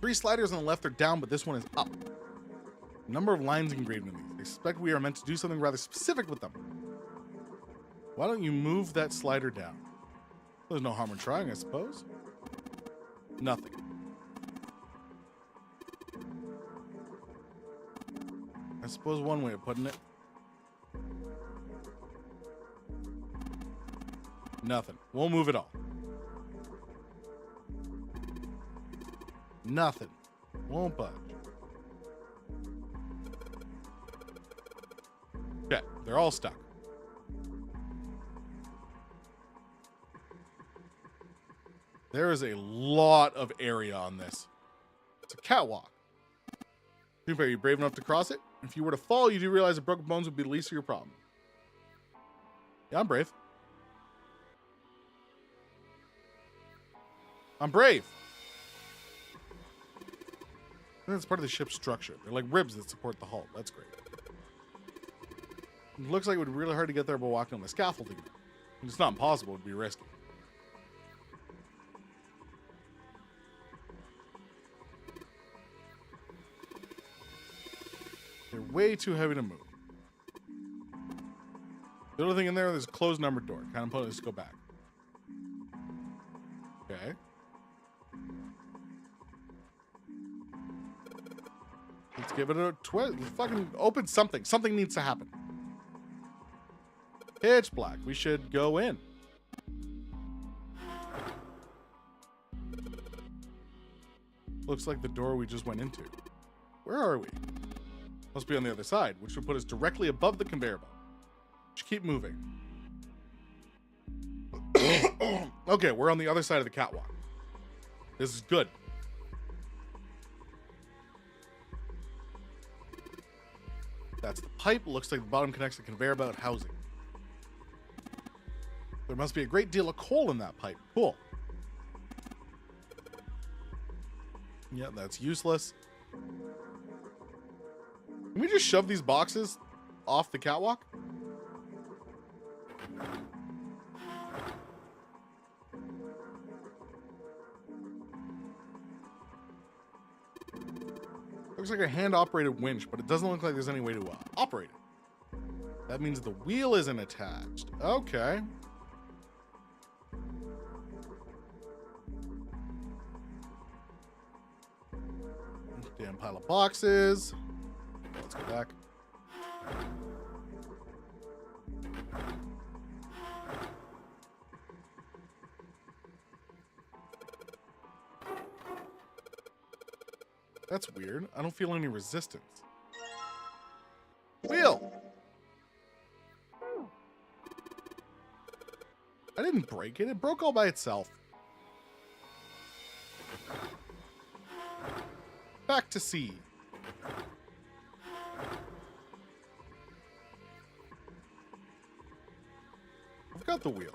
3 sliders on the left are down, but this one is up. Number of lines engraved in these. I suspect we are meant to do something rather specific with them. Why don't you move that slider down? There's no harm in trying, I suppose. Nothing. I suppose one way of putting it. Nothing. Won't move at all. Nothing. Won't budge. Okay, they're all stuck. There is a lot of area on this. It's a catwalk. Are you brave enough to cross it? If you were to fall, you do realize that broken bones would be the least of your problem. Yeah, I'm brave. I'm brave. And that's part of the ship's structure. They're like ribs that support the hull. That's great. It looks like it would be really hard to get there by walking on the scaffolding. It's not impossible. It would be risky. They're way too heavy to move. The other thing in there, there's a closed numbered door. Kind of pointless to go back. Okay. Let's give it a twist. Fucking open something. Something needs to happen. Pitch black. We should go in. Looks like the door we just went into. Where are we? Must be on the other side, which would put us directly above the conveyor belt. Just keep moving. Okay, we're on the other side of the catwalk. This is good. That's the pipe. Looks like the bottom connects the conveyor belt housing. There There must be a great deal of coal in that pipe. Cool. Yeah, that's useless. Can we just shove these boxes off the catwalk? Looks like a hand-operated winch, but it doesn't look like there's any way to operate it. That means the wheel isn't attached. Okay. Damn pile of boxes. Let's go back. That's weird. I don't feel any resistance. Wheel! I didn't break it. It broke all by itself. Back to sea. I've got the wheel.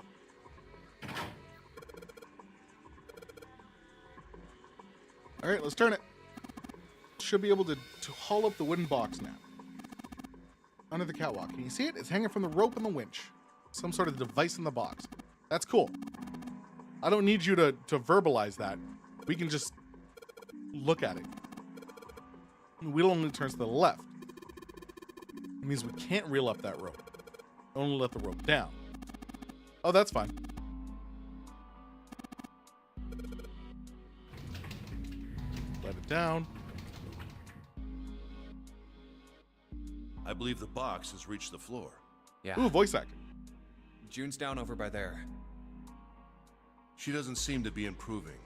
All right, let's turn it. Should be able to haul up the wooden box now. Under the catwalk. Can you see it? It's hanging from the rope and the winch. Some sort of device in the box. That's cool. I don't need you to verbalize that. We can just look at it. The wheel only turns to the left. It means we can't reel up that rope. Only let the rope down. Oh, that's fine. Let it down.
I believe the box has reached the floor.
Yeah.
Ooh, voice acting.
June's down over by there.
She doesn't seem to be improving.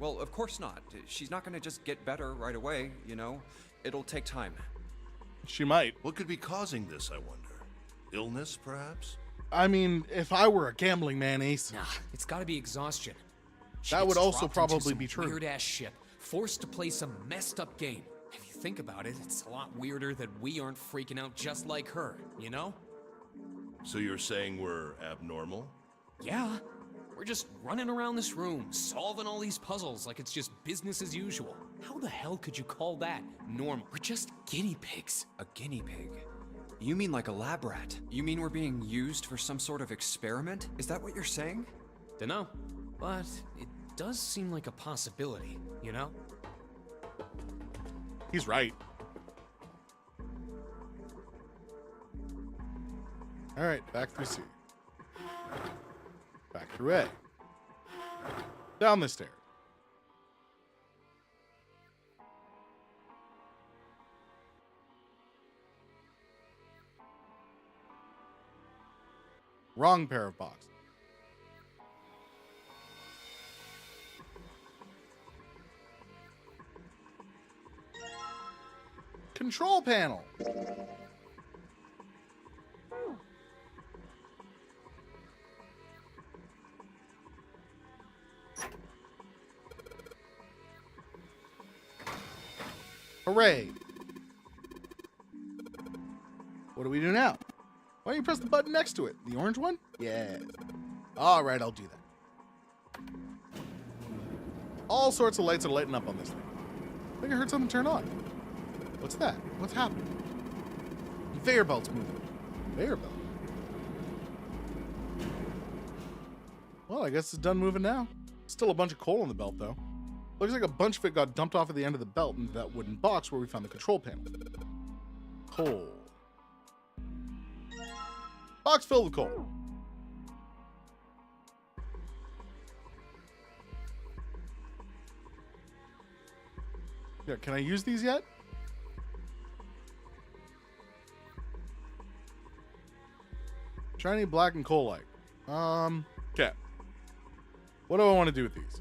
Well, of course not. She's not gonna just get better right away, you know? It'll take time.
She might.
What could be causing this, I wonder? Illness, perhaps?
I mean, if I were a gambling man, Ace.
Nah, it's gotta be exhaustion. She
That would
gets
also
dropped into
probably
some
be true.
Weird-ass ship, forced to play some messed-up game. If you think about it, it's a lot weirder that we aren't freaking out just like her, you know?
So you're saying we're abnormal?
Yeah. We're just running around this room, solving all these puzzles like it's just business as usual. How the hell could you call that normal? We're just guinea pigs.
A guinea pig? You mean like a lab rat? You mean we're being used for some sort of experiment? Is that what you're saying?
Dunno. But it does seem like a possibility, you know?
He's right. All right, back through C. Back through A. Down the stairs. Wrong pair of boxes. Control panel. Hooray. What do we do now? Why don't you press the button next to it? The orange one? Yeah. All right, I'll do that. All sorts of lights are lighting up on this thing. I think I heard something turn on. What's that? What's happening? Conveyor belt's moving. Conveyor belt. Well, I guess it's done moving now. Still a bunch of coal on the belt, though. Looks like a bunch of it got dumped off at the end of the belt into that wooden box where we found the control panel. Coal. Box filled with coal. Yeah, can I use these yet? Shiny black and coal light. Okay. What do I want to do with these?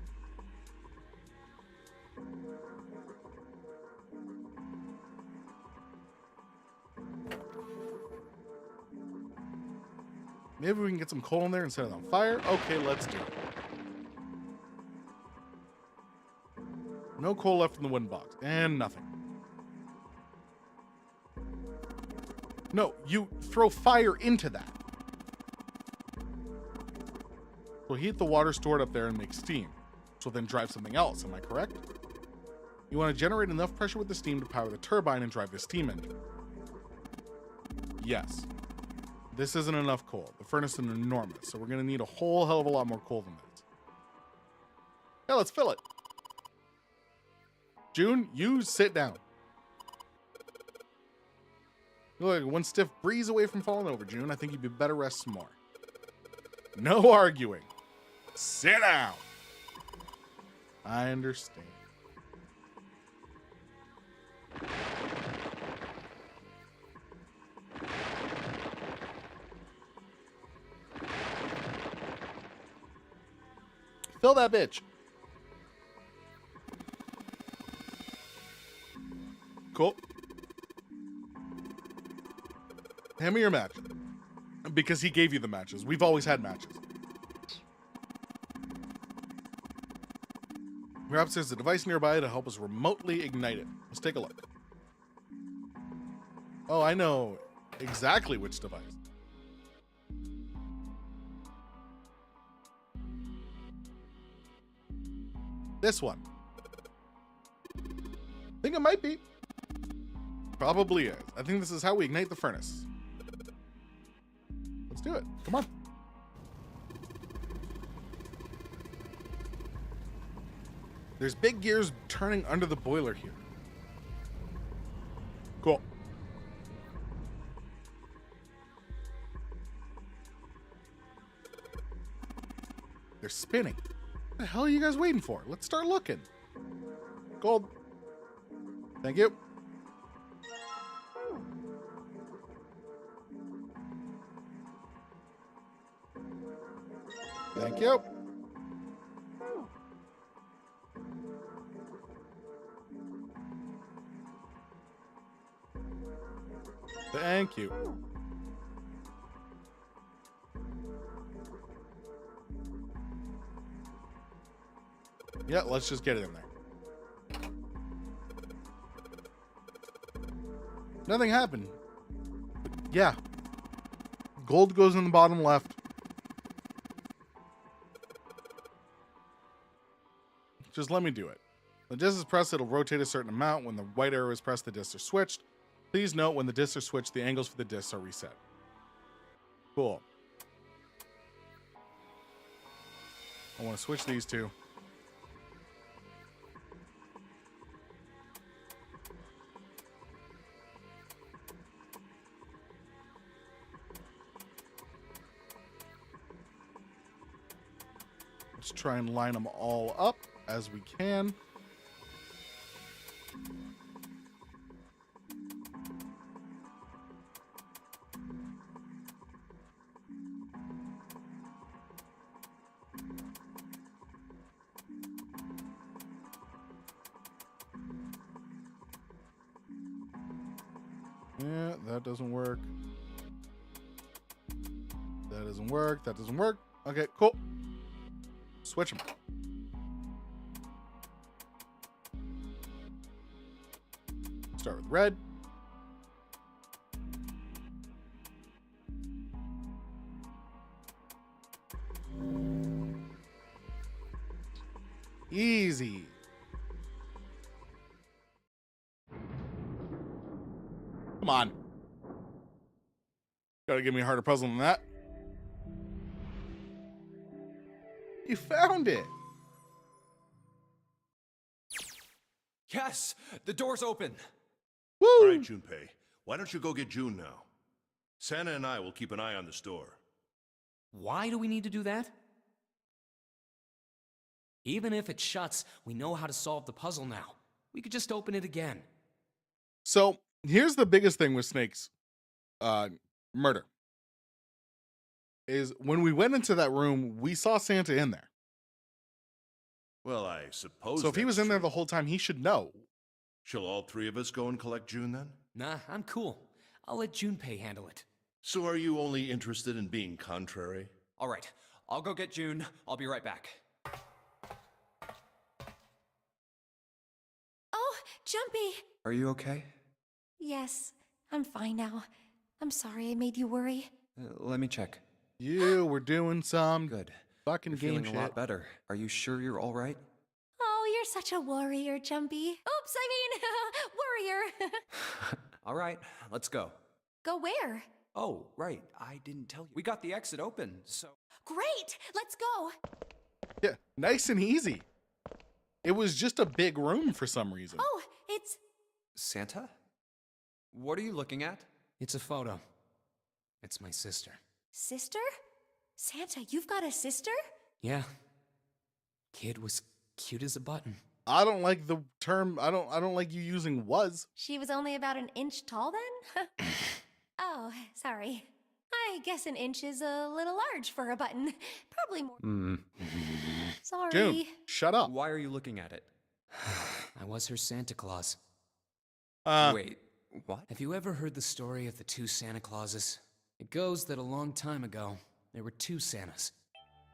Maybe we can get some coal in there and set it on fire. Okay, let's do it. No coal left in the wooden box. And nothing. No, you throw fire into that. will heat the water stored up there and make steam, which will then drive something else. Am I correct? You want to generate enough pressure with the steam to power the turbine and drive the steam engine. Yes. This isn't enough coal. The furnace is enormous, so we're going to need a whole hell of a lot more coal than this. Yeah, let's fill it. June, you sit down. You're like one stiff breeze away from falling over, June. I think you'd be better rest some more. No arguing. Sit down. I understand. Fill that bitch. Cool. Hand me your match. Because he gave you the matches. We've always had matches. Perhaps there's a device nearby to help us remotely ignite it. Let's take a look. Oh, I know exactly which device. This one. I think it might be. Probably is. I think this is how we ignite the furnace. Let's do it. Come on. There's big gears turning under the boiler here. Cool. They're spinning. What the hell are you guys waiting for? Let's start looking. Gold. Thank you. Thank you. Thank you. Yeah, let's just get it in there. Nothing happened. Yeah. Gold goes in the bottom left. Just let me do it. When the disc is pressed, it'll rotate a certain amount. When the white arrow is pressed, the discs are switched. Please note when the discs are switched, the angles for the discs are reset. Cool. I want to switch these two. Let's try and line them all up as we can. Yeah, that doesn't work. That doesn't work. That doesn't work. Okay, cool. Switch them. Start with red. Easy. Come on. Gotta give me a harder puzzle than that. You found it.
Yes! The door's open!
Woo!
All right, Junpei. Why don't you go get June now? Santa and I will keep an eye on the store.
Why do we need to do that? Even if it shuts, we know how to solve the puzzle now. We could just open it again.
So here's the biggest thing with Snake's murder. Is when we went into that room, we saw Santa in there.
Well, I suppose
So if he
that's
was in there
true.
the whole time, he should know.
Shall all three of us go and collect June then?
Nah, I'm cool. I'll let Junpei handle it.
So are you only interested in being contrary?
Alright, I'll go get June. I'll be right back.
Oh, Jumpy!
Are you okay?
Yes, I'm fine now. I'm sorry I made you worry.
Let me check.
You were doing some
Good.
Fucking
You're
game
feeling
shit.
a lot better. Are you sure you're all right?
Oh, you're such a warrior, Jumpy. Oops, I mean, warrior.
All right, let's go.
Go where?
Oh, right. I didn't tell you. We got the exit open, so.
Great, let's go.
Yeah, nice and easy. It was just a big room for some reason.
Oh, it's...
Santa? What are you looking at?
It's a photo. It's my sister.
Sister? Santa, you've got a sister?
Yeah. Kid was cute as a button.
I don't like the term. I don't like you using was.
She was only about an inch tall then? Oh, sorry. I guess an inch is a little large for a button. Probably more. Sorry.
June, shut up.
Why are you looking at it?
I was her Santa Claus.
Wait, what?
Have you ever heard the story of the two Santa Clauses? It goes that a long time ago, there were two Santas.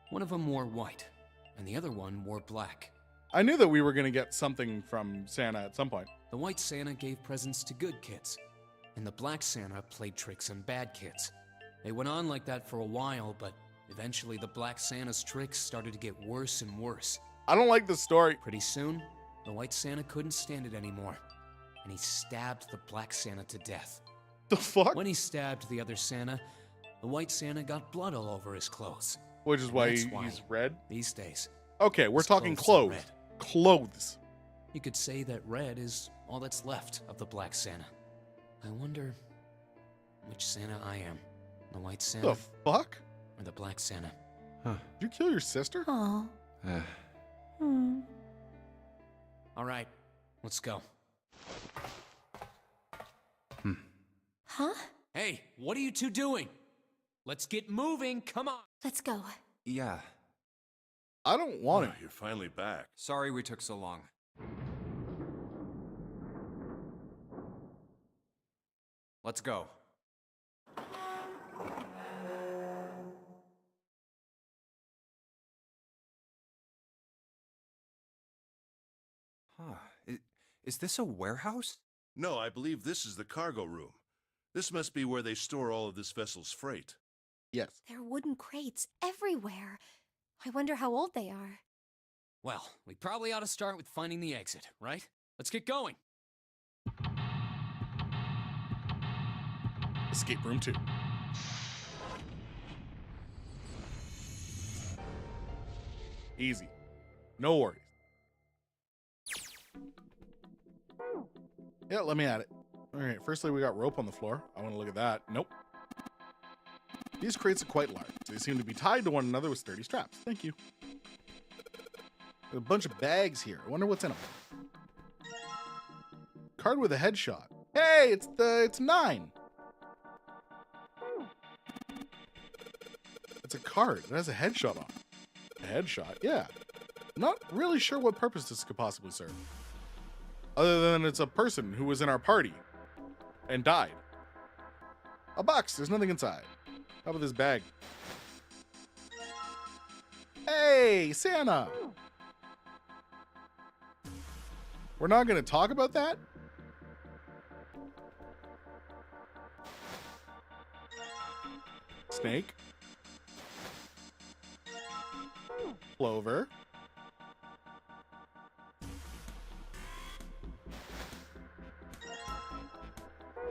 One of them wore white, and the other one wore black.
I knew that we were gonna get something from Santa at some point.
The white Santa gave presents to good kids, and the black Santa played tricks on bad kids. They went on like that for a while, but eventually the black Santa's tricks started to get worse and worse.
I don't like the story.
Pretty soon, the white Santa couldn't stand it anymore, and he stabbed the black Santa to death.
The fuck?
When he stabbed the other Santa, the white Santa got blood all over his clothes.
Which is why
That's
he's red.
These days,
Okay, we're
his
talking
clothes are
clothes.
red.
Clothes.
You could say that red is all that's left of the black Santa. I wonder which Santa I am. The white Santa
The fuck?
or the black Santa?
Did you kill your sister?
Oh.
All right, let's go.
Huh?
Hey, what are you two doing? Let's get moving, come on!
Let's go.
Yeah.
I don't want
Oh,
to.
you're finally back.
Sorry we took so long. Let's go. Huh. Is this a warehouse?
No, I believe this is the cargo room. This must be where they store all of this vessel's freight.
Yes.
There are wooden crates everywhere. I wonder how old they are.
Well, we probably ought to start with finding the exit, right? Let's get going.
Escape room 2. Easy. No worries. Yeah, let me at it. All right, firstly, we got rope on the floor. I want to look at that. Nope. These crates are quite large. They seem to be tied to one another with sturdy straps. Thank you. There's a bunch of bags here. I wonder what's in them. Card with a headshot. Hey, it's 9. It's a card. It has a headshot on it. A headshot? Yeah. Not really sure what purpose this could possibly serve. Other than it's a person who was in our party and died. A box. There's nothing inside. How about this bag? Hey, Santa! We're not going to talk about that? Snake. Clover.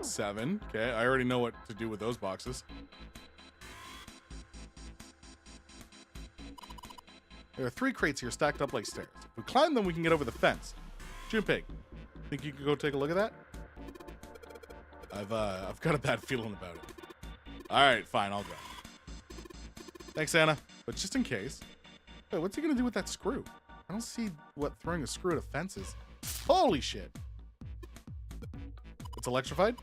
Seven. Okay, I already know what to do with those boxes. There are 3 crates here stacked up like stairs. If we climb them, we can get over the fence. Junpei, think you could go take a look at that? I've got a bad feeling about it. All right, fine, I'll go. Thanks, Anna. But just in case. Wait, what's he gonna do with that screw? I don't see what throwing a screw at a fence is. Holy shit! It's electrified?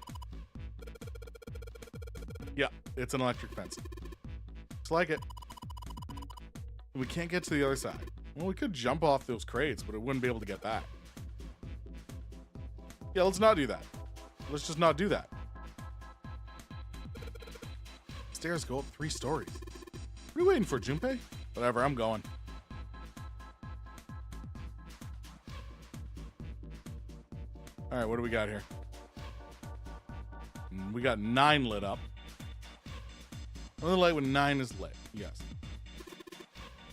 Yeah, it's an electric fence. Just like it. We can't get to the other side. Well, we could jump off those crates, but it wouldn't be able to get back. Yeah, let's not do that. Let's just not do that. Stairs go up 3 stories. What are you waiting for, Junpei? Whatever, I'm going. All right, what do we got here? We got 9 lit up. Only light when 9 is lit, yes.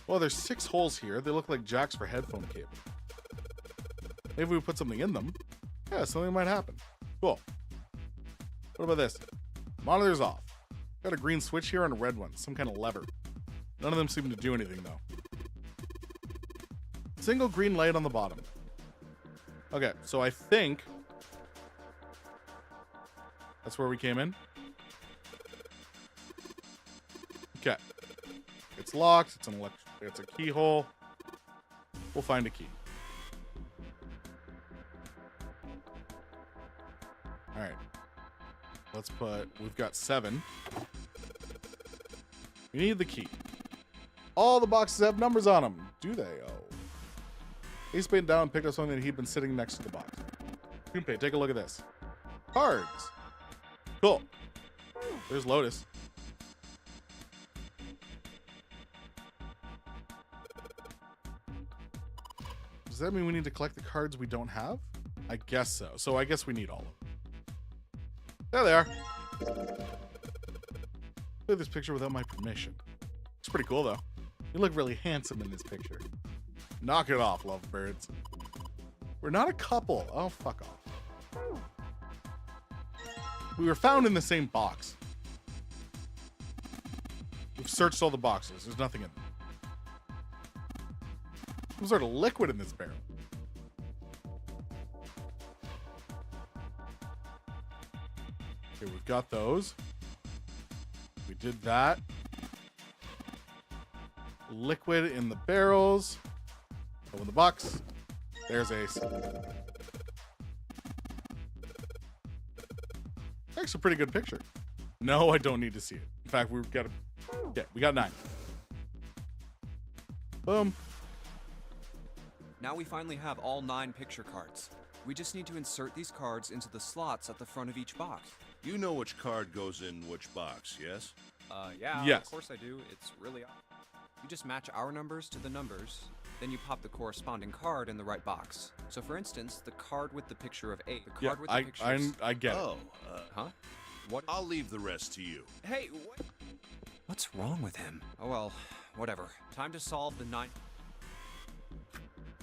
Well, there's 6 holes here. They look like jacks for headphone cable. Maybe we put something in them. Yeah, something might happen. Cool. What about this? Monitor's off. Got a green switch here and a red one. Some kind of lever. None of them seem to do anything, though. Single green light on the bottom. Okay, so I think that's where we came in. Okay. It's locked. It's a keyhole. We'll find a key. All right. We've got 7. We need the key. All the boxes have numbers on them. Do they? Oh. Ace bent down and picked up something that he'd been sitting next to the box. Junpei, take a look at this. Cards. Cool. There's Lotus. Does that mean we need to collect the cards we don't have? I guess so. So I guess we need all of them. There they are. Look at this picture without my permission. It's pretty cool, though. You look really handsome in this picture. Knock it off, lovebirds. We're not a couple. Oh, fuck off. We were found in the same box. We've searched all the boxes. There's nothing in them. Some sort of liquid in this barrel. Okay, we've got those. We did that. Liquid in the barrels. Open the box. There's Ace. That's a pretty good picture. No, I don't need to see it. In fact, we got 9. Boom.
Now we finally have all 9 picture cards. We just need to insert these cards into the slots at the front of each box.
You know which card goes in which box, yes?
Yeah,
Yes.
of course I do. It's really... You just match our numbers to the numbers, then you pop the corresponding card in the right box. So for instance, the card with the picture of 8, the card with the pictures...
I get it.
Oh,
Huh? What?
I'll leave the rest to you.
Hey, what? What's wrong with him? Oh well, whatever. Time to solve the 9...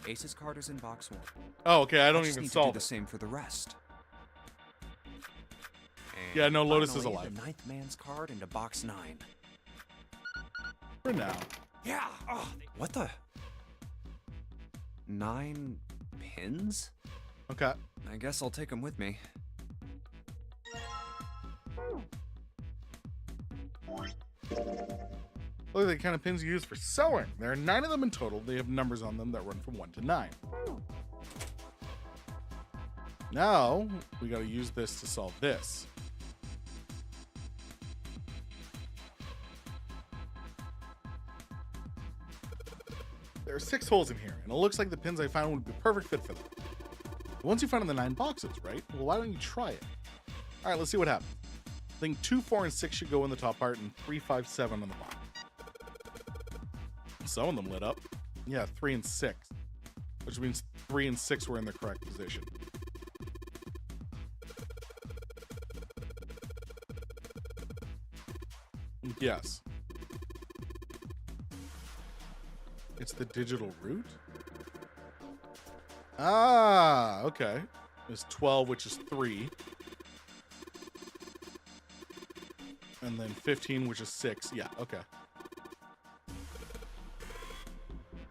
Ace's card is in box 1.
Oh, okay, I don't
just
even
need to
solve
do the
it.
same for the rest. And
Yeah, no, Lotus is
finally,
alive.
The 9th man's card into box 9.
For now.
Yeah. Oh, what the? 9 pins?
Okay.
I guess I'll take them with me.
Look at the kind of pins you use for sewing. There are 9 of them in total. They have numbers on them that run from 1 to 9. Now, we gotta use this to solve this. There are 6 holes in here, and it looks like the pins I found would be a perfect fit for them. Once you find the 9 boxes, right? Well, why don't you try it? All right, let's see what happens. I think 2, 4, and 6 should go in the top part, and 3, 5, 7 on the bottom. Some of them lit up. Yeah, 3 and 6. Which means 3 and 6 were in the correct position. Yes. It's the digital route? Ah, okay. There's 12, which is 3. And then 15, which is 6. Yeah, okay.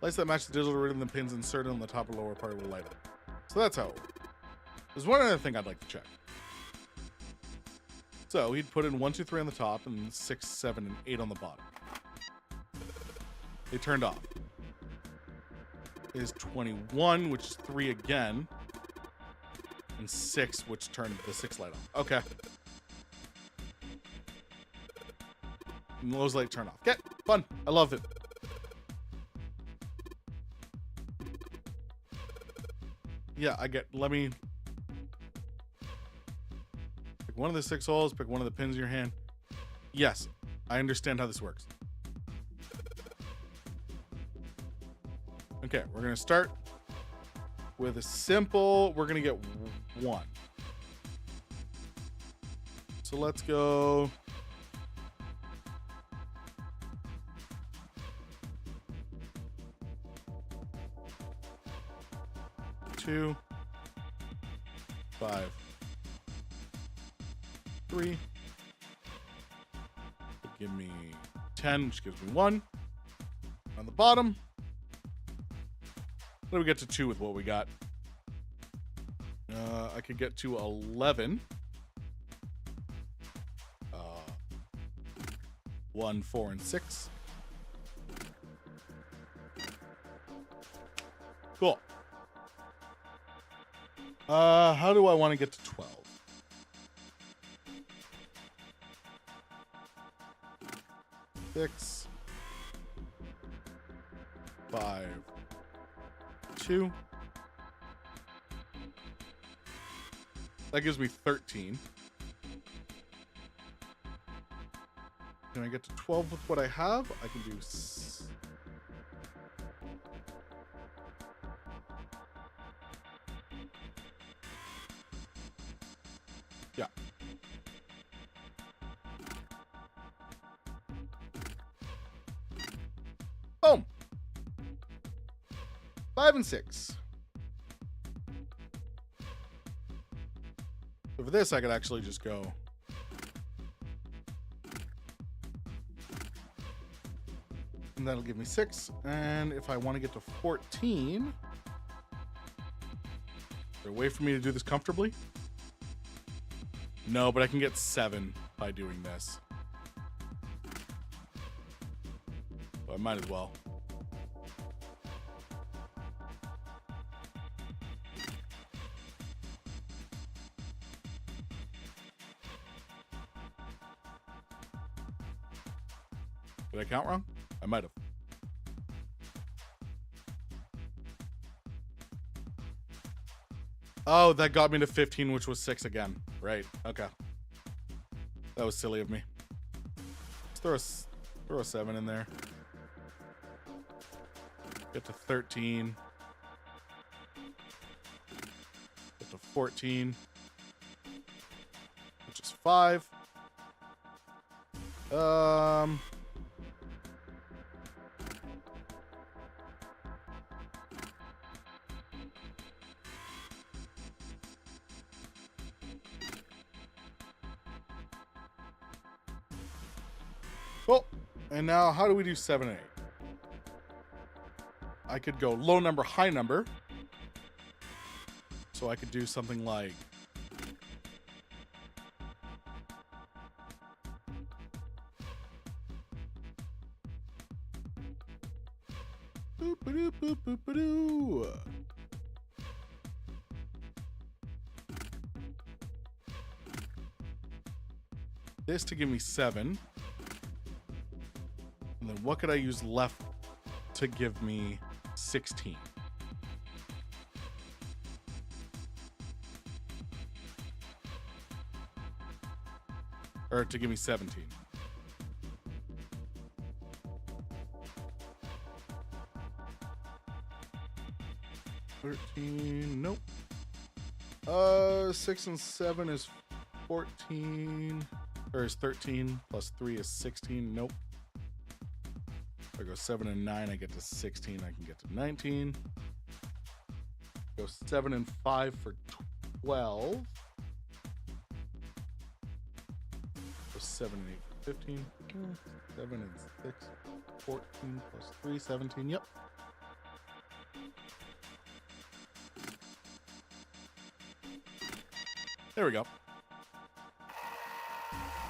Lights that match the digital route and the pins inserted on the top or lower part will light up. So that's how it works. There's one other thing I'd like to check. So he'd put in 1, 2, 3 on the top and 6, 7, and 8 on the bottom. They turned off. Is 21, which is 3 again. And 6, which turned the 6 light off. Okay. And those light turn off. Okay, fun. I love it. Yeah, let me pick one of the 6 holes, pick one of the pins in your hand. Yes, I understand how this works. Okay, we're gonna start with a simple, we're gonna get 1. So let's go. 2, 5, 3. Give me 10, which gives me 1. On the bottom, what do we get to 2 with what we got? I could get to 11. 1, 4, and 6. Cool. How do I want to get to 12? Six, 5, 2. That gives me 13. Can I get to 12 with what I have? I can do... Yeah. Boom. 5 and 6. So for this, I could actually just go... And that'll give me 6. And if I want to get to 14... Is there a way for me to do this comfortably? No, but I can get 7 by doing this. So I might as well. Did I count wrong? I might have. Oh, that got me to 15, which was 6 again. Right. Okay. That was silly of me. Let's throw a 7 in there. Get to 13. Get to 14. Which is 5. Cool. And now how do we do 7 and 8? I could go low number, high number. So I could do something like boop-a-doo, boop-a-doo. This to give me 7. And then what could I use left to give me 16? Or to give me 17. Nope. 6 and 7 is 14. Or is 13 plus 3 is 16. Nope. If I go 7 and 9, I get to 16. I can get to 19. Go 7 and 5 for 12. Go 7 and 8 for 15. 7 and 6. 14 plus 3, 17. Yep. There we go.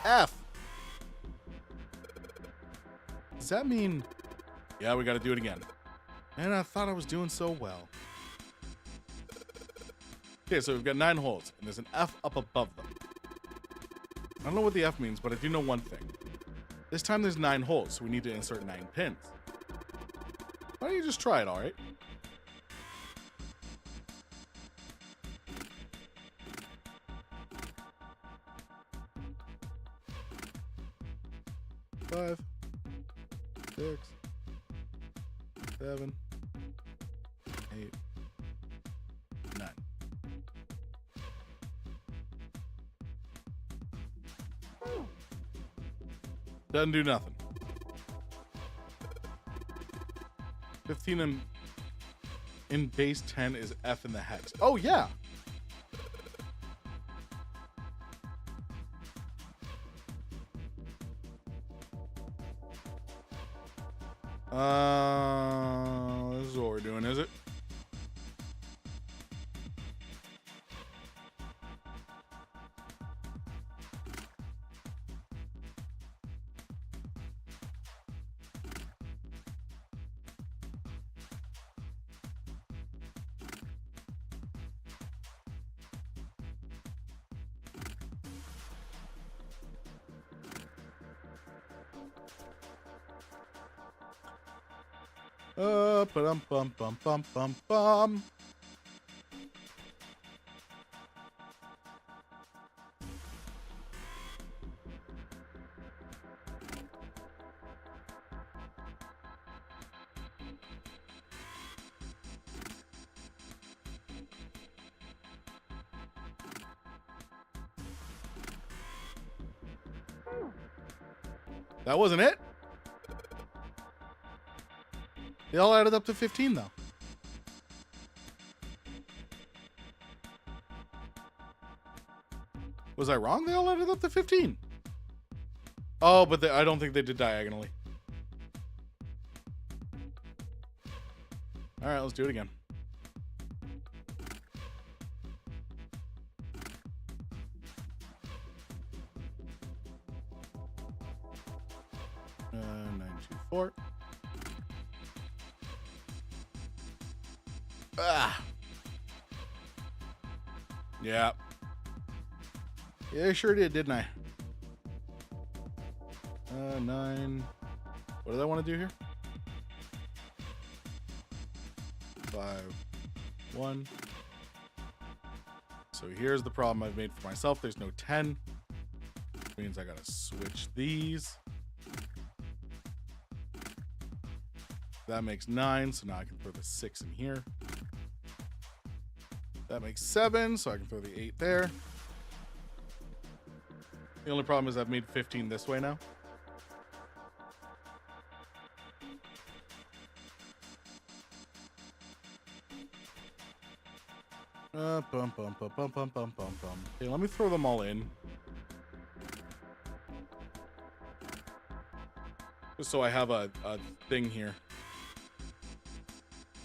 F. Does that mean... Yeah, we gotta do it again. And I thought I was doing so well. Okay, so we've got 9 holes, and there's an F up above them. I don't know what the F means, but I do know one thing. This time there's 9 holes, so we need to insert 9 pins. Why don't you just try it, alright? Five, 6, 7, 8, 9. Doesn't do nothing. 15 and in base 10 is F in the hex. Oh, yeah. This is what we're doing, is it? Bum bum bum bum bum bum. That wasn't it? They all added up to 15, though. Was I wrong? They all added up to 15. Oh, but I don't think they did diagonally. All right, let's do it again. Nine, 2, 4. Ah. Yeah. Yeah, I sure did, didn't I? 9. What did I want to do here? 5, 1. So here's the problem I've made for myself. There's no 10. Which means I gotta switch these. That makes 9, so now I can throw the 6 in here. That makes 7, so I can throw the 8 there. The only problem is I've made 15 this way now. Bum, bum, bum, bum, bum, bum, bum, bum. Okay, let me throw them all in. Just so I have a thing here.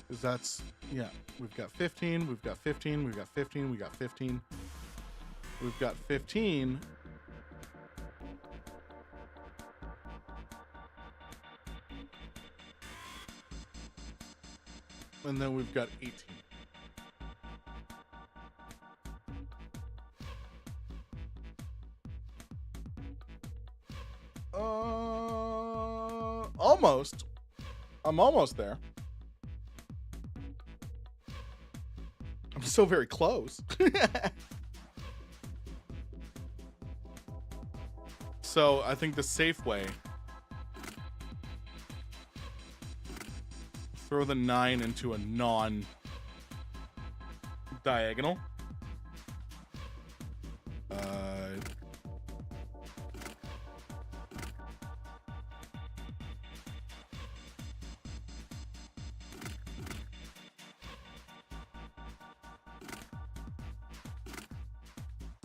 Because that's, yeah, we've got 15, we've got 15, we've got 15, we got 15. We've got 15. And then we've got 18. Almost. I'm almost there. I'm so very close. So I think the safe way, throw the 9 into a non-diagonal.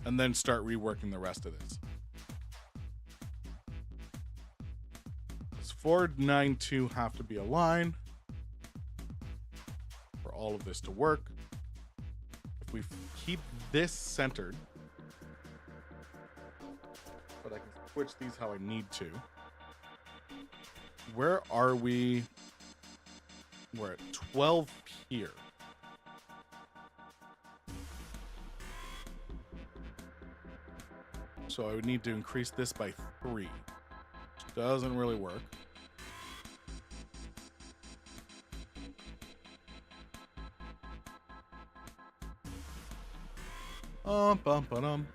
And then start reworking the rest of this. Does 4, 9, 2 have to be a line for all of this to work? If we keep this centered, but I can switch these how I need to. Where are we? We're at 12 here. So I would need to increase this by 3. Which doesn't really work. Bum bum.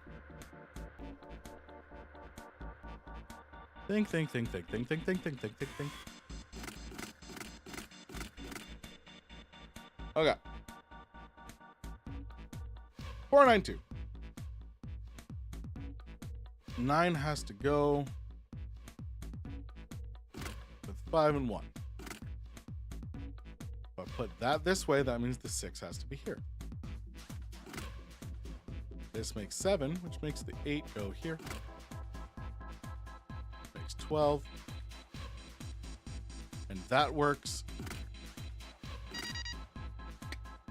Think. Okay. 492. 9 has to go with 5 and 1. But put that this way. That means the 6 has to be here. This makes 7, which makes the 8 go here. Makes 12. And that works.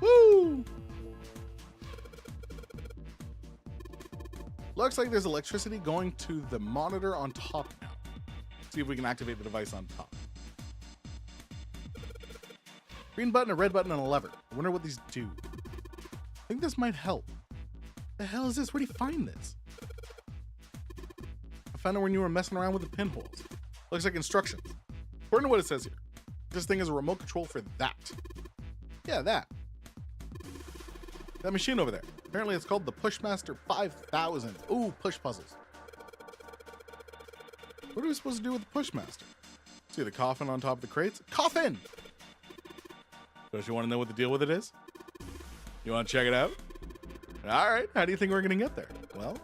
Woo! Looks like there's electricity going to the monitor on top now. See if we can activate the device on top. Green button, a red button, and a lever. I wonder what these do. I think this might help. The hell is this? Where do you find this? I found it when you were messing around with the pinholes. Looks like instructions. According to what it says here, this thing is a remote control for that. Yeah, that. That machine over there. Apparently it's called the Pushmaster 5000. Ooh, push puzzles. What are we supposed to do with the Pushmaster? See the coffin on top of the crates? Coffin! Don't you want to know what the deal with it is? You want to check it out? All right, how do you think we're going to get there? Well,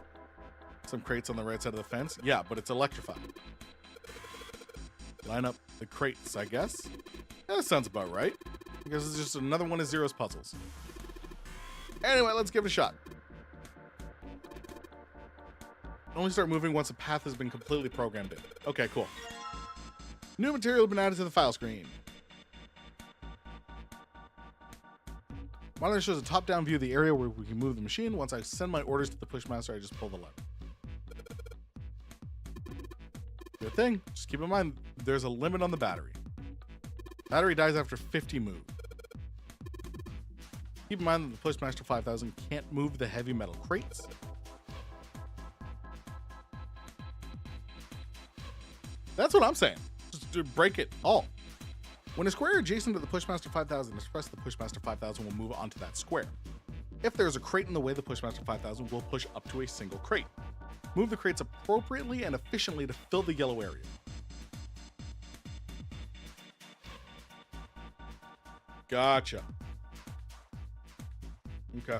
some crates on the right side of the fence. Yeah, but it's electrified. Line up the crates, I guess. Yeah, that sounds about right. I guess it's just another one of Zero's puzzles. Anyway, let's give it a shot. Only start moving once a path has been completely programmed in. Okay, cool. New material has been added to the file screen. Monitor shows a top-down view of the area where we can move the machine. Once I send my orders to the Pushmaster, I just pull the lever. Good thing. Just keep in mind, there's a limit on the battery. Battery dies after 50 moves. Keep in mind that the Pushmaster 5000 can't move the heavy metal crates. That's what I'm saying. Just to break it all. When a square adjacent to the Pushmaster 5000 is pressed, the Pushmaster 5000 will move onto that square. If there is a crate in the way, the Pushmaster 5000 will push up to a single crate. Move the crates appropriately and efficiently to fill the yellow area. Gotcha. Okay.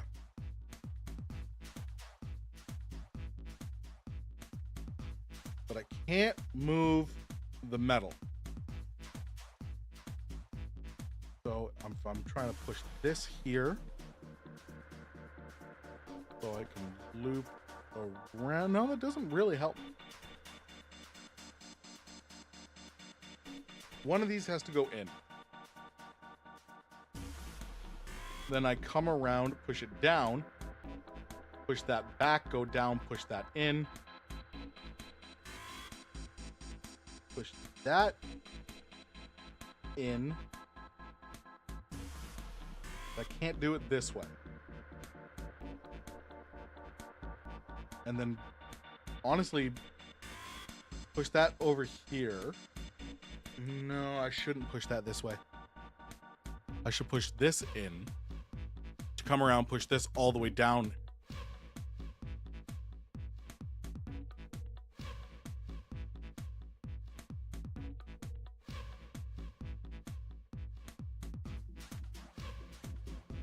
But I can't move the metal. So I'm trying to push this here so I can loop around. No, that doesn't really help. One of these has to go in. Then I come around, push it down, push that back, go down, push that in, push that in. I can't do it this way. And then, honestly, push that over here. No, I shouldn't push that this way. I should push this in. To come around, push this all the way down.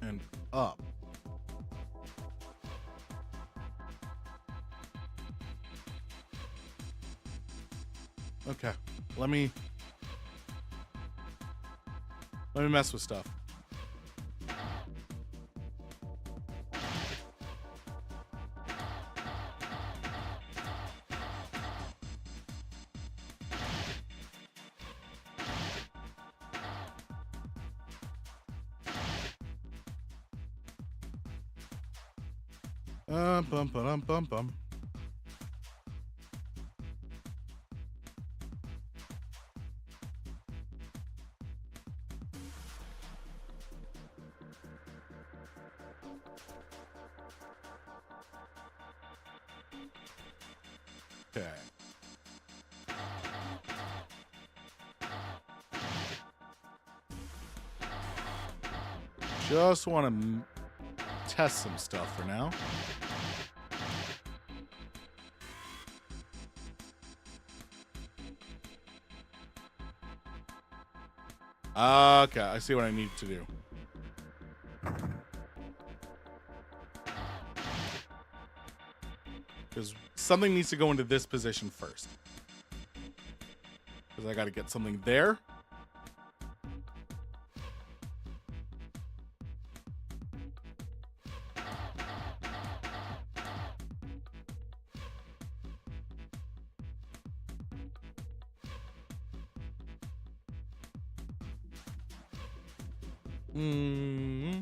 And up. Okay, let me mess with stuff. Bum bum bum bum. Okay. Just want to test some stuff for now. Okay, I see what I need to do. Because something needs to go into this position first. Because I got to get something there. Hmm.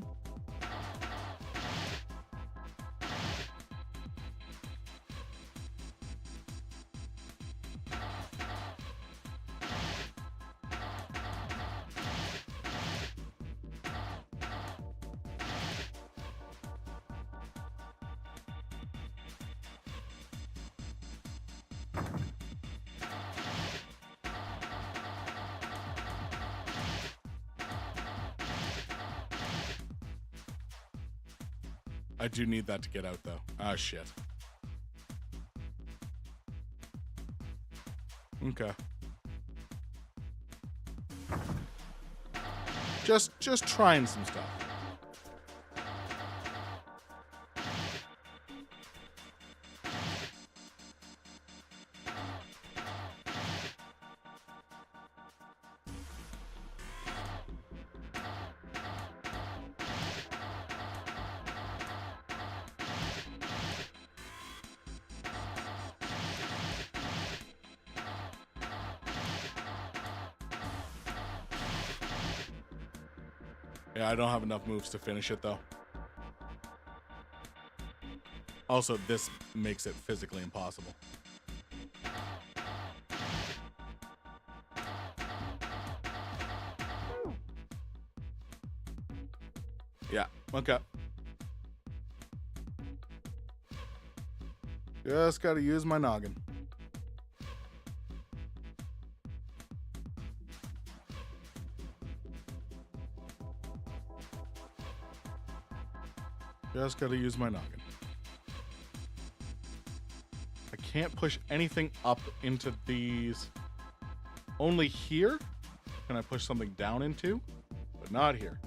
I do need that to get out, though. Ah, shit. Okay. Just trying some stuff. Yeah, I don't have enough moves to finish it, though. Also, this makes it physically impossible. Yeah, okay. Just gotta use my noggin. Just gotta use my noggin. I can't push anything up into these. Only here can I push something down into, but not here.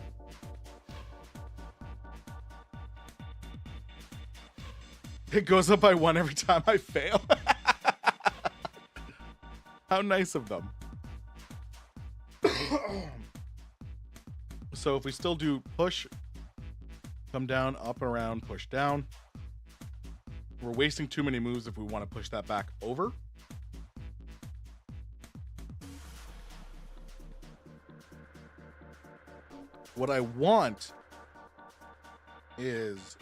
It goes up by 1 every time I fail. How nice of them. So if we still do push, come down, up, around, push down. We're wasting too many moves if we want to push that back over. What I want is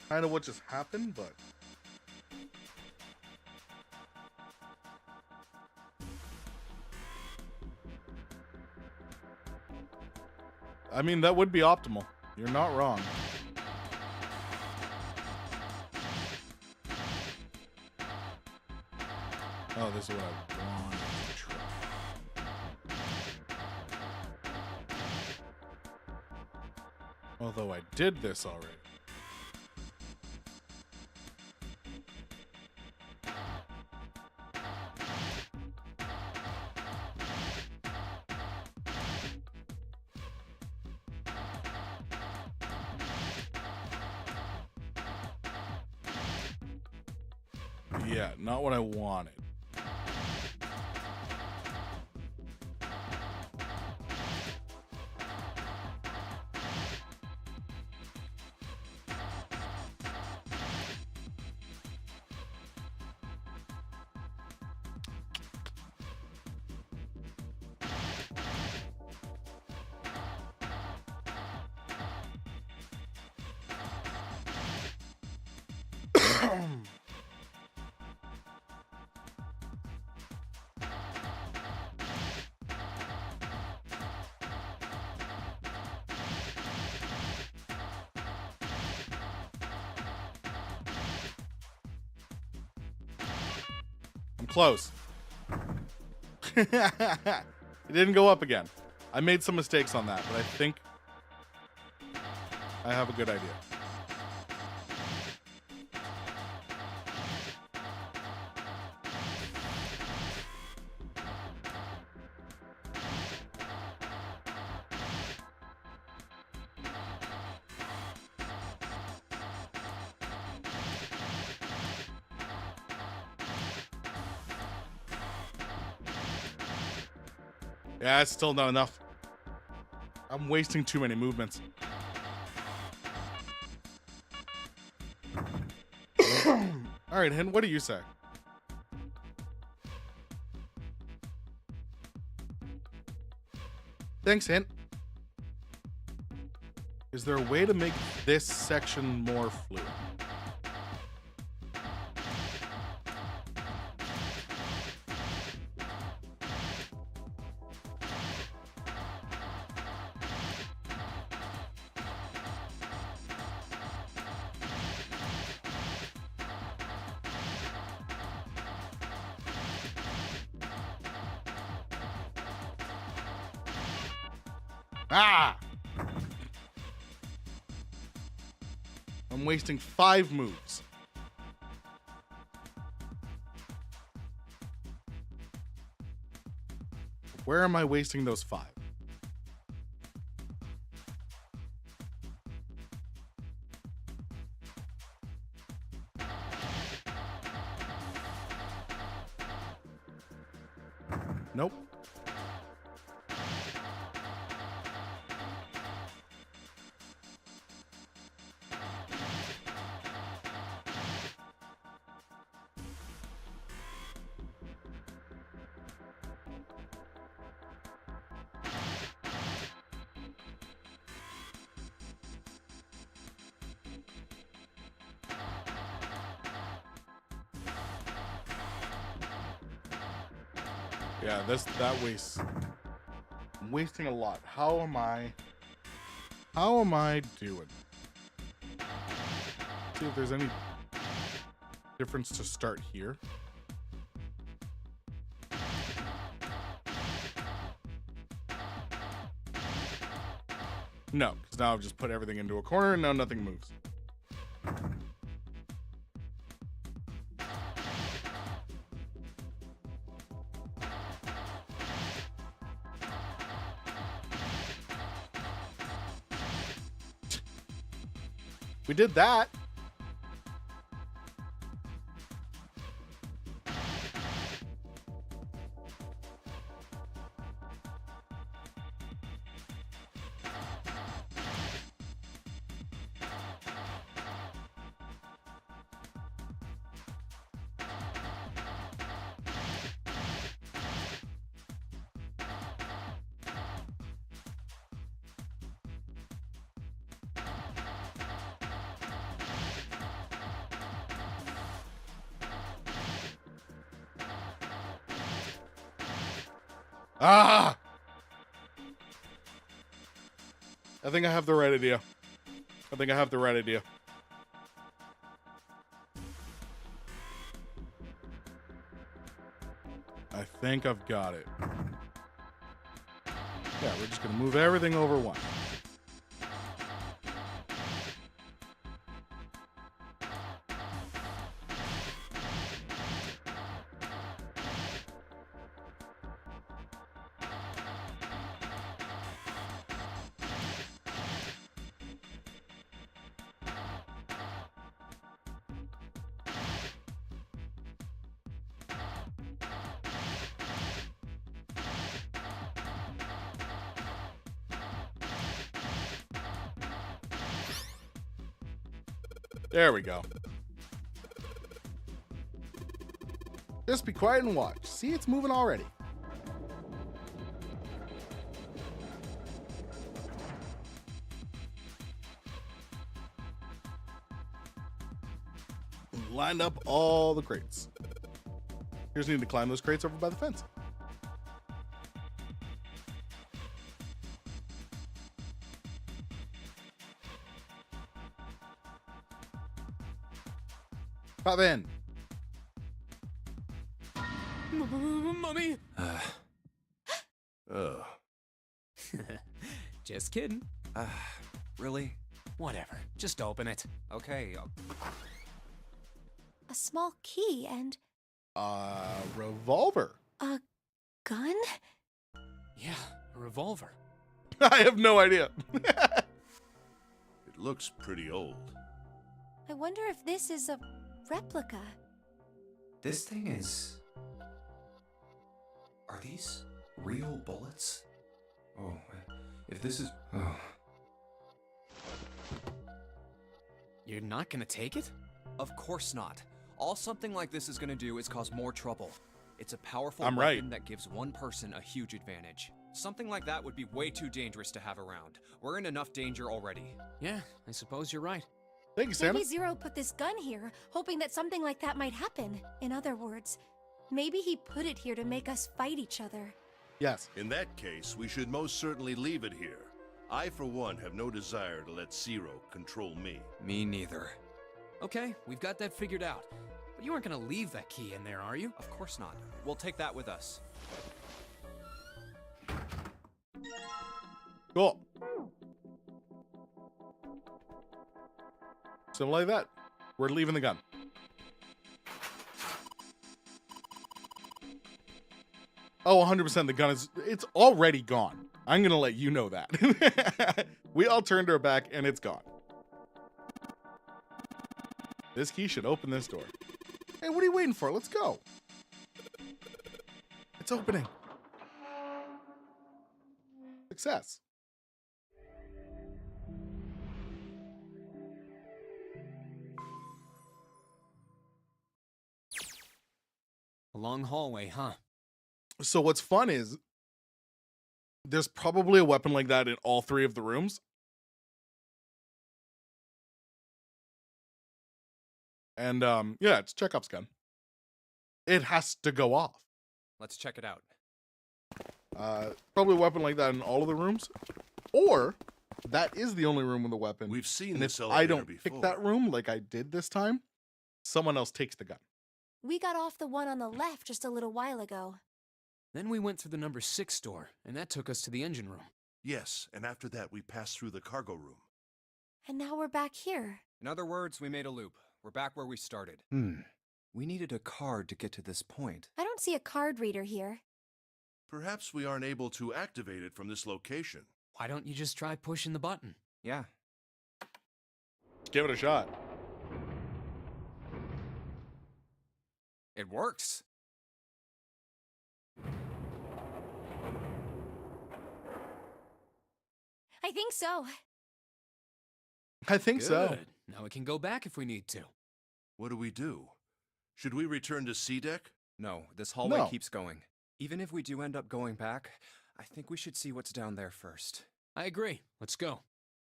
kind of what just happened, but I mean, that would be optimal. You're not wrong. Oh, this is what I want to try. Although I did this already. Yeah, not what I wanted. I'm close. It didn't go up again. I made some mistakes on that, but I think I have a good idea. Yeah, it's still not enough. I'm wasting too many movements. All right, Hen, what do you say? Thanks, Hint. Is there a way to make this section more fluid? Ah! I'm wasting 5 moves. Where am I wasting those 5? Nope. Yeah, that wastes. I'm wasting a lot. How am I doing? See if there's any difference to start here. No, because now I've just put everything into a corner and now nothing moves. We did that. Ah! I think I have the right idea. I think I've got it. Yeah, we're just gonna move everything over one. There we go. Just be quiet and watch. See, it's moving already. Lined up all the crates. You just need to climb those crates over by the fence. Pop in.
Mummy!
Just kidding. Really?
Whatever. Just open it.
Okay.
A small key and
Revolver.
a gun?
Yeah, a revolver.
I have no idea.
It looks pretty old.
I wonder if this is a replica.
This thing is... Are these real bullets? Oh, if this is... Oh.
You're not gonna take it?
Of course not. All something like this is gonna do is cause more trouble. It's a powerful
I'm
weapon
right.
that gives one person a huge advantage. Something like that would be way too dangerous to have around. We're in enough danger already.
Yeah, I suppose you're right.
Thank you, Santa.
Maybe Zero put this gun here, hoping that something like that might happen. In other words, maybe he put it here to make us fight each other.
Yes.
In that case, we should most certainly leave it here. I, for one, have no desire to let Zero control me.
Me neither.
Okay, we've got that figured out. But you aren't gonna leave that key in there, are you?
Of course not. We'll take that with us.
Cool. Something like that. We're leaving the gun. Oh, 100% the gun it's already gone. I'm going to let you know that. We all turned our back and it's gone. This key should open this door. Hey, what are you waiting for? Let's go. It's opening. Success.
A long hallway, huh?
So what's fun is there's probably a weapon like that in all three of the rooms. And yeah, it's Chekhov's gun. It has to go off.
Let's check it out.
Probably a weapon like that in all of the rooms. Or that is the only room with a weapon.
We've seen
And
this
if
elevator
I don't
before.
pick that room like I did this time, someone else takes the gun.
We got off the one on the left just a little while ago.
Then we went through the number 6 door, and that took us to the engine room.
Yes, and after that we passed through the cargo room.
And now we're back here.
In other words, we made a loop. We're back where we started.
We needed a card to get to this point.
I don't see a card reader here.
Perhaps we aren't able to activate it from this location.
Why don't you just try pushing the button?
Yeah.
Give it a shot.
It works.
I think so.
I think so.
Good. Now we can go back if we need to.
What do we do? Should we return to C deck?
No, this hallway
No.
keeps going. Even if we do end up going back, I think we should see what's down there first.
I agree. Let's go.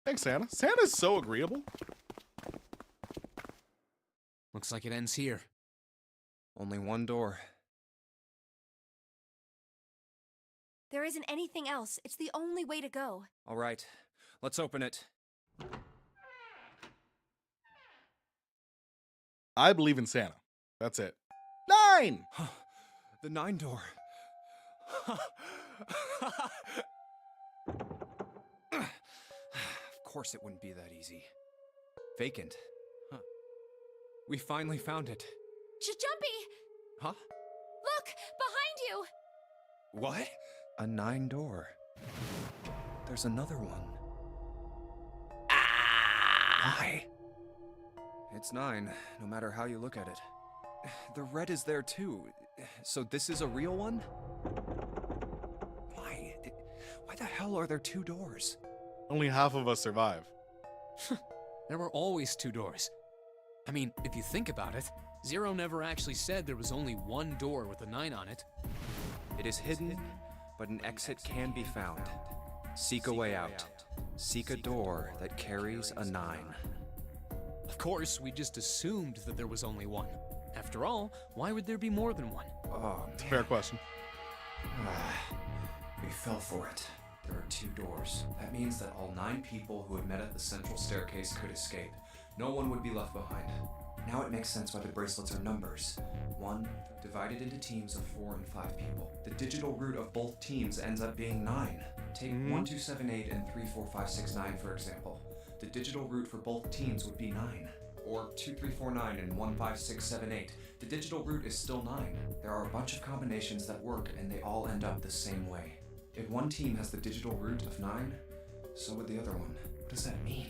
Thanks, Santa. Santa's so agreeable.
Looks like it ends here.
Only one door.
There isn't anything else. It's the only way to go.
All right, let's open it.
I believe in Santa. That's it. 9!
The 9 door. Of course it wouldn't be that easy. Vacant. Huh. We finally found it.
Jumpy!
Huh?
Look! Behind you!
What?
A 9 door. There's another one. Why? It's 9, no matter how you look at it. The red is there too. So this is a real one? Why? Why the hell are there 2 doors?
Only half of us survive.
There were always 2 doors. I mean, if you think about it, Zero never actually said there was only one door with a 9 on it.
It is hidden, but an exit can be found. Seek a way out. Seek a door that carries a 9.
Of course, we just assumed that there was only one. After all, why would there be more than one?
Oh,
Fair question.
We fell for it. There are 2 doors. That means that all 9 people who had met at the central staircase could escape. No one would be left behind. Now it makes sense why the bracelets are numbers. 1, divided into teams of 4 and 5 people. The digital root of both teams ends up being 9. Take 1, 2, 7, 8, and 3, 4, 5, 6, 9, for example. The digital root for both teams would be 9. Or 2, 3, 4, 9, and 1, 5, 6, 7, 8. The digital root is still 9. There are a bunch of combinations that work, and they all end up the same way. If one team has the digital root of 9, so would the other one. What does that mean?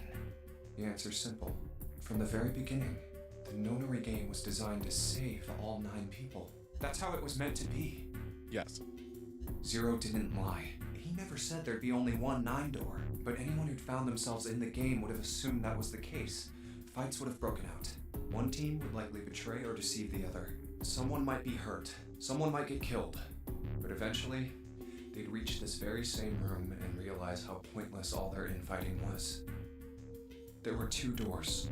The answer's simple. From the very beginning, the Nonary game was designed to save all 9 people. That's how it was meant to be.
Yes.
Zero didn't lie. He never said there'd be only one 9 door, but anyone who'd found themselves in the game would have assumed that was the case. Fights would have broken out. One team would likely betray or deceive the other. Someone might be hurt. Someone might get killed. But eventually, the they'd reach this very same room and realize how pointless all their infighting was. There were 2 doors.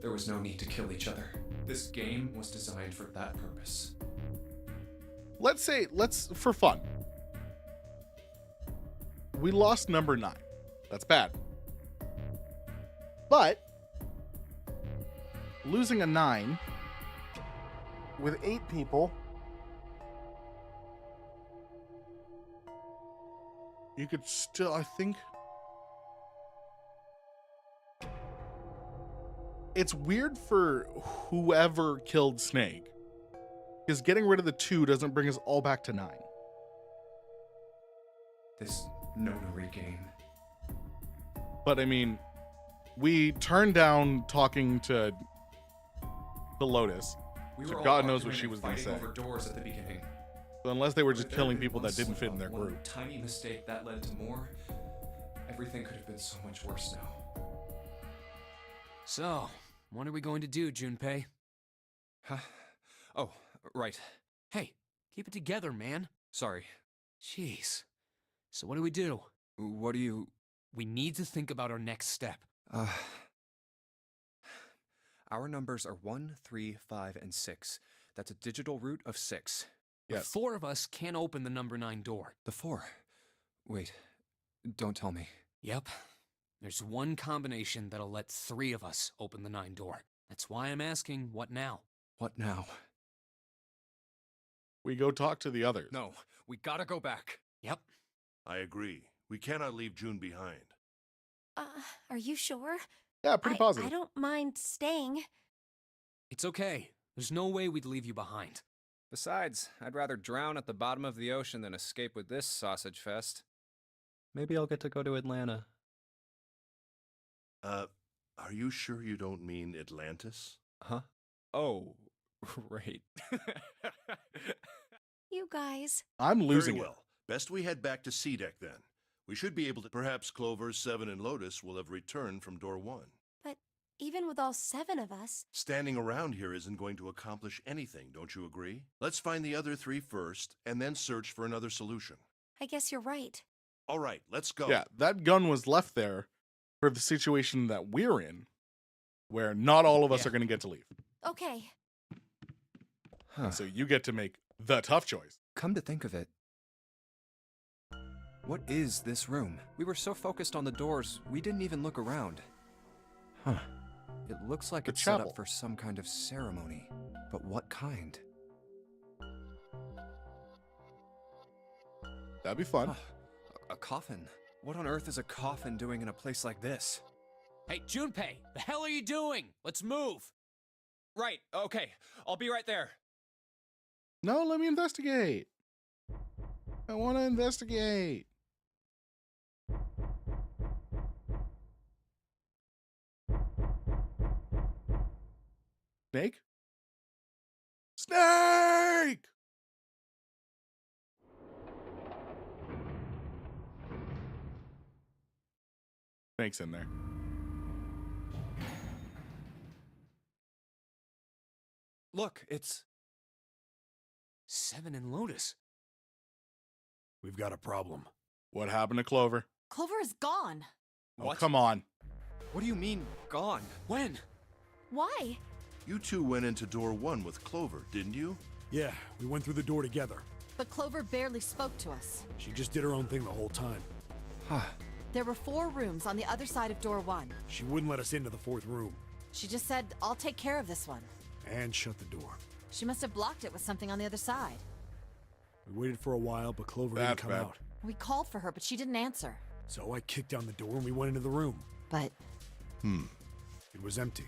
There was no need to kill each other. This game was designed for that purpose.
Let's for fun. We lost number 9. That's bad. But losing a 9 with 8 people, you could still, I think. It's weird for whoever killed Snake, because getting rid of the 2 doesn't bring us all back to 9.
This Nonary game.
But I mean, we turned down talking to the Lotus.
We
So
were all
God knows what
arguing
she
and
was gonna
fighting
say.
over doors at the beginning.
So unless they were just
If there
killing
had been
people
one
that didn't fit in their
slip-up, one
group.
tiny mistake that led to more, everything could have been so much worse now.
So, what are we going to do, Junpei?
Huh? Oh, right.
Hey, keep it together, man.
Sorry.
Jeez. So what do we do?
What do you...
We need to think about our next step.
Our numbers are 1, 3, 5, and 6. That's a digital root of 6.
The
Yes.
4 of us can't open the number 9 door.
The 4. Wait. Don't tell me.
Yep. There's one combination that'll let 3 of us open the 9 door. That's why I'm asking, what now?
What now?
We go talk to the others.
No, we gotta go back.
Yep.
I agree. We cannot leave June behind.
Are you sure?
Yeah, pretty positive.
I don't mind staying.
It's okay. There's no way we'd leave you behind.
Besides, I'd rather drown at the bottom of the ocean than escape with this sausage fest. Maybe I'll get to go to Atlanta.
Are you sure you don't mean Atlantis?
Huh? Oh, right.
You guys.
I'm losing
Very
it.
well. Best we head back to C deck then. We should be able to. Perhaps Clover, 7, and Lotus will have returned from door 1.
But even with all 7 of us,
Standing around here isn't going to accomplish anything, don't you agree? Let's find the other 3 first, and then search for another solution.
I guess you're right.
All right, let's go.
Yeah, that gun was left there for the situation that we're in, where not all of us
Yeah.
are going to get to leave.
Okay.
Huh.
So you get to make the tough choice.
Come to think of it, what is this room? We were so focused on the doors, we didn't even look around. Huh. It looks like
The
it's set
chapel.
up for some kind of ceremony. But what kind?
That'd be fun.
Huh. A coffin? What on earth is a coffin doing in a place like this?
Hey, Junpei, the hell are you doing? Let's move.
Right, okay. I'll be right there.
No, let me investigate. I want to investigate. Snake? Snake! Snake's in there.
Look, it's...
7 and Lotus.
We've got a problem.
What happened to Clover?
Clover is gone.
Oh,
What?
come on.
What do you mean, gone?
When?
Why?
You 2 went into door 1 with Clover, didn't you?
Yeah, we went through the door together.
But Clover barely spoke to us.
She just did her own thing the whole time.
Huh.
There were 4 rooms on the other side of door 1.
She wouldn't let us into the 4th room.
She just said, I'll take care of this one.
And shut the door.
She must have blocked it with something on the other side.
We waited for a while, but Clover didn't
That's
come
bad.
out.
We called for her, but she didn't answer.
So I kicked down the door and we went into the room.
But
It was empty.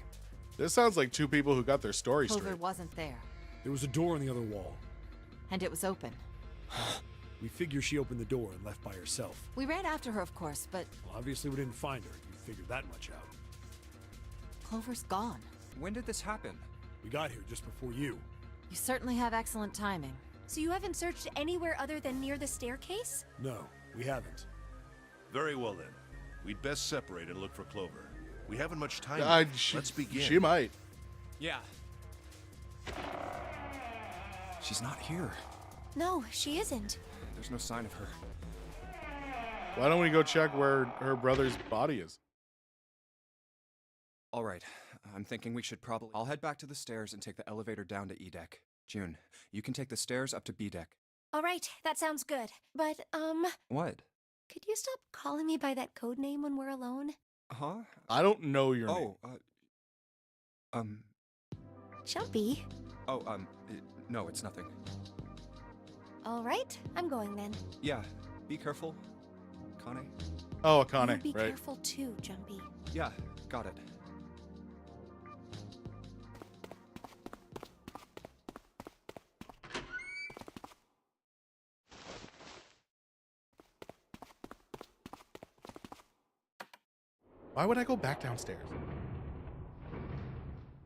This sounds like 2 people who got their story
Clover
straight.
wasn't there.
There was a door on the other wall.
And it was open.
We figure she opened the door and left by herself.
We ran after her, of course, but
Well, obviously we didn't find her. You figured that much out.
Clover's gone.
When did this happen?
We got here just before you.
You certainly have excellent timing.
So you haven't searched anywhere other than near the staircase?
No, we haven't.
Very well then. We'd best separate and look for Clover. We haven't much time. left. Let's begin.
She might.
Yeah. She's not here.
No, she isn't.
There's no sign of her.
Why don't we go check where her brother's body is?
All right, I'm thinking we should probably... I'll head back to the stairs and take the elevator down to E deck. June, you can take the stairs up to B deck.
All right, that sounds good. But,
What?
could you stop calling me by that code name when we're alone?
Huh?
I don't know your name.
Jumpy.
No, it's nothing.
All right, I'm going then.
Yeah, be careful, Kane.
Oh, Akane,
You be
right.
careful too, Jumpy.
Yeah, got it.
Why would I go back downstairs?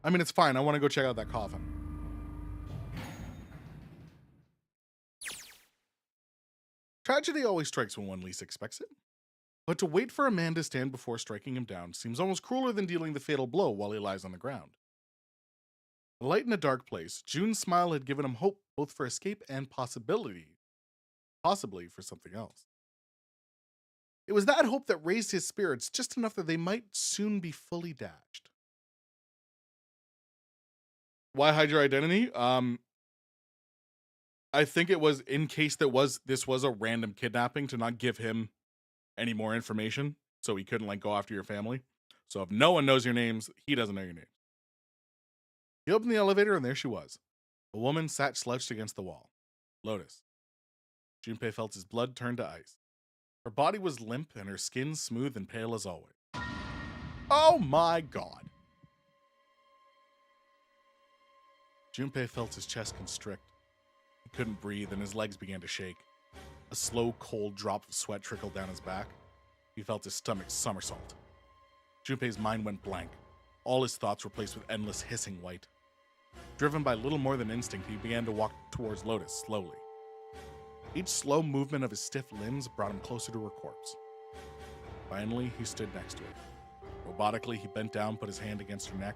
I mean, it's fine. I want to go check out that coffin. Tragedy always strikes when one least expects it. But to wait for a man to stand before striking him down seems almost crueler than dealing the fatal blow while he lies on the ground. A light in a dark place, June's smile had given him hope both for escape and possibly for something else. It was that hope that raised his spirits just enough that they might soon be fully dashed. Why hide your identity? I think it was in case this was a random kidnapping to not give him any more information, so he couldn't like go after your family. So if no one knows your names, he doesn't know your names. He opened the elevator and there she was. A woman sat slouched against the wall. Lotus. Junpei felt his blood turn to ice. Her body was limp and her skin smooth and pale as always. Oh my god. Junpei felt his chest constrict. He couldn't breathe and his legs began to shake. A slow, cold drop of sweat trickled down his back. He felt his stomach somersault. Junpei's mind went blank. All his thoughts replaced with endless hissing white. Driven by little more than instinct, he began to walk towards Lotus slowly. Each slow movement of his stiff limbs brought him closer to her corpse. Finally, he stood next to her. Robotically, he bent down, put his hand against her neck.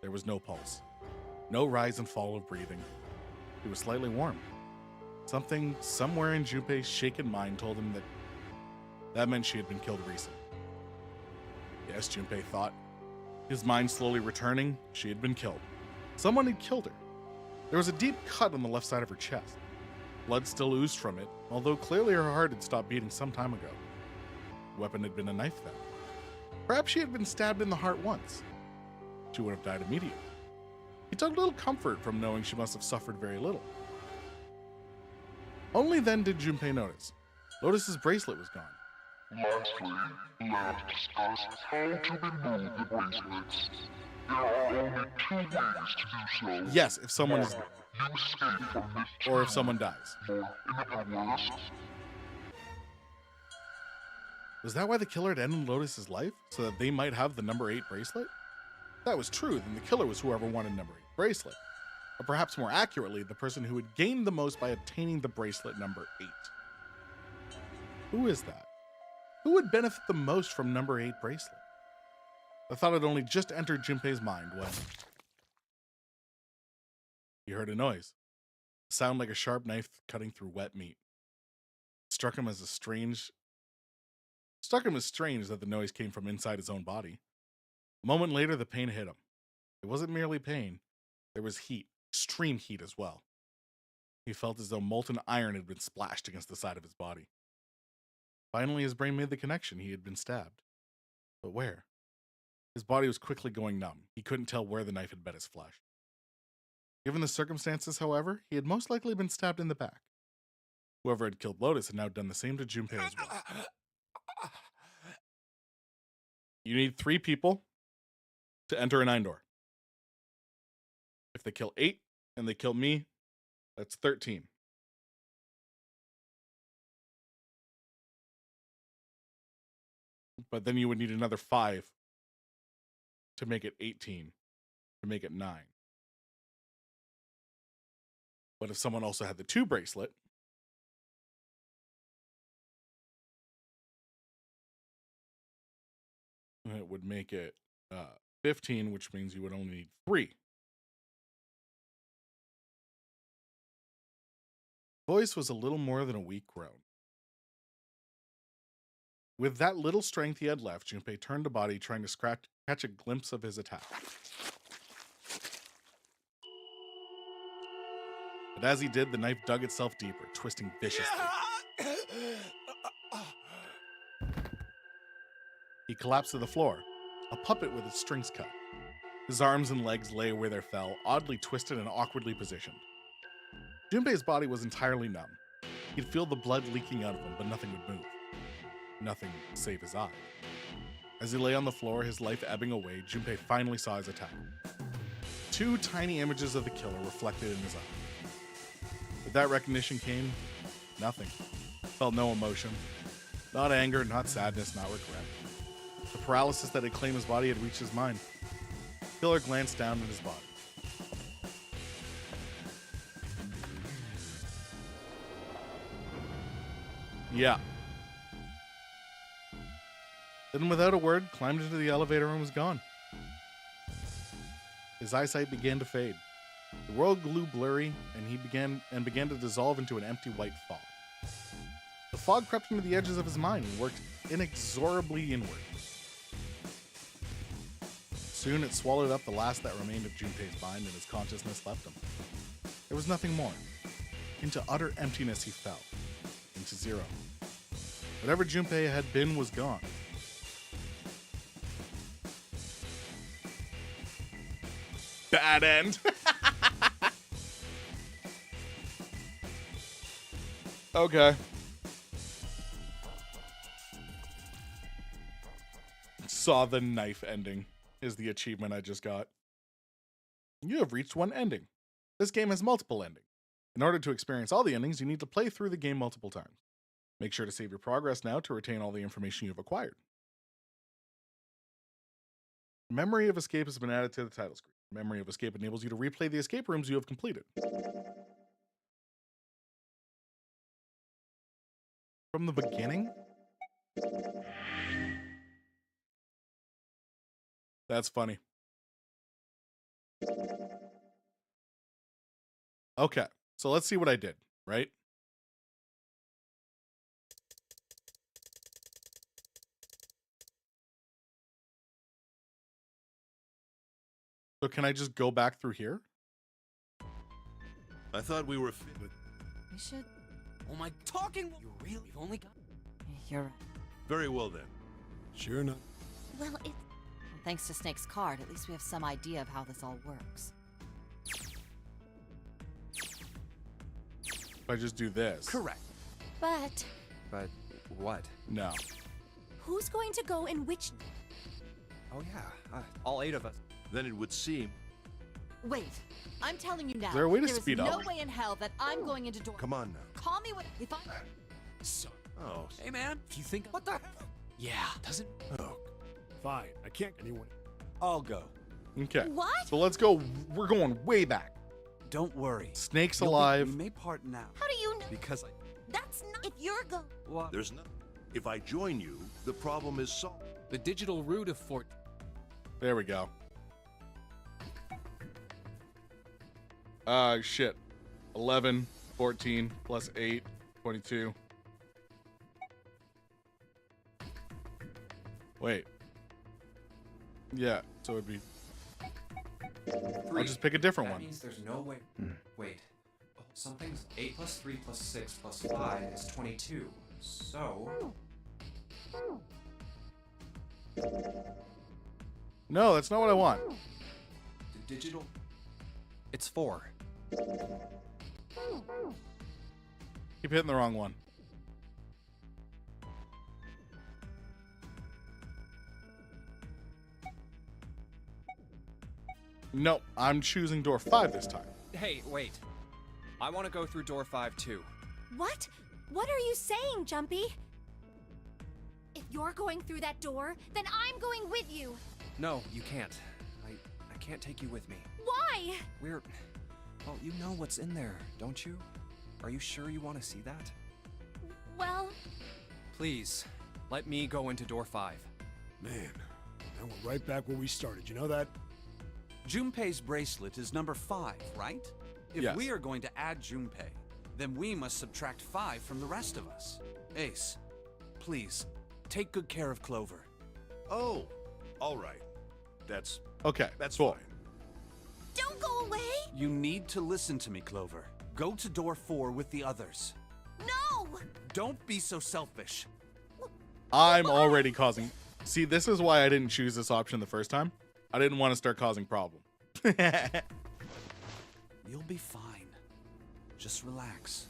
There was no pulse. No rise and fall of breathing. He was slightly warm. Something somewhere in Junpei's shaken mind told him that meant she had been killed recently. Yes, Junpei thought. His mind slowly returning, she had been killed. Someone had killed her. There was a deep cut on the left side of her chest. Blood still oozed from it, although clearly her heart had stopped beating some time ago. The weapon had been a knife then. Perhaps she had been stabbed in the heart once. She would have died immediately. He took little comfort from knowing she must have suffered very little. Only then did Junpei notice. Lotus's bracelet was gone.
Lastly, let's discuss how to remove the bracelets. There are only two ways to do so.
Yes, if someone is...
You escape from this
or if someone dies.
or, in other words,
Was that why the killer had ended Lotus's life? So that they might have the number 8 bracelet? If that was true, then the killer was whoever wanted number 8 bracelet. Or perhaps more accurately, the person who had gained the most by obtaining the bracelet number 8. Who is that? Who would benefit the most from number 8 bracelet? The thought had only just entered Junpei's mind when he heard a noise. A sound like a sharp knife cutting through wet meat. It struck him as strange that the noise came from inside his own body. A moment later, the pain hit him. It wasn't merely pain. There was heat, extreme heat as well. He felt as though molten iron had been splashed against the side of his body. Finally, his brain made the connection. He had been stabbed. But where? His body was quickly going numb. He couldn't tell where the knife had bit his flesh. Given the circumstances, however, he had most likely been stabbed in the back. Whoever had killed Lotus had now done the same to Junpei as well. You need 3 people to enter a 9 door. If they kill 8 and they kill me, that's 13. But then you would need another 5 to make it 18, to make it 9. But if someone also had the 2 bracelet, it would make it 15, which means you would only need 3. Voice was a little more than a weak groan. With that little strength he had left, Junpei turned to body, trying to catch a glimpse of his attack. But as he did, the knife dug itself deeper, twisting viciously. He collapsed to the floor, a puppet with its strings cut. His arms and legs lay where they fell, oddly twisted and awkwardly positioned. Junpei's body was entirely numb. He'd feel the blood leaking out of him, but nothing would move. Nothing save his eye. As he lay on the floor, his life ebbing away, Junpei finally saw his attack. 2 tiny images of the killer reflected in his eye. With that recognition came nothing. Felt no emotion. Not anger, not sadness, not regret. The paralysis that had claimed his body had reached his mind. The killer glanced down at his body. Yeah. Then without a word, climbed into the elevator and was gone. His eyesight began to fade. The world grew blurry, and he began to dissolve into an empty white fog. The fog crept into the edges of his mind and worked inexorably inward. Soon it swallowed up the last that remained of Junpei's mind, and his consciousness left him. There was nothing more. Into utter emptiness he fell. Into zero. Whatever Junpei had been was gone. Bad end. Okay. Saw the knife ending is the achievement I just got. You have reached one ending. This game has multiple endings. In order to experience all the endings, you need to play through the game multiple times. Make sure to save your progress now to retain all the information you've acquired. Memory of Escape has been added to the title screen. Memory of Escape enables you to replay the escape rooms you have completed. From the beginning? That's funny. Okay, so let's see what I did, right? So can I just go back through here?
I thought we were
We should...
Oh my... Talking... You really... We've only got...
You're right.
Very well then.
Sure enough.
Well, it's...
Thanks to Snake's card, at least we have some idea of how this all works.
If I just do this.
Correct.
But
But what?
No.
who's going to go in which...
Oh yeah, all 8 of us.
Then it would seem.
Wait, I'm telling you now.
Is there a way to
there
speed
is
up?
no way in hell that I'm going into door...
Come on now.
Call me what... If I...
So...
Oh.
Hey man, if you think... What the... Yeah, doesn't...
Oh.
Fine. I can't. Anyone.
I'll go.
Okay.
What?
So let's go. We're going way back.
Don't worry.
Snake's
You'll be-
alive.
We may part now.
How do you know?
Because I...
That's not... If you're go...
What?
There's no. If I join you, the problem is solved.
The digital root of Fort...
There we go. Shit. 11, 14, plus 8, 22. Wait. Yeah, so it'd be... I'll just pick a different
That
one.
means there's no way... Wait. Something's 8 plus 3 plus 6 plus 5 is 22. So...
No, that's not what I want.
The digital... It's 4.
Keep hitting the wrong one. No, I'm choosing door 5 this time.
Hey, wait. I want to go through door 5 too.
What? What are you saying, Jumpy? If you're going through that door, then I'm going with you.
No, you can't. I can't take you with me.
Why?
We're... Well, you know what's in there, don't you? Are you sure you want to see that?
Well,
Please, let me go into door 5.
Man, now we're right back where we started. You know that?
Junpei's bracelet is number 5, right? If
Yes.
we are going to add Junpei, then we must subtract 5 from the rest of us. Ace, please, take good care of Clover.
Oh, all right. That's
Okay,
that's
cool.
fine.
Don't go away!
You need to listen to me, Clover. Go to door 4 with the others.
No!
Don't be so selfish.
I'm already causing. See, this is why I didn't choose this option the first time. I didn't want to start causing problems.
You'll be fine. Just relax.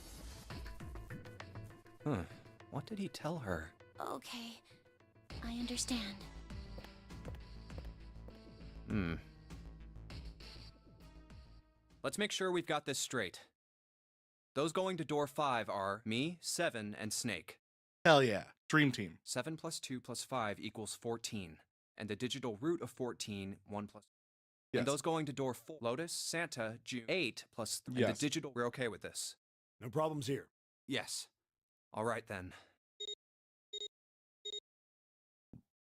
Huh. What did he tell her?
Okay, I understand.
Let's make sure we've got this straight. Those going to door 5 are me, 7, and Snake.
Hell yeah, dream team.
7 plus 2 plus 5 equals 14. And the digital root of 14, 1 plus.
Yes.
And those going to door 4, Lotus, Santa, June, 8 plus 3. And
Yes.
the digital, we're okay with this.
No problems here.
Yes. All right then.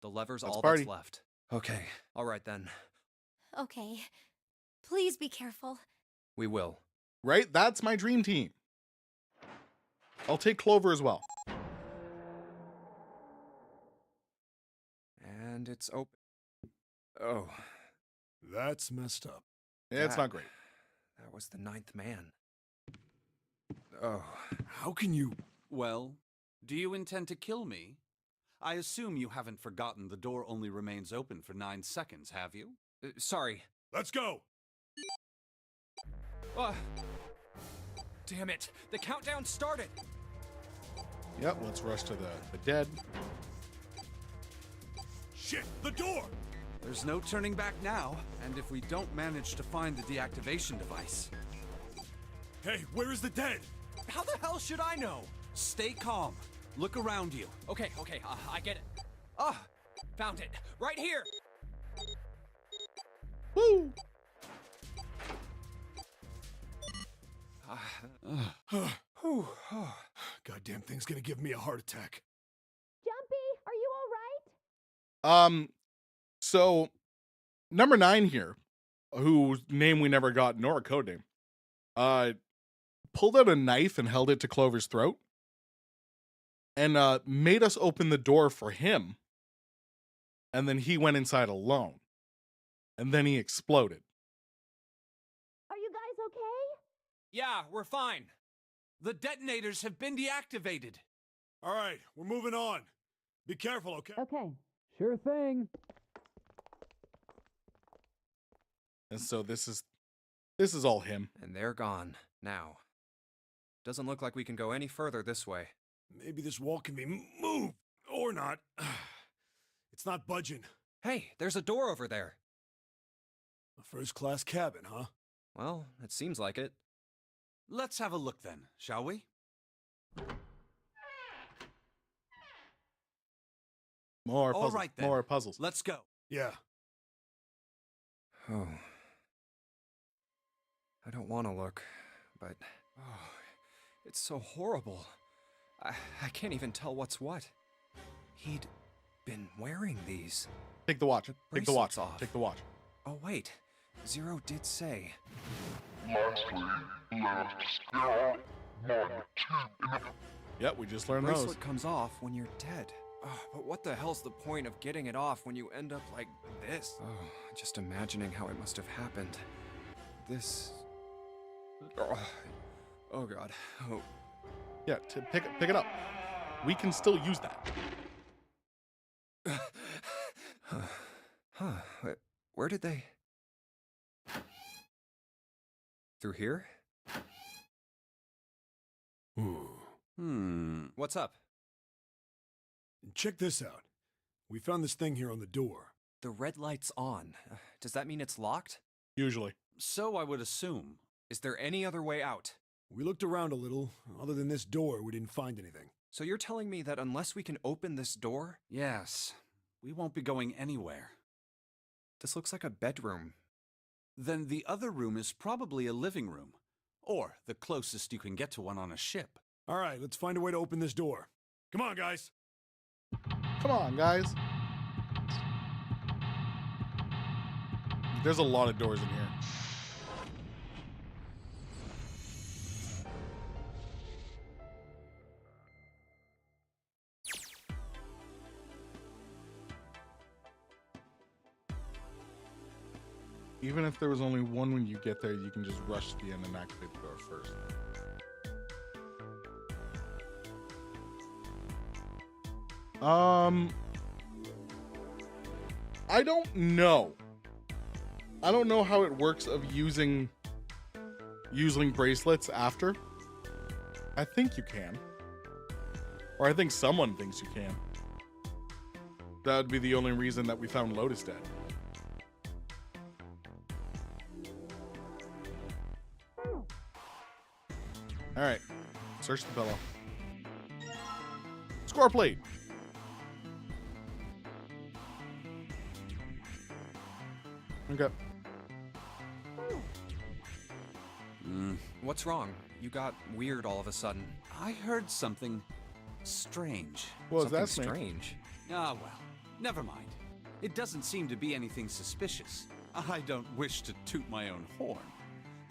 The lever's
Let's
all
party.
that's left. Okay. All right then.
Okay. Please be careful.
We will.
Right? That's my dream team. I'll take Clover as well.
And it's open. Oh,
That's messed up.
Yeah, it's
That-
not great.
that was the 9th man. Oh,
How can you...
Well, do you intend to kill me? I assume you haven't forgotten the door only remains open for 9 seconds, have you?
sorry.
Let's go!
Damn it. The countdown started.
Yep, let's rush to the dead.
Shit, the door!
There's no turning back now, and if we don't manage to find the deactivation device...
Hey, where is the dead?
How the hell should I know?
Stay calm. Look around you.
Okay, I get it. Found it. Right here.
Woo!
Goddamn thing's gonna give me a heart attack.
Jumpy, are you all right?
So number 9 here, whose name we never got, nor a code name, pulled out a knife and held it to Clover's throat, and made us open the door for him. And then he went inside alone, and then he exploded.
Are you guys okay?
Yeah, we're fine.
The detonators have been deactivated.
All right, we're moving on. Be careful, okay?
Okay.
Sure thing.
And so this is all him.
And they're gone. Now. Doesn't look like we can go any further this way.
Maybe this wall can be moved, or not. It's not budging.
Hey, there's a door over there.
A first-class cabin, huh?
Well, it seems like it.
Let's have a look then, shall we?
More
All
puzzles.
right, then.
More puzzles.
Let's go.
Yeah.
Oh. I don't want to look, but it's so horrible. I can't even tell what's what. He'd been wearing these.
Take the watch.
The
Take the watch.
bracelet's off.
Take the watch.
Oh wait, Zero did say.
Lastly, left, there are 1, 2, and
Yep, we just
The
learned
bracelet
those.
comes off when you're dead. Oh, but what the hell's the point of getting it off when you end up like this? Oh, just imagining how it must have happened. This. Oh God. Oh.
Yeah, pick it up. We can still use that.
Huh. Where did they? Through here? What's up?
Check this out. We found this thing here on the door.
The red light's on. Does that mean it's locked?
Usually.
So I would assume.
Is there any other way out?
We looked around a little. Other than this door, we didn't find anything.
So you're telling me that unless we can open this door?
Yes. We won't be going anywhere.
This looks like a bedroom.
Then the other room is probably a living room. Or the closest you can get to one on a ship.
All right, let's find a way to open this door. Come on, guys.
Come on, guys. There's a lot of doors in here. Even if there was only one when you get there, you can just rush to the end and activate the door first. I don't know. I don't know how it works of using bracelets after. I think you can. Or I think someone thinks you can. That would be the only reason that we found Lotus dead. Alright. Search the pillow. Score plate! Okay.
What's wrong? You got weird all of a sudden.
I heard something strange.
What was that,
Something
Snake?
strange.
Ah, well, never mind. It doesn't seem to be anything suspicious. I don't wish to toot my own horn,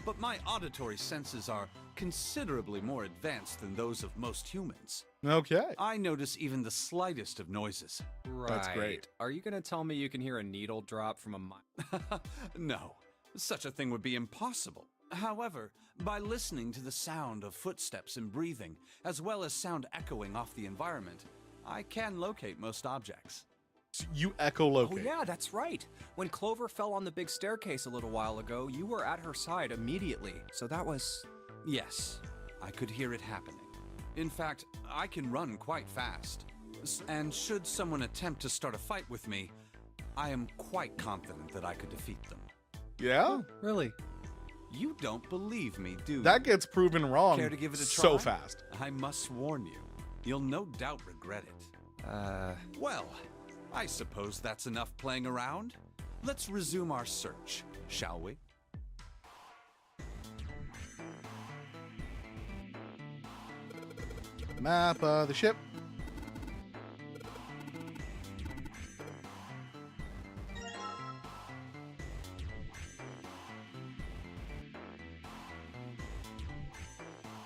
but my auditory senses are considerably more advanced than those of most humans.
Okay.
I notice even the slightest of noises.
Right.
That's great.
Are you gonna tell me you can hear a needle drop from a mile?
No, such a thing would be impossible. However, by listening to the sound of footsteps and breathing, as well as sound echoing off the environment, I can locate most objects.
So you
Oh
echolocate.
yeah, that's right. When Clover fell on the big staircase a little while ago, you were at her side immediately. So that was...
Yes, I could hear it happening. In fact, I can run quite fast. And should someone attempt to start a fight with me, I am quite confident that I could defeat them.
Yeah?
Really?
You don't believe me, do you?
That gets proven wrong
Care to give it a
so
try?
fast.
I must warn you, you'll no doubt regret it. Well, I suppose that's enough playing around. Let's resume our search, shall we?
Map of the ship.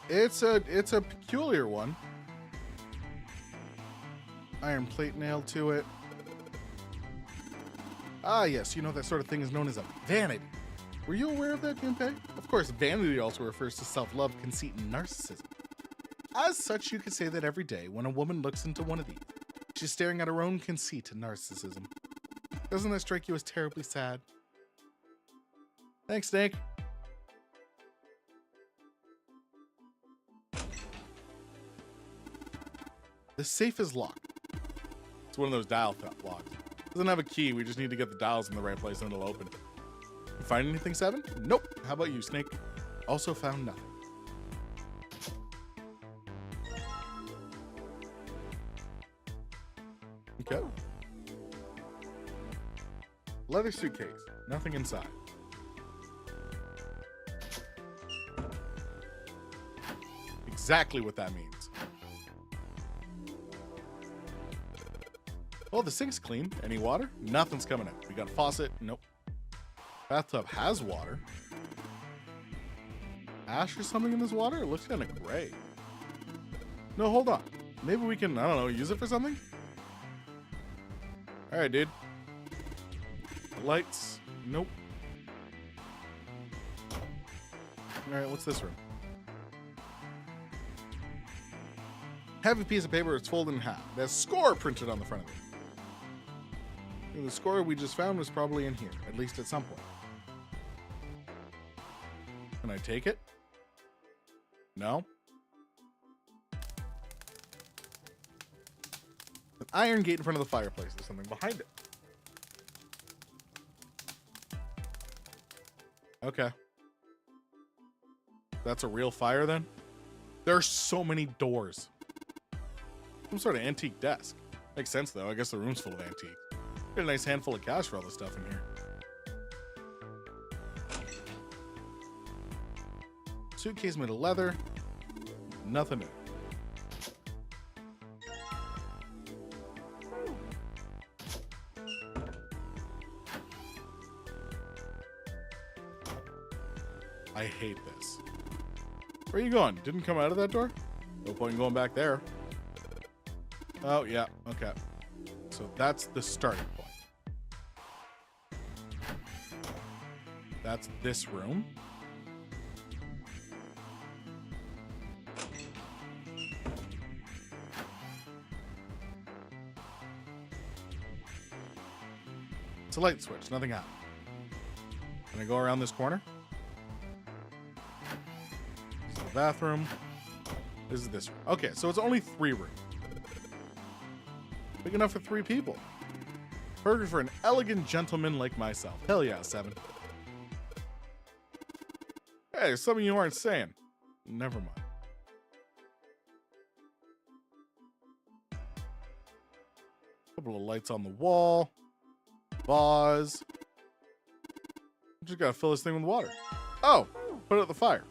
It's a peculiar one. Iron plate nailed to it. Ah, yes, you know that sort of thing is known as a vanity. Were you aware of that, Junpei? Of course, vanity also refers to self-love, conceit, and narcissism. As such, you could say that every day when a woman looks into one of these, she's staring at her own conceit and narcissism. Doesn't that strike you as terribly sad? Thanks, Snake. The safe is locked. It's one of those dial locks. Doesn't have a key. We just need to get the dials in the right place and it'll open it. You find anything, Seven? Nope. How about you, Snake? Also found nothing. Okay. Leather suitcase. Nothing inside. Exactly what that means. Well, the sink's clean. Any water? Nothing's coming out. We got a faucet. Nope. Bathtub has water. Ash or something in this water? It looks kind of gray. No, hold on. Maybe we can, I don't know, use it for something? Alright, dude. Lights. Nope. Alright, what's this room? Heavy piece of paper, it's folded in half. It has score printed on the front of it. The score we just found was probably in here, at least at some point. Can I take it? No. An iron gate in front of the fireplace. There's something behind it. Okay. That's a real fire then? There are so many doors. Some sort of antique desk. Makes sense though. I guess the room's full of antiques. Got a nice handful of cash for all this stuff in here. Suitcase made of leather. Nothing in it. I hate this. Where are you going? Didn't come out of that door? No point in going back there. Oh, yeah. Okay. So that's the starting point. That's this room. It's a light switch, nothing happened. Can I go around this corner? This is the bathroom. This is this room. Okay, so it's only 3 rooms. Big enough for 3 people. Perfect for an elegant gentleman like myself. Hell yeah, 7. Hey, something you aren't saying. Never mind. Couple of lights on the wall. Vase. Just gotta fill this thing with water. Oh, put it at the fire.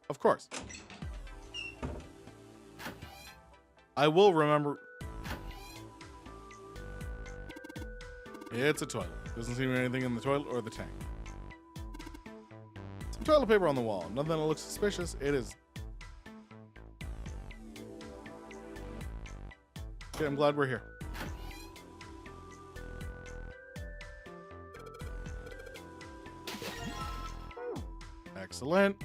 Of course. I will remember. It's a toilet. Doesn't seem to be anything in the toilet or the tank. Some toilet paper on the wall. Nothing that looks suspicious. It is. Okay, I'm glad we're here. Excellent.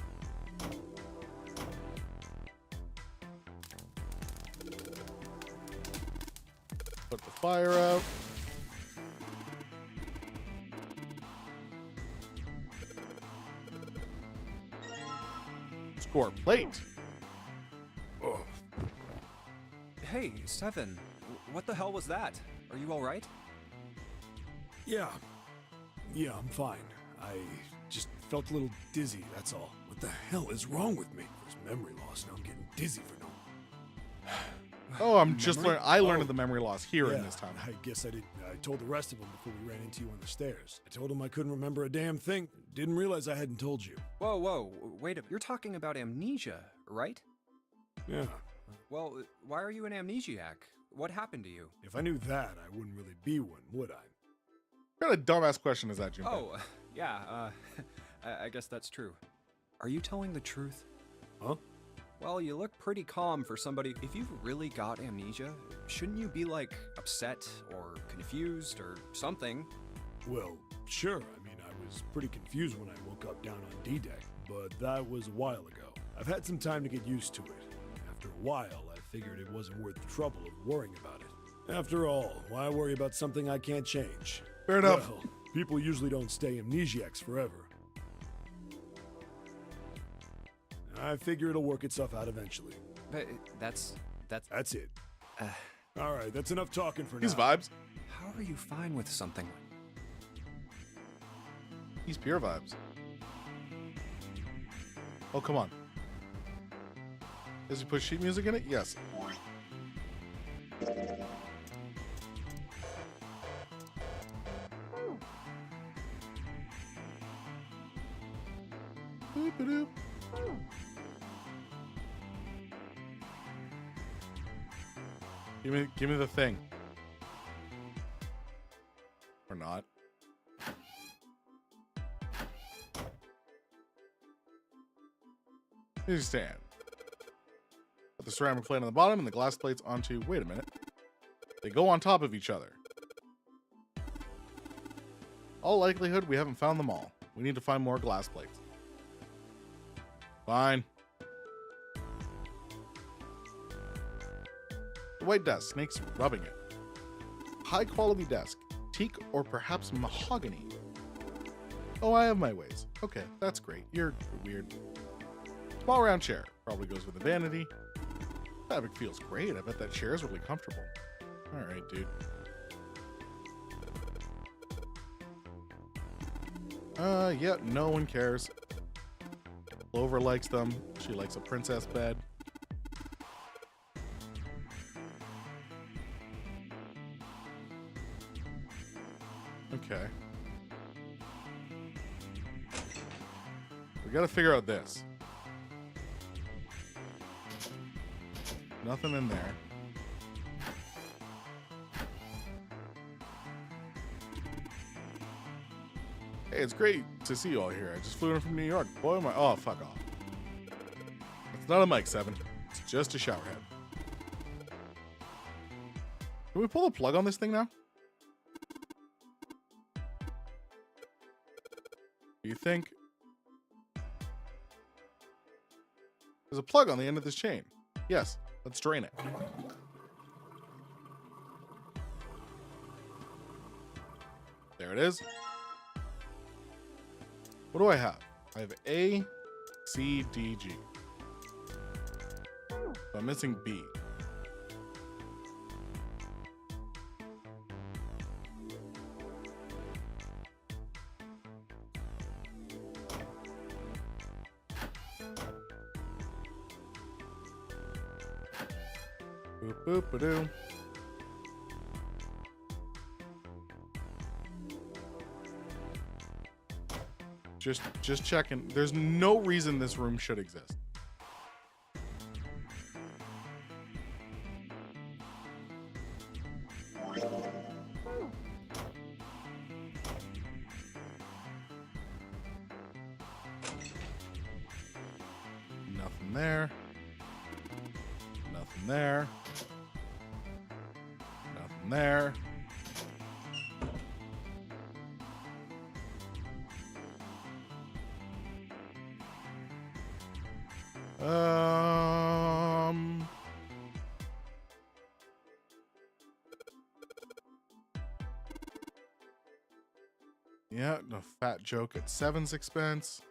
Put the fire out. Score plate. Oh.
Hey, Seven. What the hell was that? Are you alright?
Yeah. Yeah, I'm fine. I just felt a little dizzy, that's all. What the hell is wrong with me? There's memory loss, now I'm getting dizzy for no.
Oh, I'm just
Memory?
learning. I learned of the memory loss here in
Yeah,
this time.
I guess I did. I told the rest of them before we ran into you on the stairs. I told them I couldn't remember a damn thing. Didn't realize I hadn't told you.
Whoa, wait a... You're talking about amnesia, right?
Yeah.
Well, why are you an amnesiac? What happened to you?
If I knew that, I wouldn't really be one, would I?
What kind of dumbass question is that, Jim?
Oh, yeah, I guess that's true. Are you telling the truth?
Huh?
Well, you look pretty calm for somebody. If you've really got amnesia, shouldn't you be, like, upset or confused or something?
Well, sure. I mean, I was pretty confused when I woke up down on D-Deck, but that was a while ago. I've had some time to get used to it. After a while, I figured it wasn't worth the trouble of worrying about it. After all, why worry about something I can't change?
Fair enough.
Well, people usually don't stay amnesiacs forever. I figure it'll work itself out eventually.
But that's...
That's it. All right, that's enough talking for
He's
now.
vibes.
How are you fine with something?
He's pure vibes. Oh, come on. Does he put sheet music in it? Yes. Boop-a-doop. Give me the thing. Or not. Here's your stand. Put the ceramic plate on the bottom and the glass plates onto... Wait a minute. They go on top of each other. All likelihood, we haven't found them all. We need to find more glass plates. Fine. The white desk, Snake's rubbing it. High quality desk. Teak or perhaps mahogany. Oh, I have my ways. Okay, that's great. You're weird. Small round chair. Probably goes with the vanity. Fabric feels great. I bet that chair is really comfortable. Alright, dude. Yeah, no one cares. Clover likes them. She likes a princess bed. Okay. We gotta figure out this. Nothing in there. Hey, it's great to see you all here. I just flew in from New York. Boy, am I... Oh, fuck off. It's not a mic, 7. It's just a shower head. Can we pull the plug on this thing now? Do you think? There's a plug on the end of this chain. Yes, let's drain it. There it is. What do I have? I have A, C, D, G. So I'm missing B. Boop, boop, ba-doo. Just checking. There's no reason this room should exist. Nothing there. Nothing there. Nothing there. Yeah, no fat joke at 7's expense.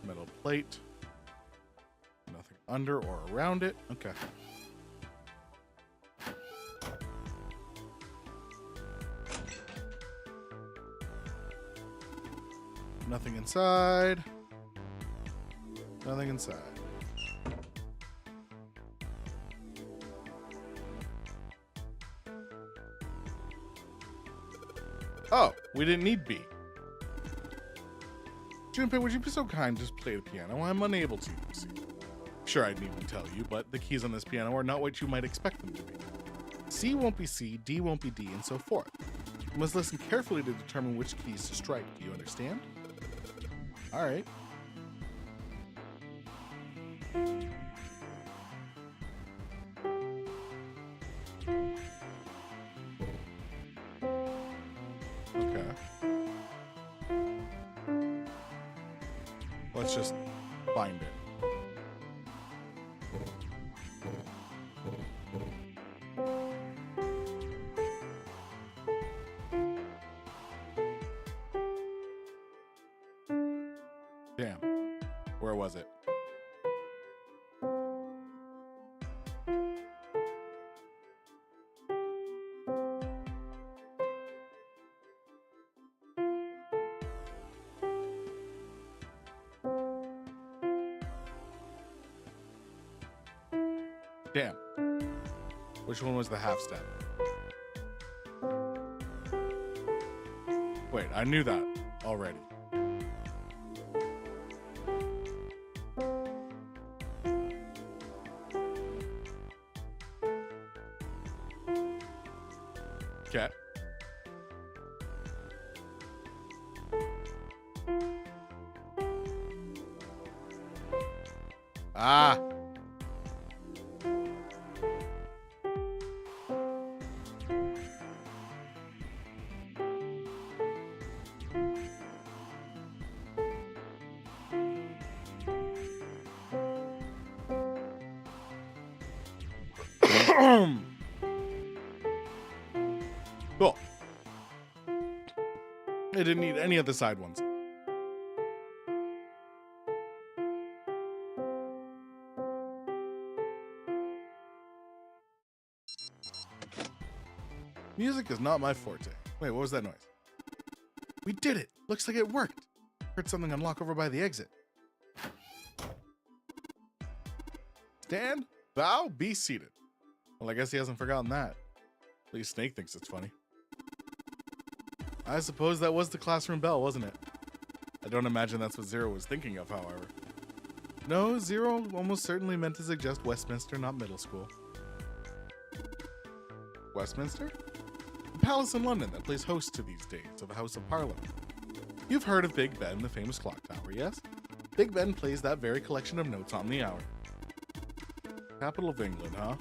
Metal plate. Nothing under or around it. Okay. Nothing inside. Nothing inside. Oh, we didn't need B. Junpei, would you be so kind just play the piano? I'm unable to, you see. Sure, I needn't tell you, but the keys on this piano are not what you might expect them to be. C won't be C, D won't be D, and so forth. You must listen carefully to determine which keys to strike. Do you understand? All right. Okay. Let's just find it. Damn. Where was it? Damn. Which one was the half step? Wait, I knew that already. Okay. Ah. Cool. I didn't need any of the side ones. Music is not my forte. Wait, what was that noise? We did it! Looks like it worked. Heard something unlock over by the exit. Stand, bow, be seated. Well, I guess he hasn't forgotten that. At least Snake thinks it's funny. I suppose that was the classroom bell, wasn't it? I don't imagine that's what Zero was thinking of, however. No, Zero almost certainly meant to suggest Westminster, not middle school. Westminster? The palace in London that plays host to these days of the House of Parliament. You've heard of Big Ben, the famous clock tower, yes? Big Ben plays that very collection of notes on the hour. Capital of England, huh?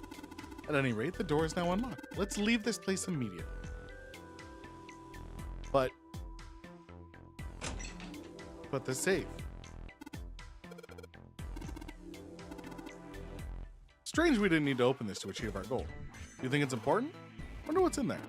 At any rate, the door is now unlocked. Let's leave this place immediately. But the safe. Strange we didn't need to open this to achieve our goal. You think it's important? Wonder what's in there.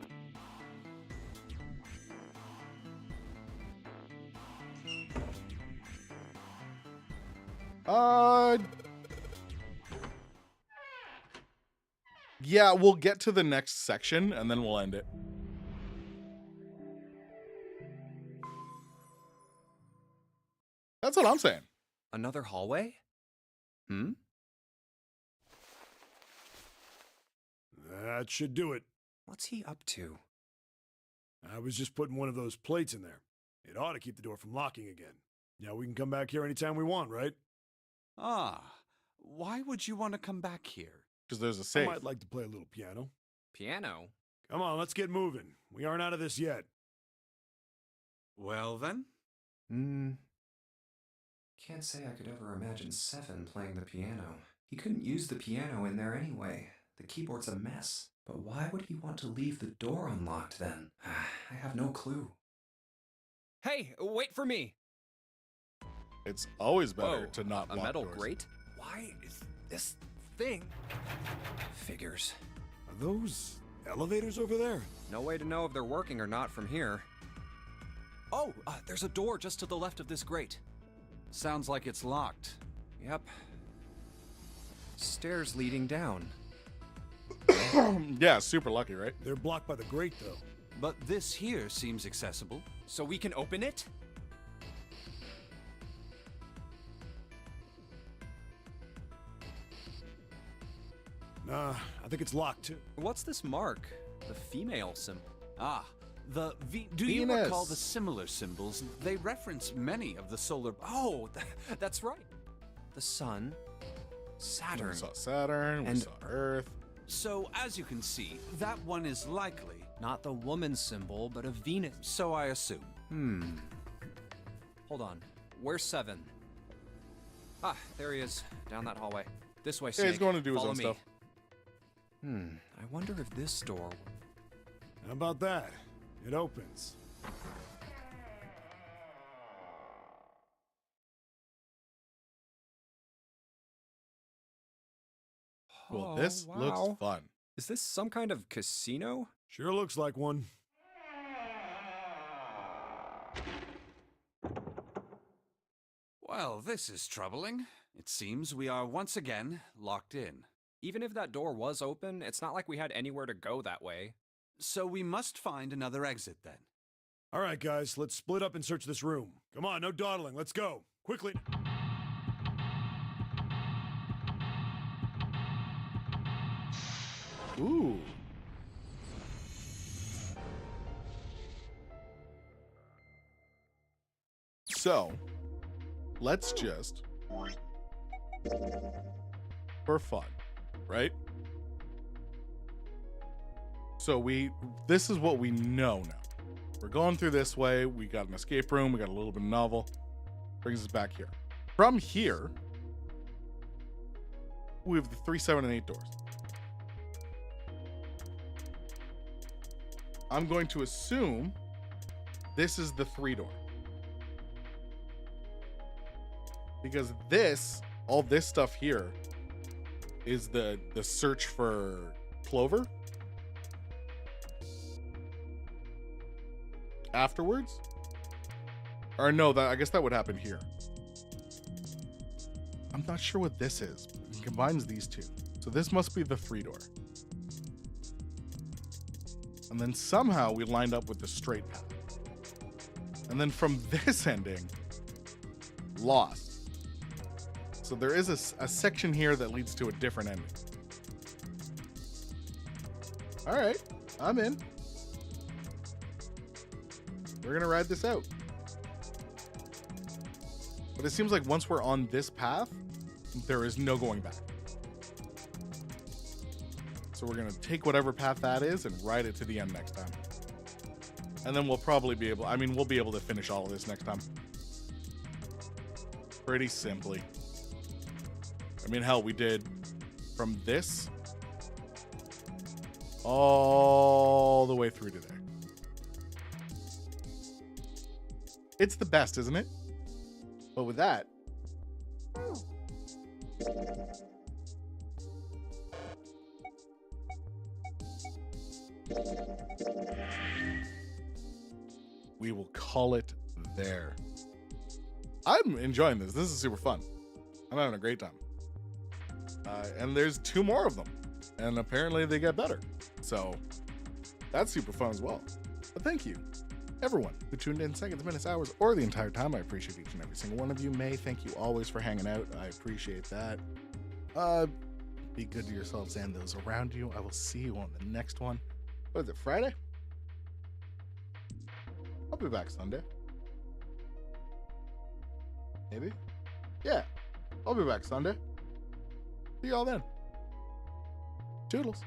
Yeah, we'll get to the next section and then we'll end it. That's what I'm saying.
Another hallway?
That should do it.
What's he up to?
I was just putting one of those plates in there. It ought to keep the door from locking again. Now we can come back here anytime we want, right?
Ah, why would you want to come back here?
Because there's a
I
safe.
might like to play a little piano.
Piano?
Come on, let's get moving. We aren't out of this yet.
Well then?
Can't say I could ever imagine Seven playing the piano. He couldn't use the piano in there anyway. The keyboard's a mess. But why would he want to leave the door unlocked then? I have no clue.
Hey, wait for me.
It's always better
Whoa,
to not
a
lock
metal
doors.
grate? Why is this thing? Figures.
Are those elevators over there?
No way to know if they're working or not from here.
Oh, there's a door just to the left of this grate.
Sounds like it's locked.
Yep. Stairs leading down.
Yeah, super lucky, right?
They're blocked by the grate, though.
But this here seems accessible.
So we can open it?
Nah, I think it's locked, too.
What's this mark? The female symbol.
Ah, the Do you
Venus.
recall the similar symbols? They reference many of the solar...
Oh, that's right.
The sun. Saturn.
We saw Saturn, we
And-
saw Earth.
So, as you can see, that one is likely.
Not the woman symbol, but a Venus.
So I assume.
Hold on. Where's Seven? Ah, there he is. Down that hallway. This way,
Yeah,
Snake.
he's going to do his
Follow
own
me.
stuff.
I wonder if this door...
How about that? It opens.
Well, this
wow.
looks fun.
Is this some kind of casino?
Sure looks like one.
Well, this is troubling. It seems we are once again locked in.
Even if that door was open, it's not like we had anywhere to go that way.
So we must find another exit then.
All right, guys, let's split up and search this room. Come on, no dawdling. Let's go. Quickly.
Ooh. So, let's just, for fun, right? So this is what we know now. We're going through this way. We got an escape room. We got a little bit of novel. Brings us back here. From here, we have the 3, 7, and 8 doors. I'm going to assume this is the 3 door. Because all this stuff here is the search for Clover. Afterwards? Or no, I guess that would happen here. I'm not sure what this is. It combines these two. So this must be the 3 door. And then somehow we lined up with the straight path. And then from this ending, lost. So there is a section here that leads to a different ending. All right, I'm in. We're gonna ride this out. But it seems like once we're on this path, there is no going back. So we're gonna take whatever path that is and ride it to the end next time. And then we'll probably be able, we'll be able to finish all of this next time. Pretty simply. Hell, we did from this all the way through today. It's the best, isn't it? But with that, we will call it there. I'm enjoying this. This is super fun. I'm having a great time. And there's 2 more of them. And apparently they get better. So that's super fun as well. But thank you, everyone who tuned in seconds, minutes, hours, or the entire time. I appreciate each and every single one of you. May, thank you always for hanging out. I appreciate that. Be good to yourselves and those around you. I will see you on the next one. What is it, Friday? I'll be back Sunday. Maybe? Yeah, I'll be back Sunday. See y'all then. Toodles.